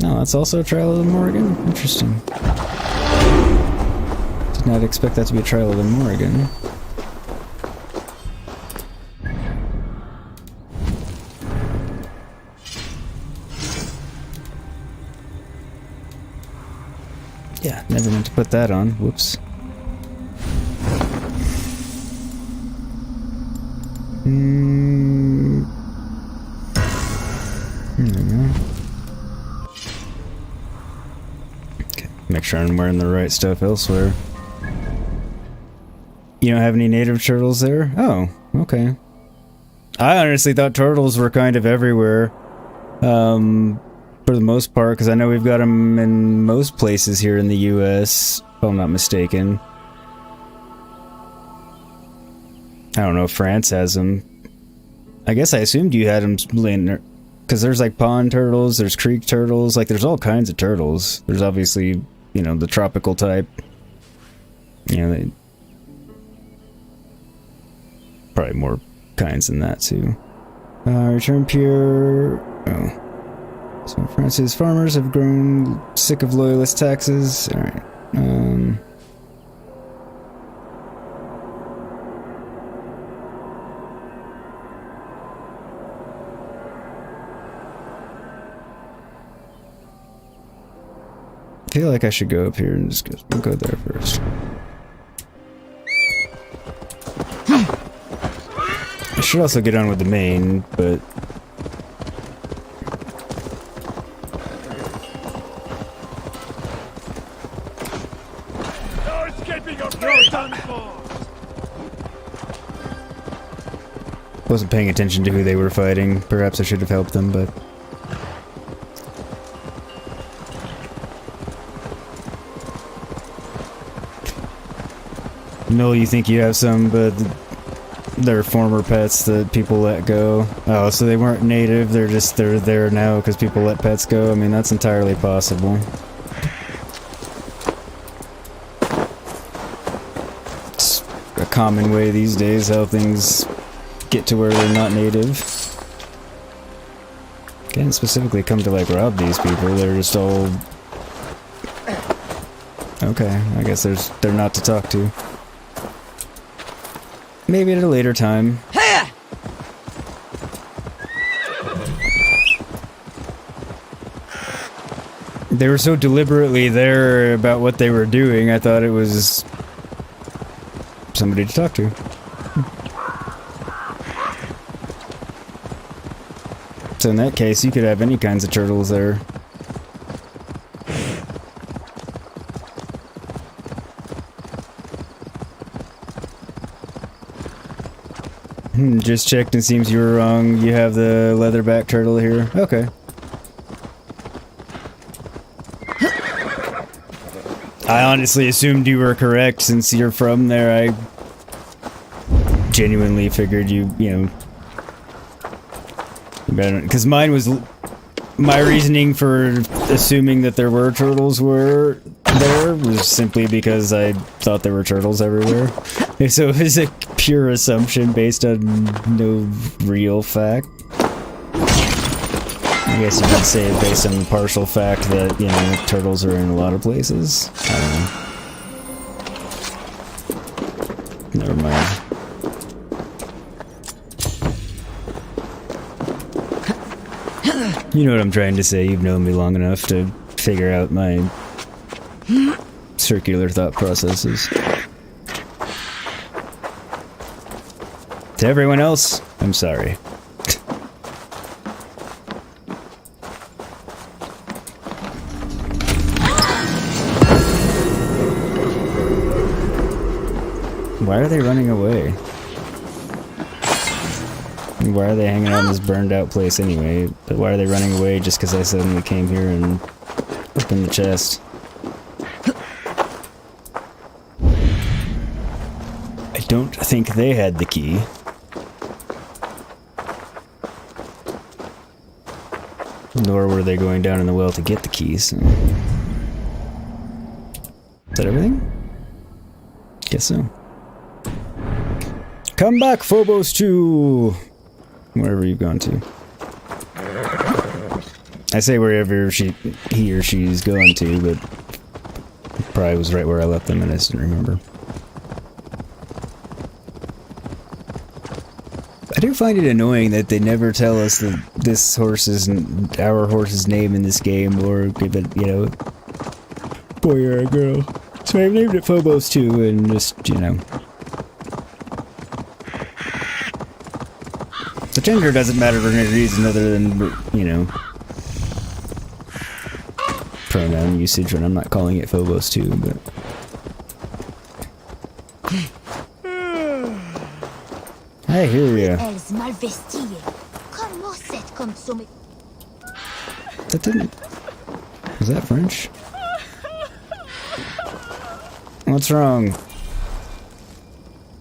No, that's also a Trial of the Morrigan? Interesting. Did not expect that to be a Trial of the Morrigan. Yeah, never meant to put that on. Whoops. Make sure I'm wearing the right stuff elsewhere. You don't have any native turtles there? Oh, okay. I honestly thought turtles were kind of everywhere. For the most part, because I know we've got them in most places here in the US, if I'm not mistaken. I don't know if France has them. I guess I assumed you had them laying there. Because there's like pond turtles, there's creek turtles, like there's all kinds of turtles. There's obviously, you know, the tropical type. You know, they... probably more kinds than that too. Return pure... oh. So France's farmers have grown sick of loyalist taxes. Alright. I feel like I should go up here and just go there first. I should also get on with the main, but... wasn't paying attention to who they were fighting. Perhaps I should have helped them, but... No, you think you have some, but they're former pets that people let go. Oh, so they weren't native, they're there now because people let pets go? I mean, that's entirely possible. It's a common way these days how things get to where they're not native. Can't specifically come to like rob these people, they're just all... Okay, I guess they're not to talk to. Maybe at a later time. They were so deliberately there about what they were doing, I thought it was somebody to talk to. So in that case, you could have any kinds of turtles there. Just checked and seems you were wrong. You have the leatherback turtle here. Okay. I honestly assumed you were correct since you're from there. I genuinely figured you know... Because mine was... My reasoning for assuming that there were turtles were there was simply because I thought there were turtles everywhere. So it was a pure assumption based on no real fact. I guess you could say it based on the partial fact that, you know, turtles are in a lot of places. I don't know. Never mind. You know what I'm trying to say. You've known me long enough to figure out my circular thought processes. To everyone else, I'm sorry. Why are they running away? Why are they hanging out in this burned out place anyway? But why are they running away just because I suddenly came here and opened the chest? I don't think they had the key. Nor were they going down in the well to get the keys. Is that everything? Guess so. Come back, Phobos 2! Wherever you've gone to. I say wherever he or she's going to, but probably was right where I left them and I just didn't remember. I do find it annoying that they never tell us that this horse's, our horse's name in this game, or give it, you know, boy or a girl. So I've named it Phobos 2 and just, you know. The gender doesn't matter for any reason other than, you know, pronoun usage when I'm not calling it Phobos too, but... I hear ya. That didn't... Was that French? What's wrong?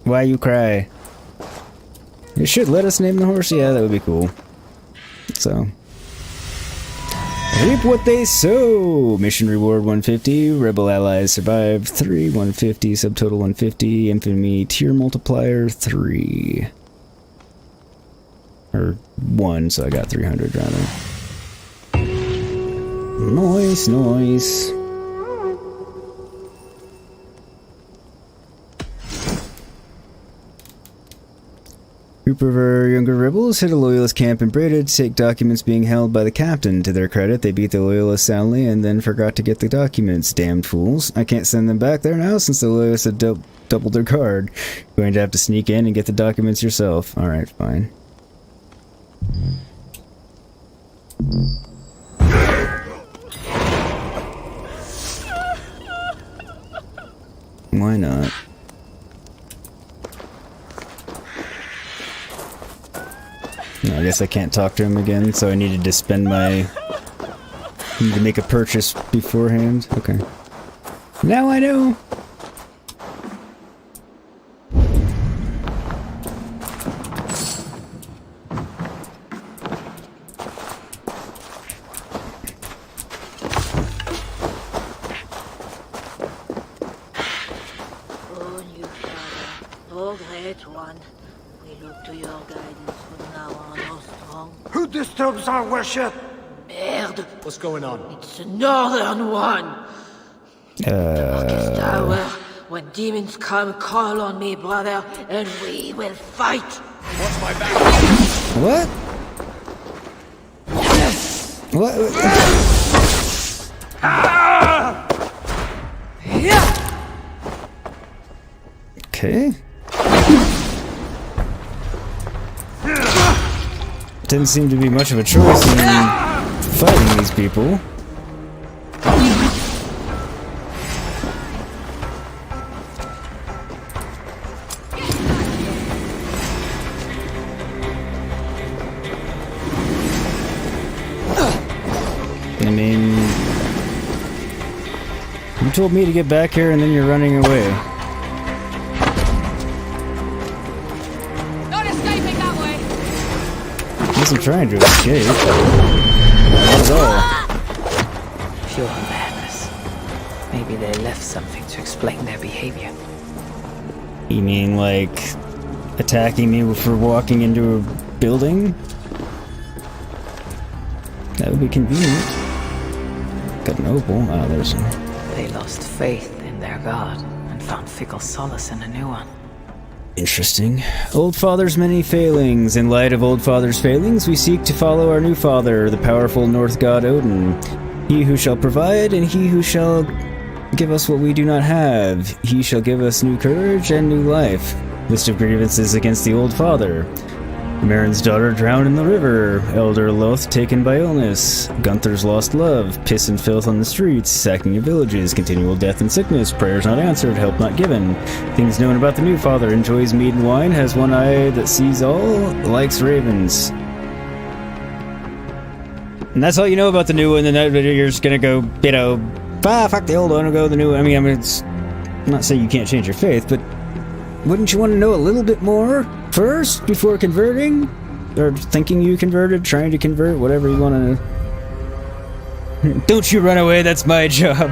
Why you cry? You should let us name the horse. Yeah, that would be cool. So... Reap what they sow! Mission reward 150, rebel allies survive 3, 150, subtotal 150, infamy tier multiplier 3. Or 1, so I got 300 rather. Nice, nice. Group of our younger rebels hit a loyalist camp in Breda to take documents being held by the captain. To their credit, they beat the loyalists soundly and then forgot to get the documents. Damned fools. I can't send them back there now since the loyalists had doubled their guard. You're going to have to sneak in and get the documents yourself. Alright, fine. Why not? No, I guess I can't talk to him again, so I needed to spend my... need to make a purchase beforehand. Okay. Now I know! Oh, new father, oh great one, we look to your guidance from now on, oh strong. Who disturbs our worship? Merde! What's going on? It's the northern one! Tower, when demons come, call on me, brother, and we will fight! Watch my back! What? What? Okay. Didn't seem to be much of a choice in fighting these people. I mean, you told me to get back here and then you're running away. Not escaping that way. I wasn't trying to escape. Not at all. Pure madness. Maybe they left something to explain their behavior. You mean like attacking me for walking into a building? That would be convenient. Got an opal. Ah, there's some. They lost faith in their god and found fickle solace in a new one. Interesting. Old Father's many failings. In light of Old Father's failings, we seek to follow our new father, the powerful North god Odin. He who shall provide, and he who shall give us what we do not have. He shall give us new courage and new life. List of grievances against the Old Father. Marin's daughter drowned in the river. Elder Loth taken by illness. Gunther's lost love. Piss and filth on the streets. Sacking of villages. Continual death and sickness. Prayers not answered. Help not given. Things known about the new father. Enjoys meat and wine. Has one eye that sees all. Likes ravens. And that's all you know about the new one. Then you're just gonna go, you know, fuck the old one and go the new one. I mean, I'm not saying you can't change your faith, but wouldn't you want to know a little bit more first before converting? Or thinking you converted, trying to convert, whatever you want to... Don't you run away, that's my job.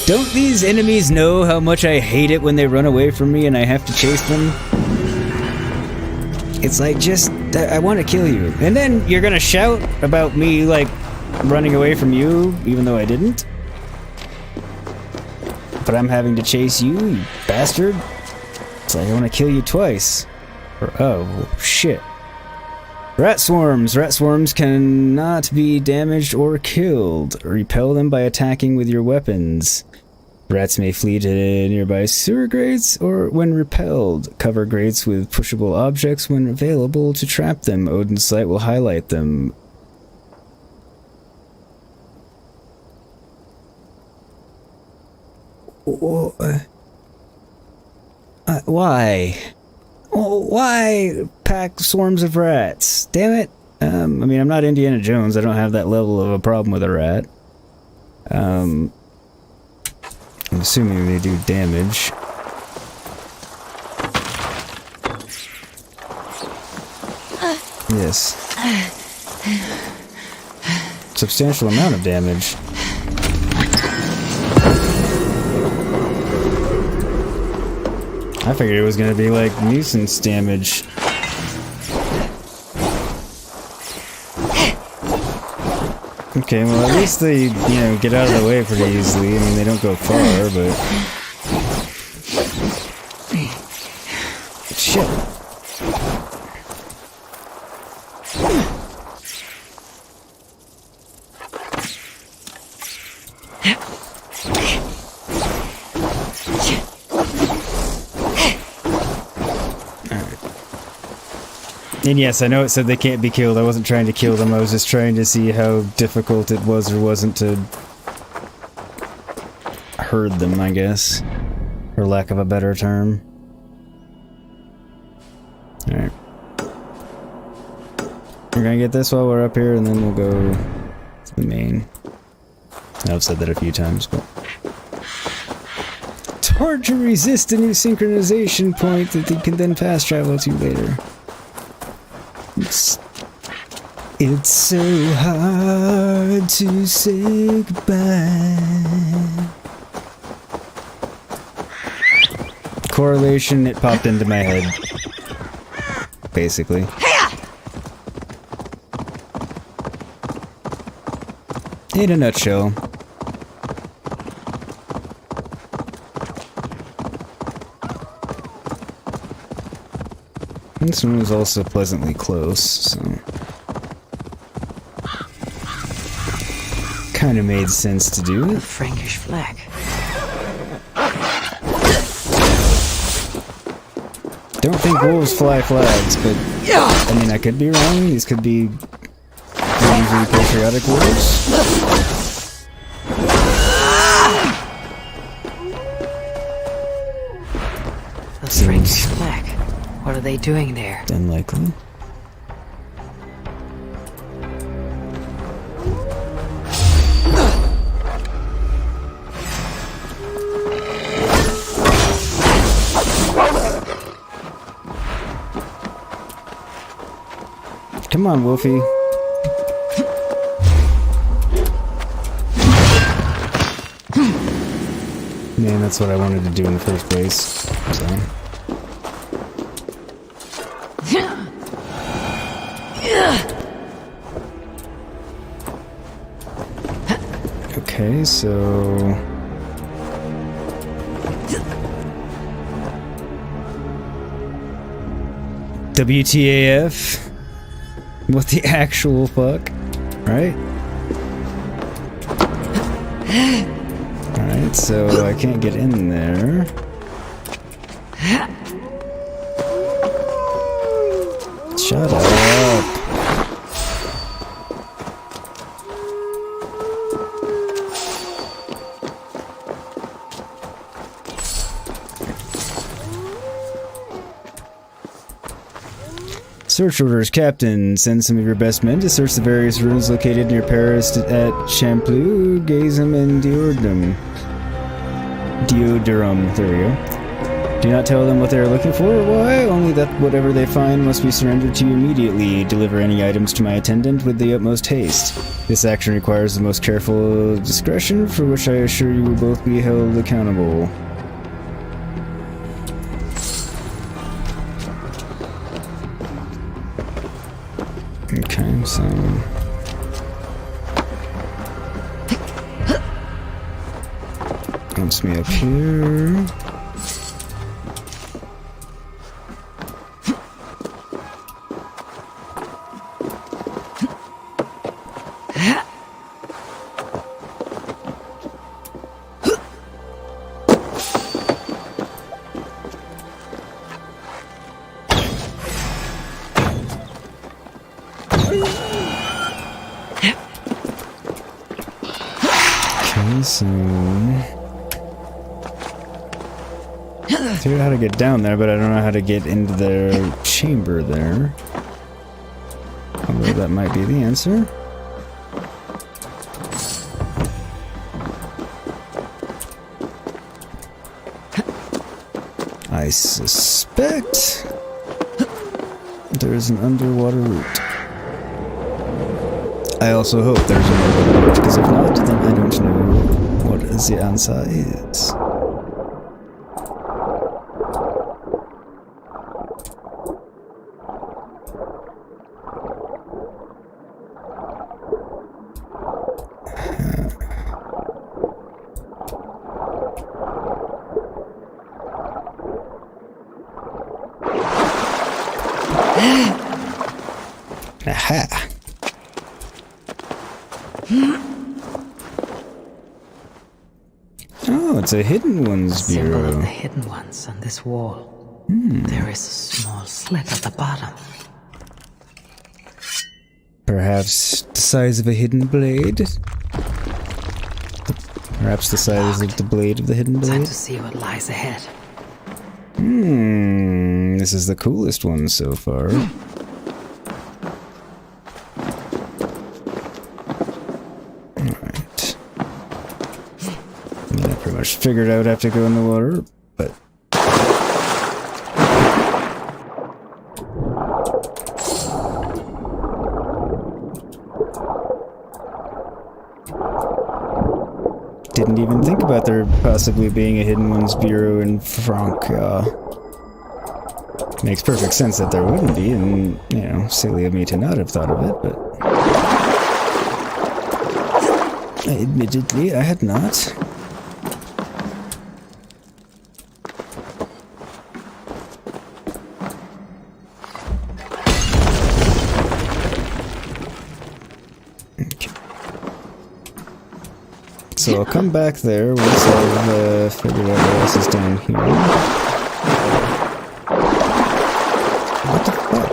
Don't these enemies know how much I hate it when they run away from me and I have to chase them? It's like, just, I want to kill you. And then you're gonna shout about me, like, running away from you, even though I didn't? But I'm having to chase you, you bastard. It's like I want to kill you twice. Or, oh, shit. Rat swarms. Rat swarms cannot be damaged or killed. Repel them by attacking with your weapons. Rats may flee to nearby sewer grates or when repelled. Cover grates with pushable objects when available to trap them. Odin's sight will highlight them. Why? Oh, why pack swarms of rats? Damn it. I mean, I'm not Indiana Jones. I don't have that level of a problem with a rat. I'm assuming they do damage. Yes. Substantial amount of damage. I figured it was gonna be like nuisance damage. Okay, well at least they, you know, get out of the way pretty easily. I mean, they don't go far, but... Shit. And yes, I know it said they can't be killed. I wasn't trying to kill them. I was just trying to see how difficult it was or wasn't to herd them, I guess. For lack of a better term. Alright. We're gonna get this while we're up here, and then we'll go to the main. I've said that a few times, but... It's hard to resist a new synchronization point that they can then fast travel to later. It's so hard to say goodbye. Correlation, it popped into my head. Basically. In a nutshell. This one was also pleasantly close, so... Kinda made sense to do it. Frankish flag. Don't think wolves fly flags, but... I mean, I could be wrong. These could be... usually patriotic wolves. A Frankish flag. What are they doing there? Unlikely. Come on, Wolfie. Man, that's what I wanted to do in the first place. So. Okay, so... WTAF? What the actual fuck? Right? Alright, so I can't get in there. Shut up. Search orders, Captain. Send some of your best men to search the various ruins located near Paris at Champlou, Gasim, and Deodarum. There we go. Do not tell them what they are looking for or why, only that whatever they find must be surrendered to you immediately. Deliver any items to my attendant with the utmost haste. This action requires the most careful discretion, for which I assure you will both be held accountable. Okay, so... Wants me up here. Okay, so... figured out how to get down there, but I don't know how to get into their chamber there. Although that might be the answer. I suspect there's an underwater route. I also hope there's an underwater route, because if not, then I don't know what the answer is. Aha! Oh, it's a Hidden Ones Symbol bureau. of the Hidden Ones on this wall. There is a small slit at the bottom. Perhaps the size of a hidden blade? Perhaps the size of the blade of the hidden Time blade? to see what lies ahead. This is the coolest one so far. Alright. I pretty much figured out I have to go in the water, but... Didn't even think about there possibly being a Hidden Ones bureau in Francia. Makes perfect sense that there wouldn't be, and, you know, silly of me to not have thought of it, but... Admittedly, I had not. Okay. So I'll come back there once I've figured out what else is down here. What the fuck?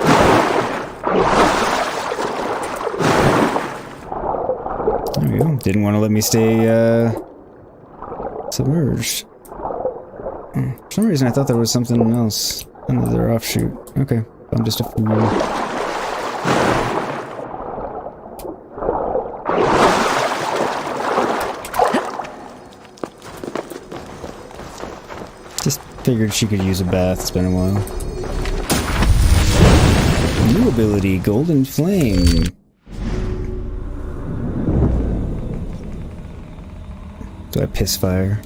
There we go. Didn't want to let me stay submerged. For some reason I thought there was something else. Another offshoot. Okay. I'm just a fool. Just figured she could use a bath. It's been a while. New ability, Golden Flame. Do I piss fire?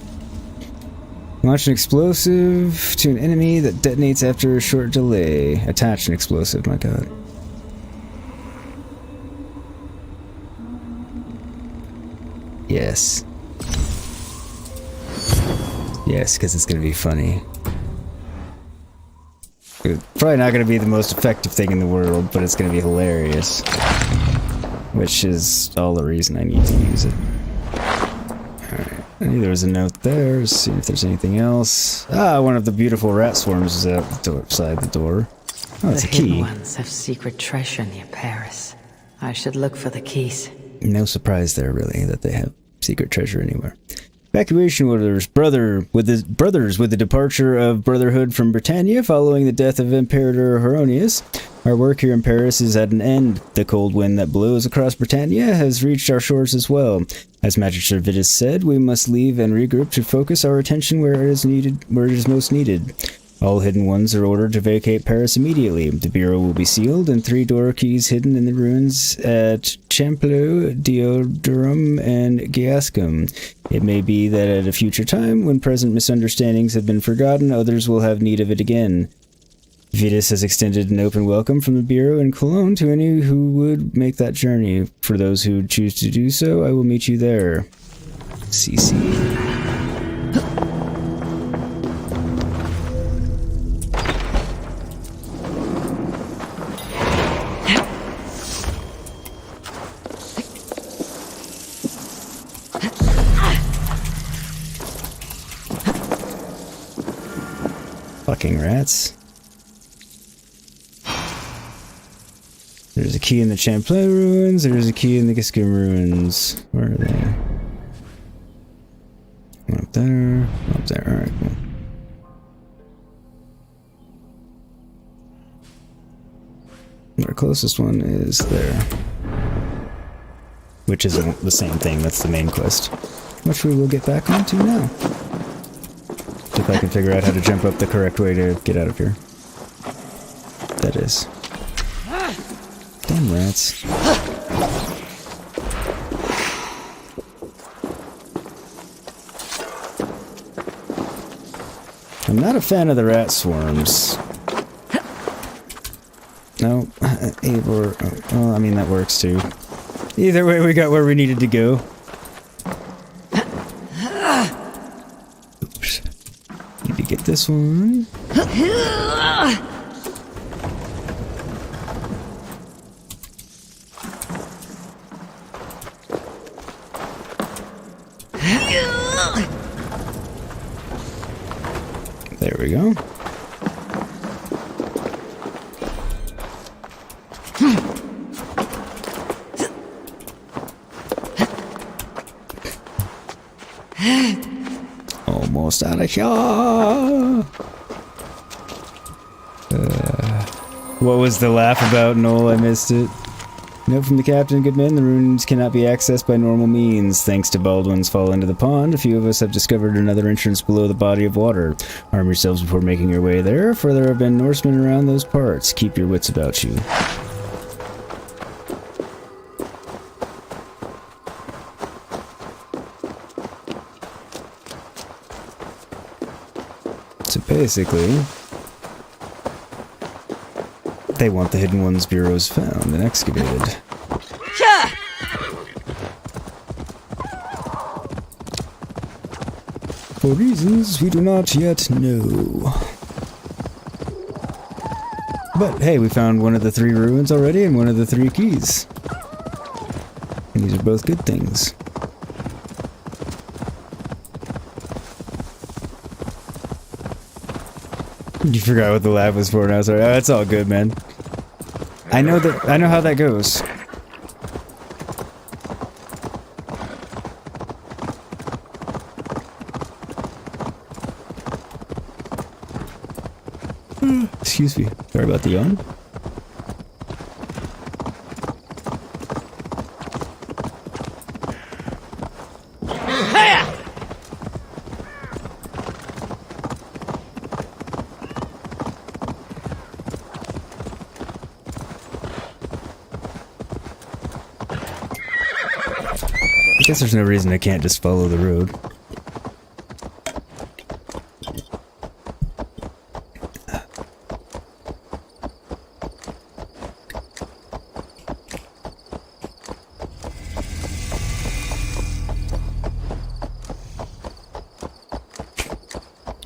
Launch an explosive to an enemy that detonates after a short delay. Attach an explosive, my god. Yes. Yes, because it's going to be funny. It's probably not going to be the most effective thing in the world, but it's going to be hilarious. Which is all the reason I need to use it. Alright, I knew there was a note there. Let's see if there's anything else. Ah, one of the beautiful rat swarms is outside the door. Oh, it's a key. The Hidden Ones have secret treasure near Paris. I should look for the keys. No surprise there, really, that they have secret treasure anywhere. Evacuation orders. Brothers with the departure of Brotherhood from Britannia following the death of Imperator Heronius. Our work here in Paris is at an end. The cold wind that blows across Britannia has reached our shores as well. As Magister Vitus said, we must leave and regroup to focus our attention where it is most needed. All Hidden Ones are ordered to vacate Paris immediately. The bureau will be sealed and 3 door keys hidden in the ruins at Champlo, Deodorum, and Giascum. It may be that at a future time, when present misunderstandings have been forgotten, others will have need of it again. Vitus has extended an open welcome from the bureau in Cologne to any who would make that journey. For those who choose to do so, I will meet you there. CC. Fucking rats. There's a key in the Champlain ruins, there's a key in the Giscum ruins. Where are they? One up there, alright, cool. Our closest one is there. Which isn't the same thing, that's the main quest. Which we will get back onto now. If I can figure out how to jump up the correct way to get out of here. That is. Damn rats. I'm not a fan of the rat swarms. No, Eivor. Well, I mean, that works too. Either way, we got where we needed to go. Oops. Need to get this one. There we go. Almost out of here. What was the laugh about, Noel? I missed it. Note from the captain, good men, the ruins cannot be accessed by normal means. Thanks to Baldwin's fall into the pond, a few of us have discovered another entrance below the body of water. Arm yourselves before making your way there, for there have been Norsemen around those parts. Keep your wits about you. So basically, they want the Hidden Ones bureaus found and excavated. For reasons we do not yet know. But hey, we found one of the 3 ruins already and one of the 3 keys. And these are both good things. You forgot what the laugh was for, and I was like, oh, that's all good, man. I know how that goes. Excuse me. Sorry about the yawn. I guess there's no reason I can't just follow the road.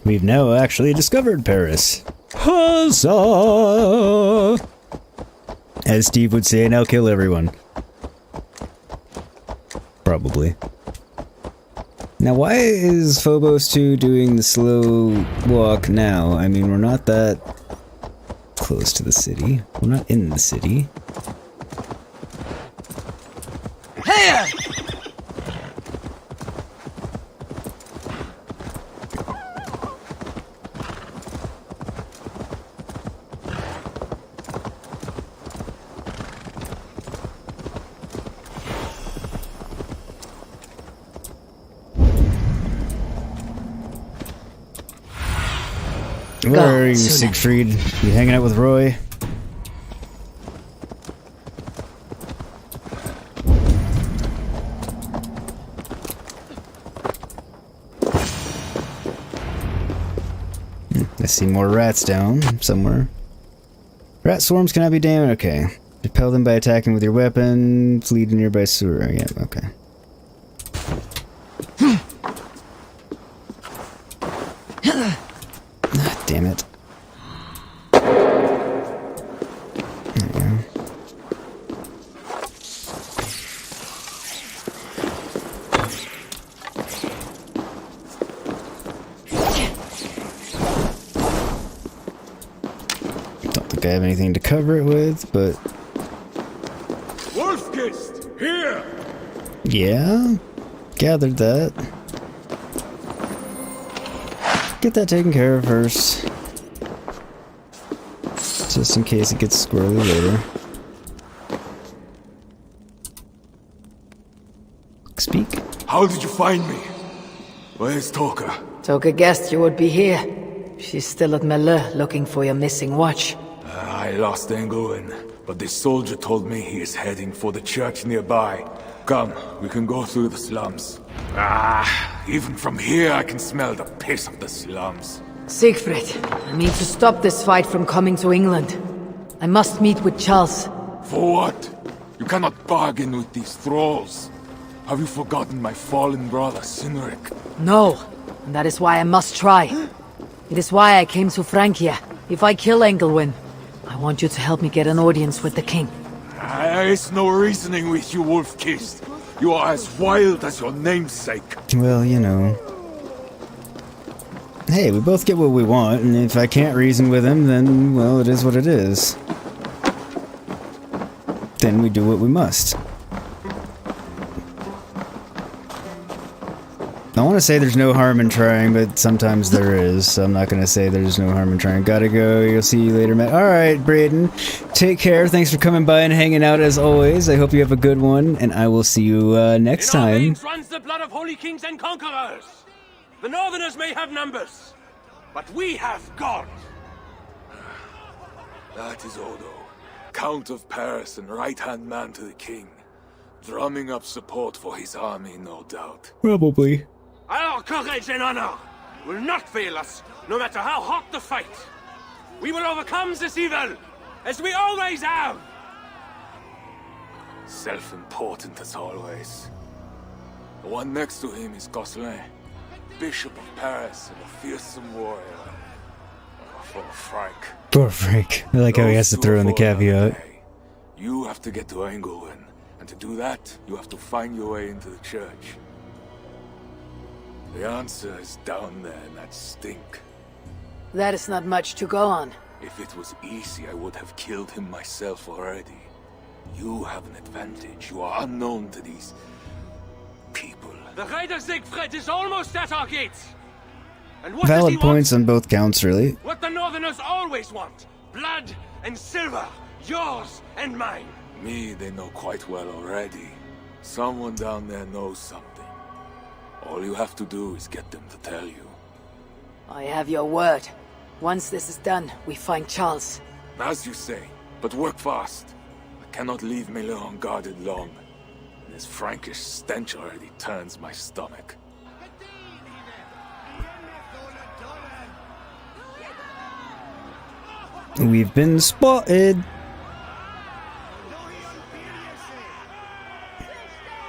We've now actually discovered Paris. Huzzah! As Steve would say, now kill everyone. Probably. Now, why is Phobos 2 doing the slow walk now? I mean, we're not that close to the city. We're not in the city. Hey! Where are you, Siegfried? You hanging out with Roy? I see more rats down somewhere. Rat swarms cannot be damaged. Okay. Repel them by attacking with your weapon. Flee to nearby sewer. Yeah, okay. Damn it. There we go. Don't think I have anything to cover it with, but... Wolfkist, here! Yeah? Gathered that. Get that taken care of first. Just in case it gets squirrely later. Speak. How did you find me? Where's Toka? Toka guessed you would be here. She's still at Melle looking for your missing watch. I lost Engelwin, but this soldier told me he is heading for the church nearby. Come, we can go through the slums. Even from here I can smell the piss of the slums. Siegfried, I need to stop this fight from coming to England. I must meet with Charles. For what? You cannot bargain with these thralls. Have you forgotten my fallen brother, Cynric? No, and that is why I must try. It is why I came to Francia. If I kill Engelwin, I want you to help me get an audience with the king. There is no reasoning with you, Wolf-Kissed. You are as wild as your namesake. Well, you know. Hey, we both get what we want, and if I can't reason with him, then, well, it is what it is. Then we do what we must. I want to say there's no harm in trying, but sometimes there is, so I'm not going to say there's no harm in trying. Gotta go. You'll see you later, Matt. Alright, Braden. Take care. Thanks for coming by and hanging out as always. I hope you have a good one, and I will see you next time. In our veins runs the blood of holy kings and conquerors. The Northerners may have numbers, but we have God. That is Odo, Count of Paris and right-hand man to the king. Drumming up support for his army, no doubt. Probably. Our courage and honor will not fail us, no matter how hot the fight. We will overcome this evil, as we always have. Self-important as always. The one next to him is Gosselin, Bishop of Paris and a fearsome warrior. For Frank. Poor Frank. I like how he has to throw in the caveat. You have to get to Engelwin, and to do that, you have to find your way into the church. The answer is down there in that stink. That is not much to go on. If it was easy, I would have killed him myself already. You have an advantage. You are unknown to these people. The Raider Siegfried is almost at our gates. And what Valid does he points want? on both counts, really. What the Northerners always want. Blood and silver. Yours and mine. Me, they know quite well already. Someone down there knows something. All you have to do is get them to tell you. I have your word. Once this is done, we find Charles. As you say, but work fast. I cannot leave Mille unguarded long. This Frankish stench already turns my stomach. We've been spotted.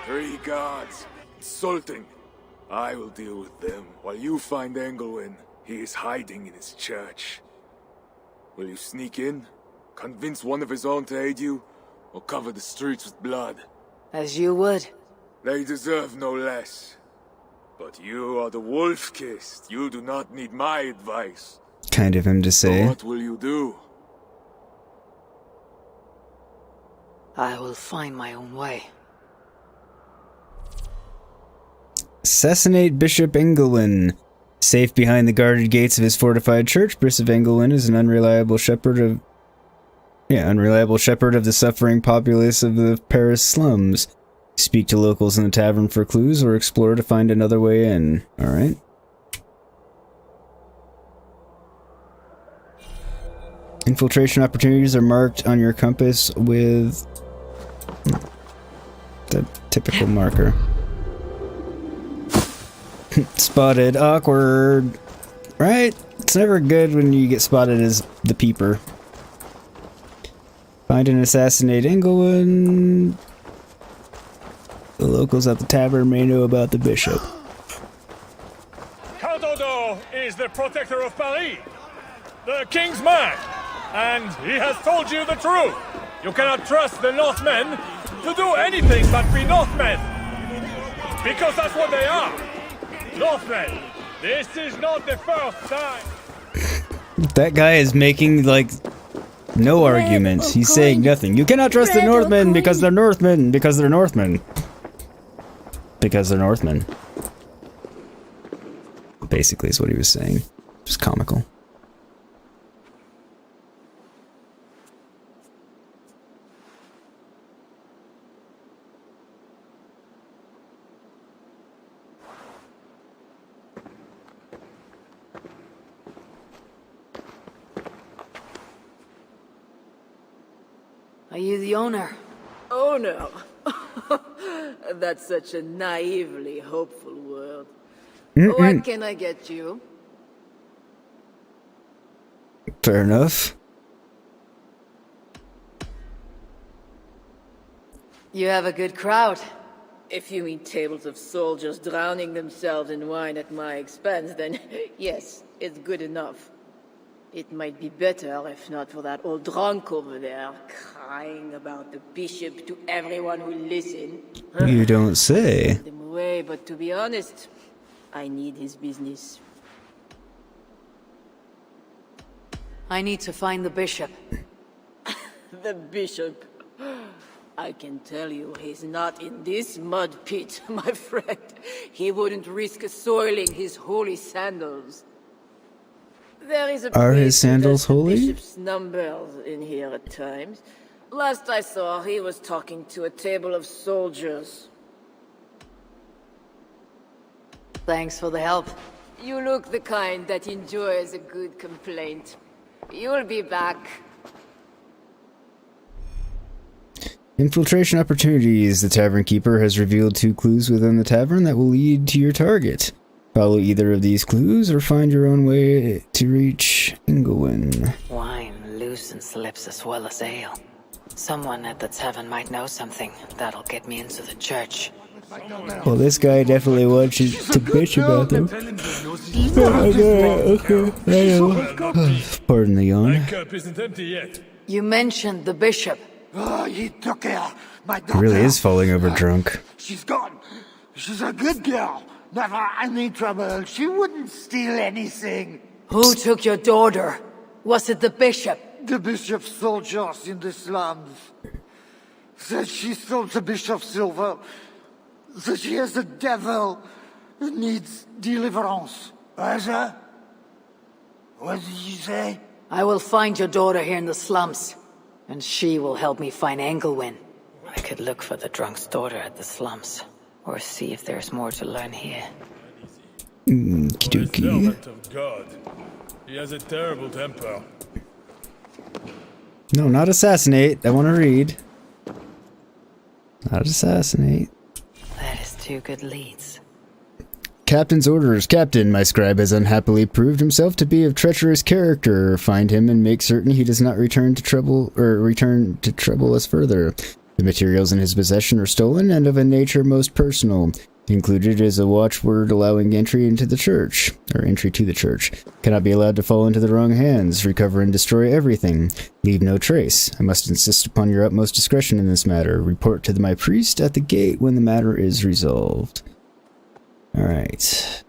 3 guards. Insulting. I will deal with them while you find Engelwin. He is hiding in his church. Will you sneak in? Convince one of his own to aid you? Or cover the streets with blood? As you would. They deserve no less. But you are the Wolf-Kissed. You do not need my advice. Kind of him to say. So what will you do? I will find my own way. Assassinate Bishop Engelwin. Safe behind the guarded gates of his fortified church, Bishop Engelwin is an unreliable shepherd of the suffering populace of the Paris slums. Speak to locals in the tavern for clues or explore to find another way in. Alright. Infiltration opportunities are marked on your compass with the typical marker. Spotted. Awkward. Right? It's never good when you get spotted as the peeper. Find and assassinate Engelwin. The locals at the tavern may know about the bishop. Count Odo is the protector of Paris, the king's man, and he has told you the truth. You cannot trust the Northmen to do anything but be Northmen, because that's what they are. Northmen. This is not the first time. That guy is making, like, no arguments. He's saying nothing. You cannot trust the Northmen because they're Northmen. Because they're Northmen. Because they're Northmen. Basically is what he was saying. Just comical. Are you the owner? Owner? That's such a naively hopeful word. What can I get you? Fair enough. You have a good crowd. If you mean tables of soldiers drowning themselves in wine at my expense, then yes, it's good enough. It might be better if not for that old drunk over there, crying about the bishop to everyone who listen. You don't say. Send him away, but to be honest, I need his business. I need to find the bishop. The bishop? I can tell you he's not in this mud pit, my friend. He wouldn't risk soiling his holy sandals. There is a Are his priest who sandals does the holy? bishop's numbers in here at times. Last I saw, he was talking to a table of soldiers. Thanks for the help. You look the kind that enjoys a good complaint. You'll be back. Infiltration opportunities. The tavern keeper has revealed 2 clues within the tavern that will lead to your target. Follow either of these clues or find your own way to reach Ingolwyn. Wine loosens lips as well as ale. Someone at the tavern might know something that'll get me into the church. Well, this guy definitely wants you to bitch about them. Okay, I know. Pardon the yawn. My cup isn't empty yet. You mentioned the bishop. Oh, he took her, my He daughter. really is falling over drunk. She's gone. She's a good girl. Never any trouble. She wouldn't steal anything. Who took your daughter? Was it the bishop? The bishop's soldiers in the slums. Said she stole the bishop's silver. Said she has the devil. Needs deliverance. What did you say? I will find your daughter here in the slums. And she will help me find Engelwyn. I could look for the drunk's daughter at the slums, or see if there's more to learn here. Okey-dokey. Servant of God. He has a terrible temper. No, not assassinate. I want to read. Not assassinate. That is 2 good leads. Captain's orders. Captain, my scribe has unhappily proved himself to be of treacherous character. Find him and make certain he does not return to trouble us further. The materials in his possession are stolen and of a nature most personal. Included is a watchword allowing entry into the church, or entry to the church. Cannot be allowed to fall into the wrong hands. Recover and destroy everything. Leave no trace. I must insist upon your utmost discretion in this matter. Report to my priest at the gate when the matter is resolved. Alright.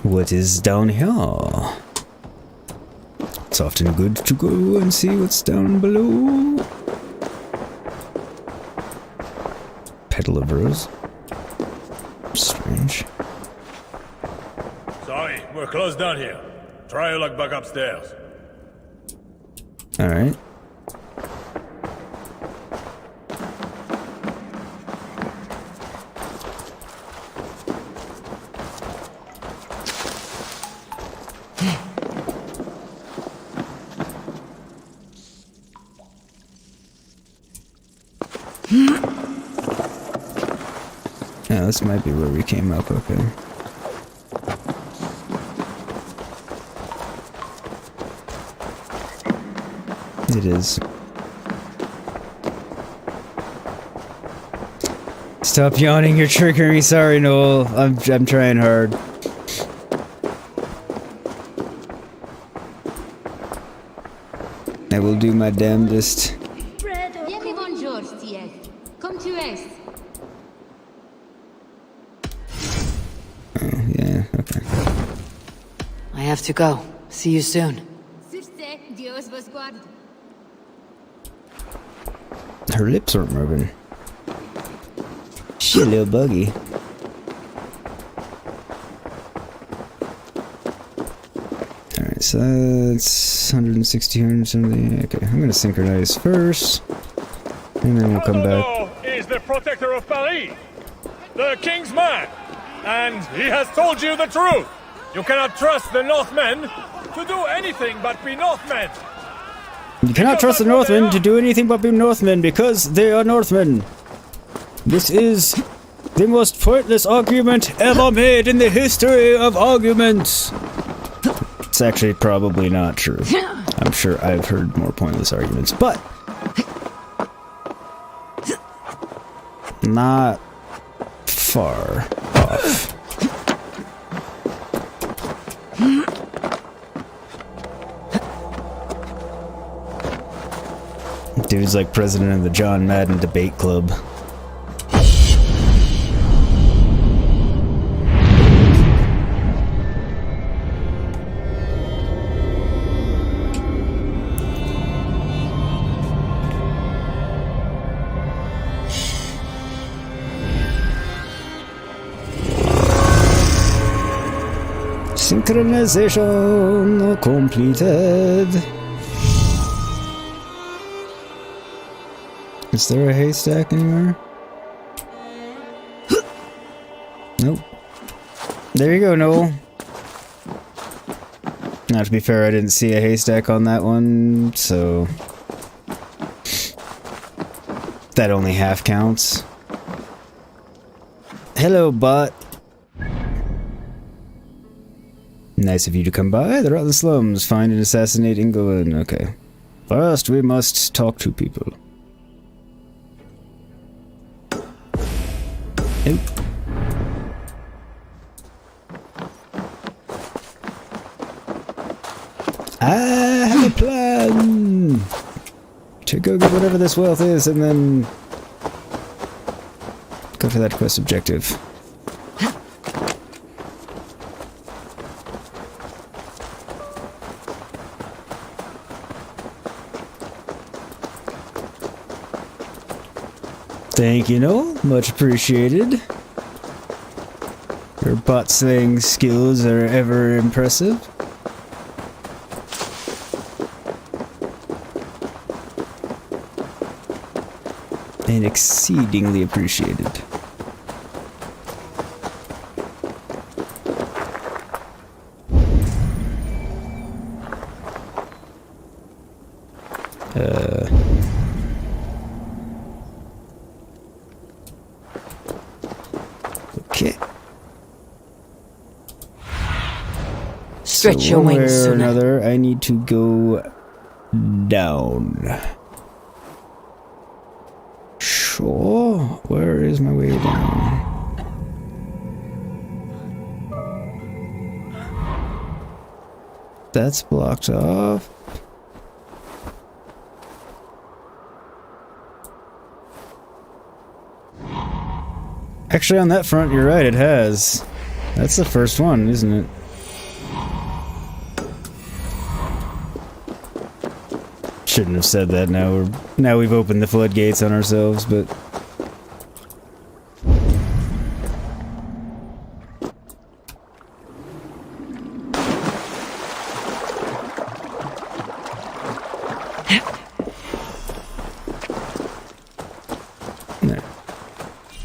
What is down here? It's often good to go and see what's down below. Petal of Rose. Strange. Sorry, we're closed down here. Try your luck back upstairs. Alright. Yeah, this might be where we came up, okay. It is. Stop yawning, you're triggering me. Sorry, Noel. I'm trying hard. I will do my damnedest. Vieni bonjour, Stief. Come to us. Oh, yeah, okay. I have to go. See you soon. Surse, Dios vos guarde. Her lips aren't moving. She a little buggy. Alright, so that's 160, 170. Okay, I'm gonna synchronize first. And then we'll come back. Is the protector of Paris, the king's man. and he has told you the truth. You cannot trust the Northmen to do anything but be Northmen. You cannot trust the Northmen to do anything but be Northmen because they are Northmen. This is the most pointless argument ever made in the history of arguments. It's actually probably not true. I'm sure I've heard more pointless arguments, but not far off. Dude's like president of the John Madden debate club. Synchronization completed. Is there a haystack anywhere? Nope. There you go, Noel. Now, to be fair, I didn't see a haystack on that one, so that only half counts. Hello, bot. Nice of you to come by. They're out in the slums. Find and assassinate England. Okay. First, we must talk to people. Nope. I have a plan to go get whatever this wealth is and then go for that quest objective. Thank you, Noel. Much appreciated. Your bot slaying skills are ever impressive. And exceedingly appreciated. Okay. Stretch so your one wings, way or sooner. another, I need to go down. Sure. Where is my way down? That's blocked off. Actually, on that front, you're right, it has. That's the first one, isn't it? Shouldn't have said that. Now we've opened the floodgates on ourselves, but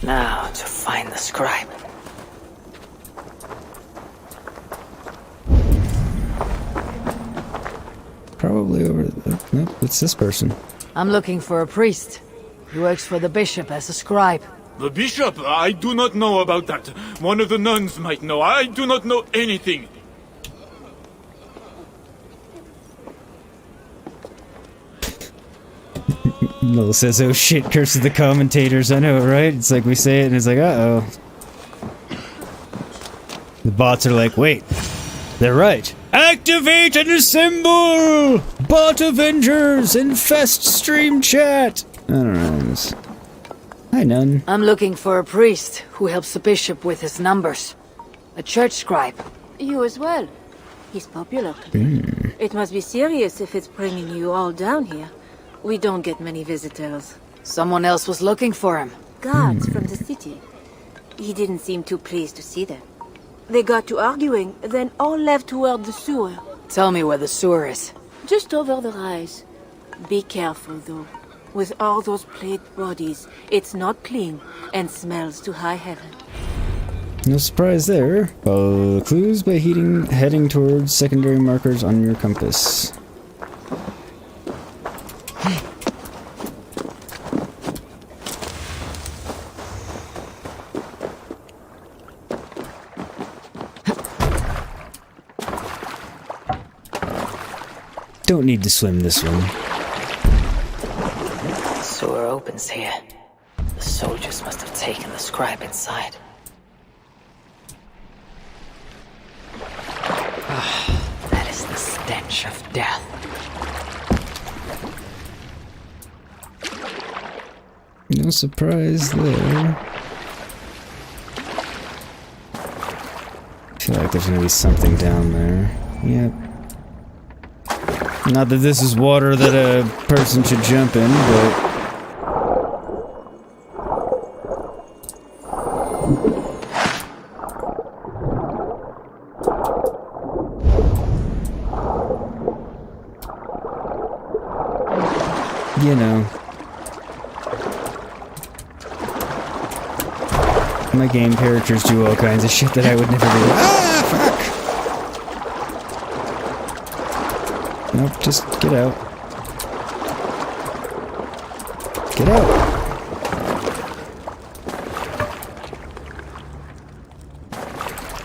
Now to find the scribe. probably over there. Nope, it's this person. I'm looking for a priest. He works for the bishop as a scribe. The bishop? I do not know about that. One of the nuns might know. I do not know anything. Noel says, oh shit, curses the commentators. I know, right? It's like we say it and it's like, uh-oh. The bots are like, wait, they're right. Activate and assemble! Bot Avengers, infest stream chat! I don't know. Hi, Nun. I'm looking for a priest who helps the bishop with his numbers. A church scribe. You as well. He's popular today. It must be serious if it's bringing you all down here. We don't get many visitors. Someone else was looking for him. Guards from the city. He didn't seem too pleased to see them. They got to arguing, then all left toward the sewer. Tell me where the sewer is. Just over the rise. Be careful, though. With all those plague bodies, it's not clean and smells to high heaven. No surprise there. Follow the clues by heading towards secondary markers on your compass. Don't need to swim this one. The sewer opens here. The soldiers must have taken the scribe inside. That is the stench of death. No surprise there. I feel like there's gonna be something down there. Yep. Not that this is water that a person should jump in, but... you know. My game characters do all kinds of shit that I would never do. Ah, fuck! Nope, just get out. Get out!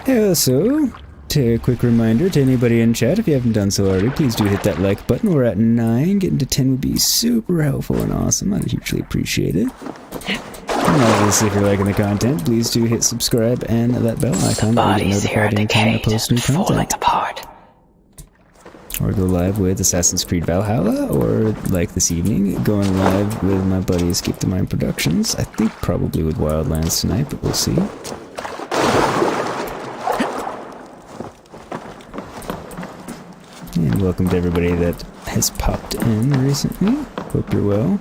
Yeah, so, a quick reminder to anybody in chat, if you haven't done so already, please do hit that like button. We're at 9, getting to 10 would be super helpful and awesome. I'd hugely appreciate it. And obviously, if you're liking the content, please do hit subscribe and that bell icon to get notified anytime I post new content. Or go live with Assassin's Creed Valhalla, or like this evening, going live with my buddy Escape the Mind Productions. I think probably with Wildlands tonight, but we'll see. And welcome to everybody that has popped in recently. Hope you're well.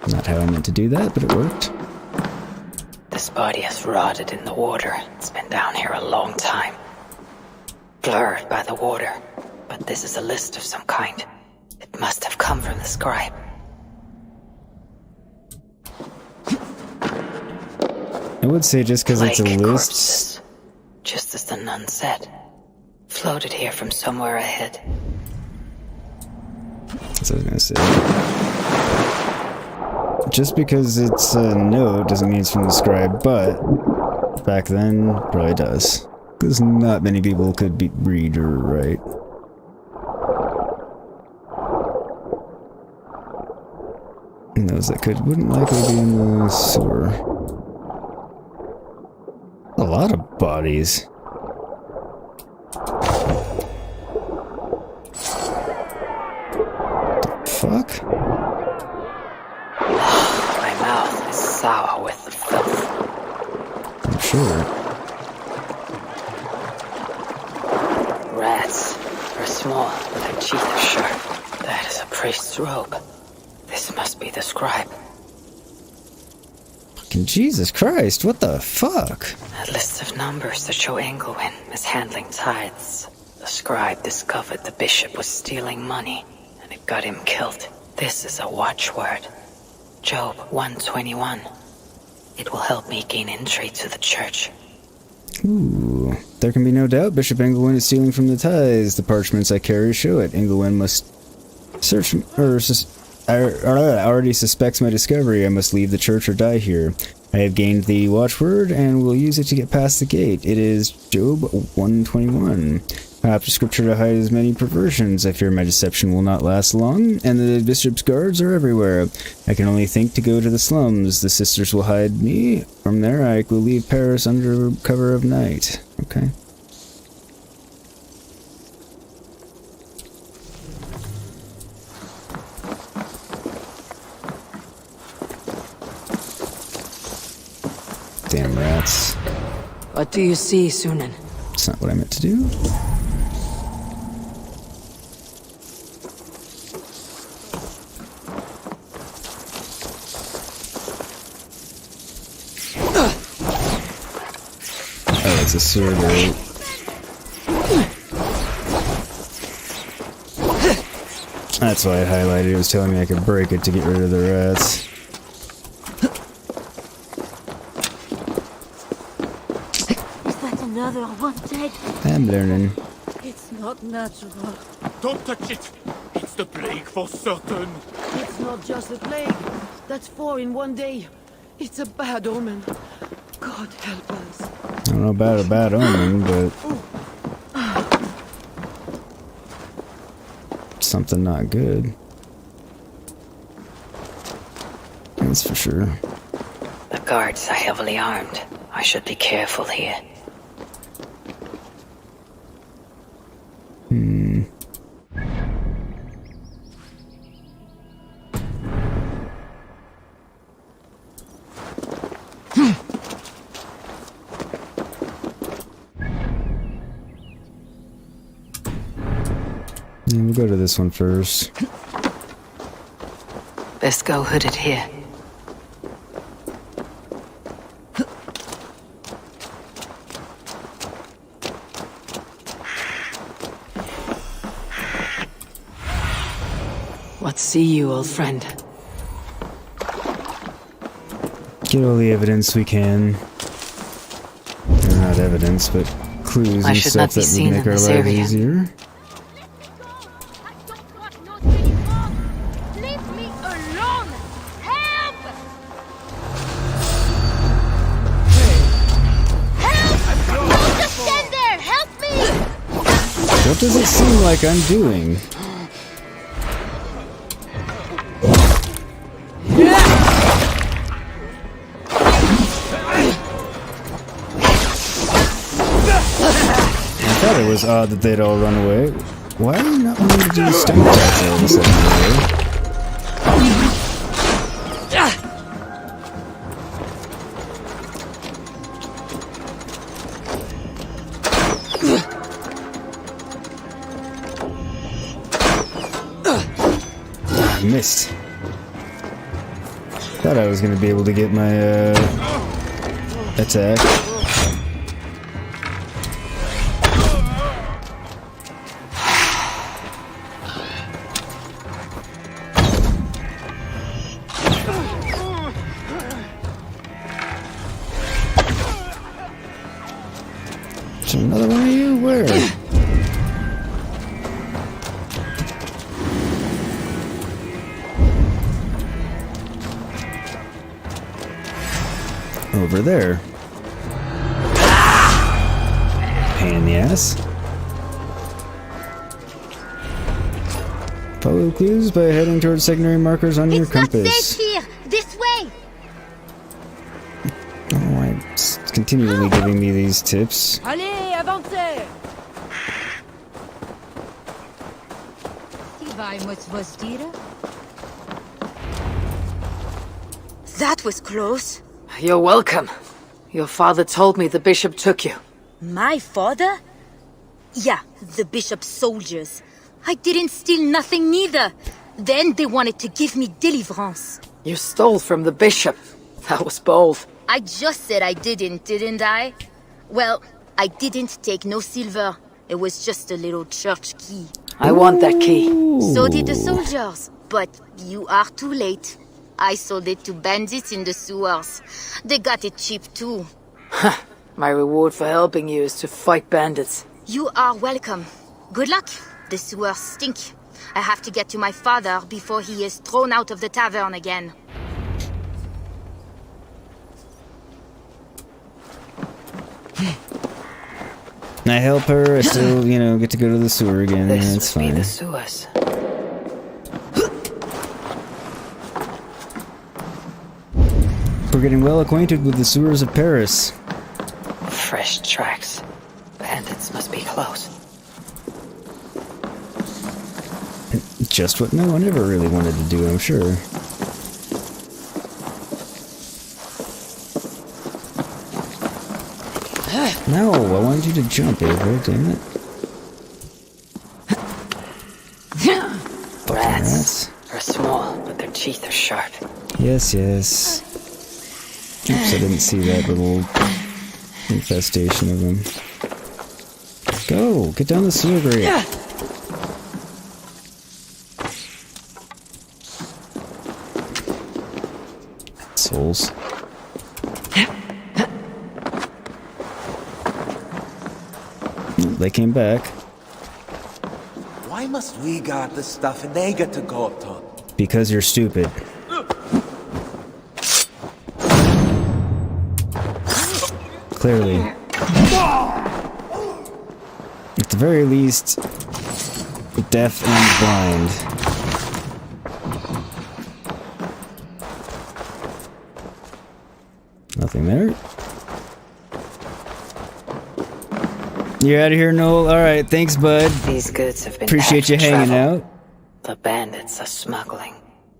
Not how I meant to do that, but it worked. This body has rotted in the water. It's been down here a long time. Blurred by the water. But this is a list of some kind. It must have come from the scribe. I would say just because it's a list... corpses, just as the nun said. Floated here from somewhere ahead. That's what I was gonna say. Just because it's a note doesn't mean it's from the scribe, but back then, probably does. Because not many people could read or write. And those that could wouldn't likely be in the sewer. A lot of bodies. The fuck? My mouth is sour with the filth. I'm sure. Rats are small, but their teeth are sharp. That is a priest's robe. This must be the scribe. Fucking Jesus Christ, what the fuck? A list of numbers that show Englewen mishandling tithes. The scribe discovered the bishop was stealing money, and it got him killed. This is a watchword. Job 121. It will help me gain entry to the church. Ooh, there can be no doubt Bishop Englewen is stealing from the tithes. The parchments I carry show it. Englewen must search, already suspects my discovery. I must leave the church or die here. I have gained the watchword and will use it to get past the gate. It is Job 121. I have to scripture to hide as many perversions. I fear my deception will not last long, and the bishop's guards are everywhere. I can only think to go to the slums. The sisters will hide me. From there I will leave Paris under cover of night. Okay. Damn rats. What do you see, Sunan? That's not what I meant to do. Oh, it's a sewer grate. That's why I highlighted it. It was telling me I could break it to get rid of the rats. Is that another one dead? I'm learning. It's not natural. Don't touch it! It's the plague for certain! It's not just a plague. That's 4 in one day. It's a bad omen. God help us. I don't know about a bad omen, but something not good. That's for sure. The guards are heavily armed. I should be careful here. Yeah, we'll go to this one first. Best go hooded here. What see you, old friend? Get all the evidence we can. Not evidence, but clues and stuff that would make our lives easier. Leave me alone! Help! Help! Don't just stand there! Help me! What does it seem like I'm doing? I thought it was odd that they'd all run away. Why are you not wanting to do the stone attacks all of a sudden? I missed. Thought I was going to be able to get my attack. Another one of you? Where? Over there. Pain in the ass. Follow clues by heading towards secondary markers on your compass. It's not safe here! This way! Oh, it's continually giving me these tips. Allez, avancez! That was close. You're welcome. Your father told me the bishop took you. My father? Yeah, the bishop's soldiers. I didn't steal nothing neither. Then they wanted to give me deliverance. You stole from the bishop. That was bold. I just said I didn't I? Well, I didn't take no silver. It was just a little church key. I want that key. So did the soldiers. But you are too late. I sold it to bandits in the sewers. They got it cheap too. My reward for helping you is to fight bandits. You are welcome. Good luck. The sewers stink. I have to get to my father before he is thrown out of the tavern again. I help her, I still, get to go to the sewer again. This That's must be fine. the sewers. We're getting well acquainted with the sewers of Paris. Fresh tracks. Bandits must be close. Just what no one ever really wanted to do, I'm sure. No, I wanted you to jump, Ava, damn it. Rats are small, but their teeth are sharp. Yes, yes. Oops, I didn't see that little infestation of them. Go! Get down the sewer grate! assholes. They came back. Why must we guard the stuff and they get to go to? Because you're stupid. Clearly. At the very least, deaf and blind. Nothing there. You're out of here, Noel? Alright, thanks, bud. These goods have been Appreciate you hanging out. The bandits are smuggling.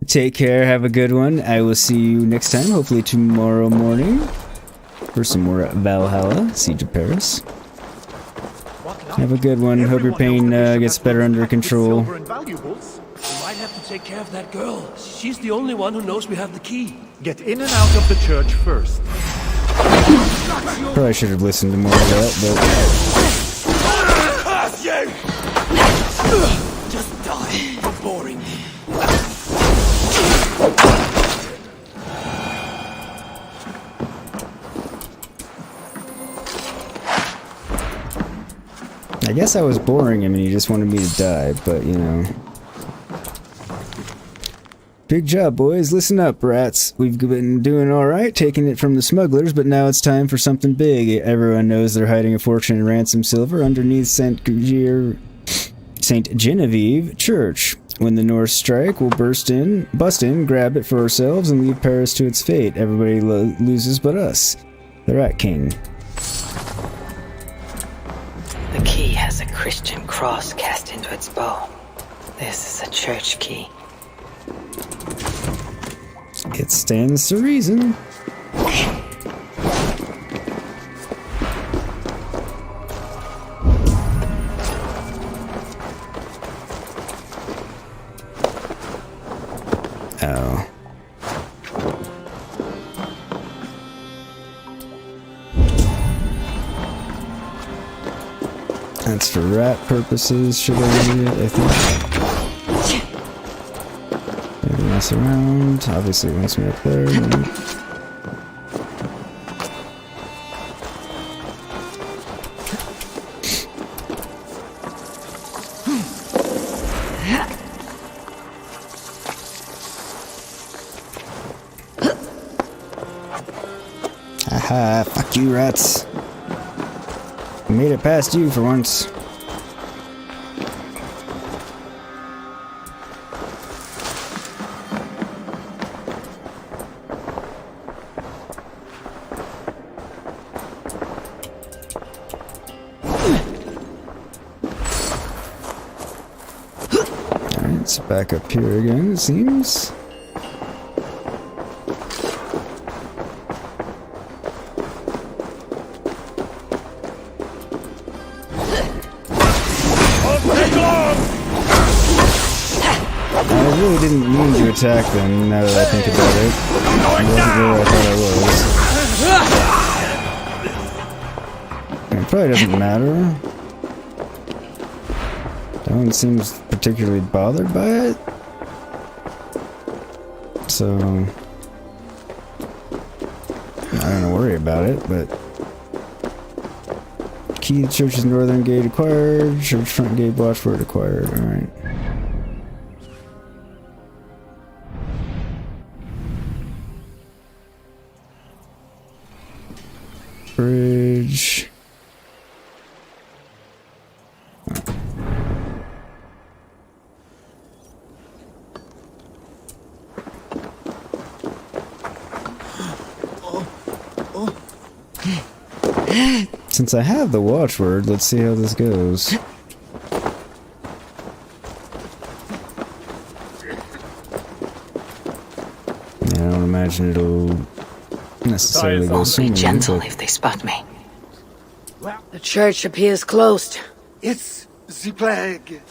Take care, have a good one. I will see you next time, hopefully tomorrow morning, for some more Valhalla, Siege of Paris. Have a good one. Hope your pain gets better under control. We might have to take care of that girl. She's the only one who knows we have the key. Get in and out of the church first. Probably should have listened to more of that, but... Just die. You're boring me. I guess I was boring him and he just wanted me to die, but you know. Big job, boys. Listen up, rats. We've been doing alright, taking it from the smugglers, but now it's time for something big. Everyone knows they're hiding a fortune in ransom silver underneath St. Genevieve Church. When the Norse strike, we'll bust in, grab it for ourselves, and leave Paris to its fate. Everybody loses but us. The Rat King. The key has a Christian cross cast into its bow. This is a church key. It stands to reason. Oh. That's for rat purposes. Should I read it? I think. Maybe mess around. Obviously, it wants me up there. Haha, fuck you, rats. I made it past you for once. Alright, it's back up here again, it seems. I really didn't mean to attack them, now that I think about it. I wasn't where I thought I was. It probably doesn't matter. No one seems particularly bothered by it. So... I don't worry about it, but... Key to church's northern gate acquired. Church front gate watchword acquired. Alright. Bridge. Since I have the watchword, let's see how this goes. Yeah, I don't imagine it'll necessarily go soon. Be gentle if they spot me. The church appears closed. It's the plague.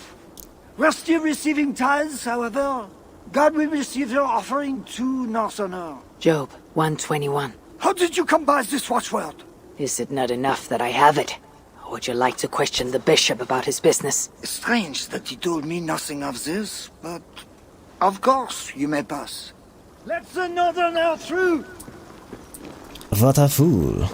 We're still receiving tithes, however. God will receive your offering to Northerner. Job 121. How did you come by this watchword? Is it not enough that I have it? Or would you like to question the bishop about his business? Strange that he told me nothing of this, but of course you may pass. Let the Northerner through! What a fool.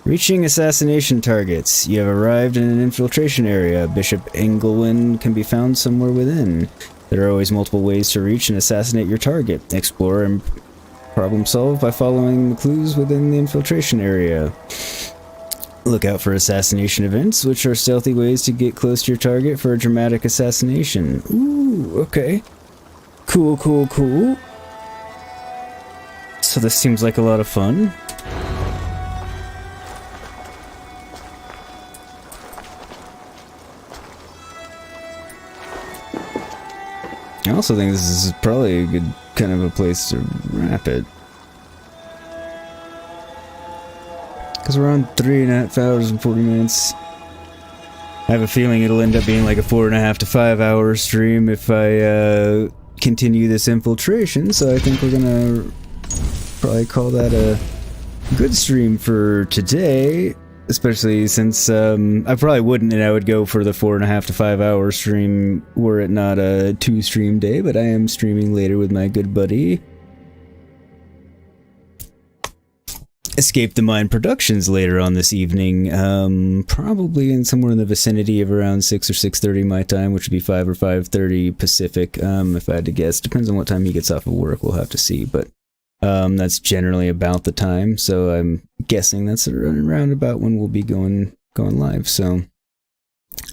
Reaching assassination targets. You have arrived in an infiltration area. Bishop Engelwin can be found somewhere within. There are always multiple ways to reach and assassinate your target. Explore and problem solve by following the clues within the infiltration area. Look out for assassination events, which are stealthy ways to get close to your target for a dramatic assassination. Ooh, okay. Cool, cool, cool. So this seems like a lot of fun. I also think this is probably a good kind of a place to wrap it. Because we're on 3.5 hours and 40 minutes. I have a feeling it'll end up being like a 4.5 to 5 hour stream if I continue this infiltration, so I think we're gonna probably call that a good stream for today. Especially since I probably wouldn't, and I would go for the 4.5 to 5 hour stream were it not a 2 stream day, but I am streaming later with my good buddy Escape the Mind Productions later on this evening, probably in somewhere in the vicinity of around 6 or 6:30 my time, which would be 5 or 5:30 Pacific, if I had to guess. Depends on what time he gets off of work, we'll have to see, but that's generally about the time, so I'm guessing that's around about when we'll be going live, so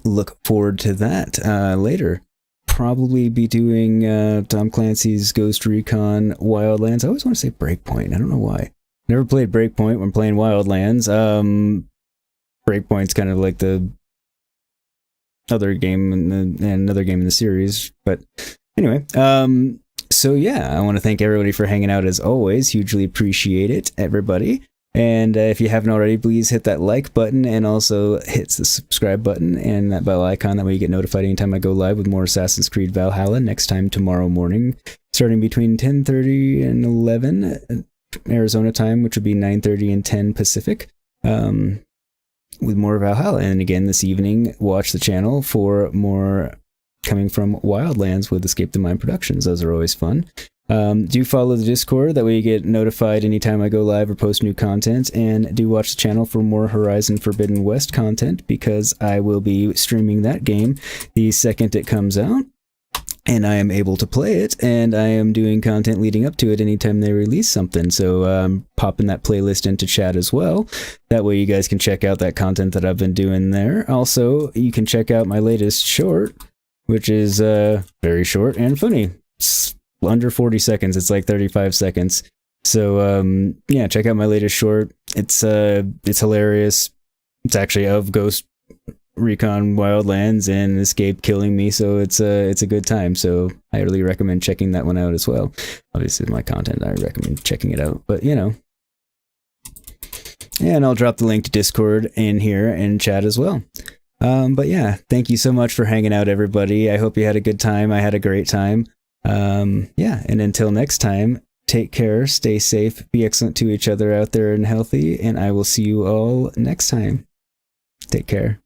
look forward to that later. Probably be doing Tom Clancy's Ghost Recon Wildlands. I always want to say Breakpoint, I don't know why. Never played Breakpoint when playing Wildlands. Breakpoint's kind of like the other game and another game in the series, but anyway, so yeah, I want to thank everybody for hanging out as always. Hugely appreciate it, everybody. And if you haven't already, please hit that like button and also hit the subscribe button and that bell icon. That way you get notified anytime I go live with more Assassin's Creed Valhalla next time tomorrow morning, starting between 10:30 and 11 Arizona time, which would be 9:30 and 10 Pacific, with more Valhalla. And again, this evening, watch the channel for more coming from Wildlands with Escape the Mind Productions. Those are always fun. Do follow the Discord, that way you get notified anytime I go live or post new content, and do watch the channel for more Horizon Forbidden West content, because I will be streaming that game the second it comes out, and I am able to play it, and I am doing content leading up to it anytime they release something, so popping that playlist into chat as well. That way you guys can check out that content that I've been doing there. Also, you can check out my latest short, which is very short and funny. It's under 40 seconds. It's like 35 seconds. So yeah, check out my latest short. It's hilarious. It's actually of Ghost Recon Wildlands and Escape killing me, so it's a good time. So I really recommend checking that one out as well. Obviously, my content, I recommend checking it out. But you know, and I'll drop the link to Discord in here and chat as well. But yeah, thank you so much for hanging out, everybody. I hope you had a good time. I had a great time. Yeah, and until next time, take care, stay safe, be excellent to each other out there and healthy, and I will see you all next time. Take care.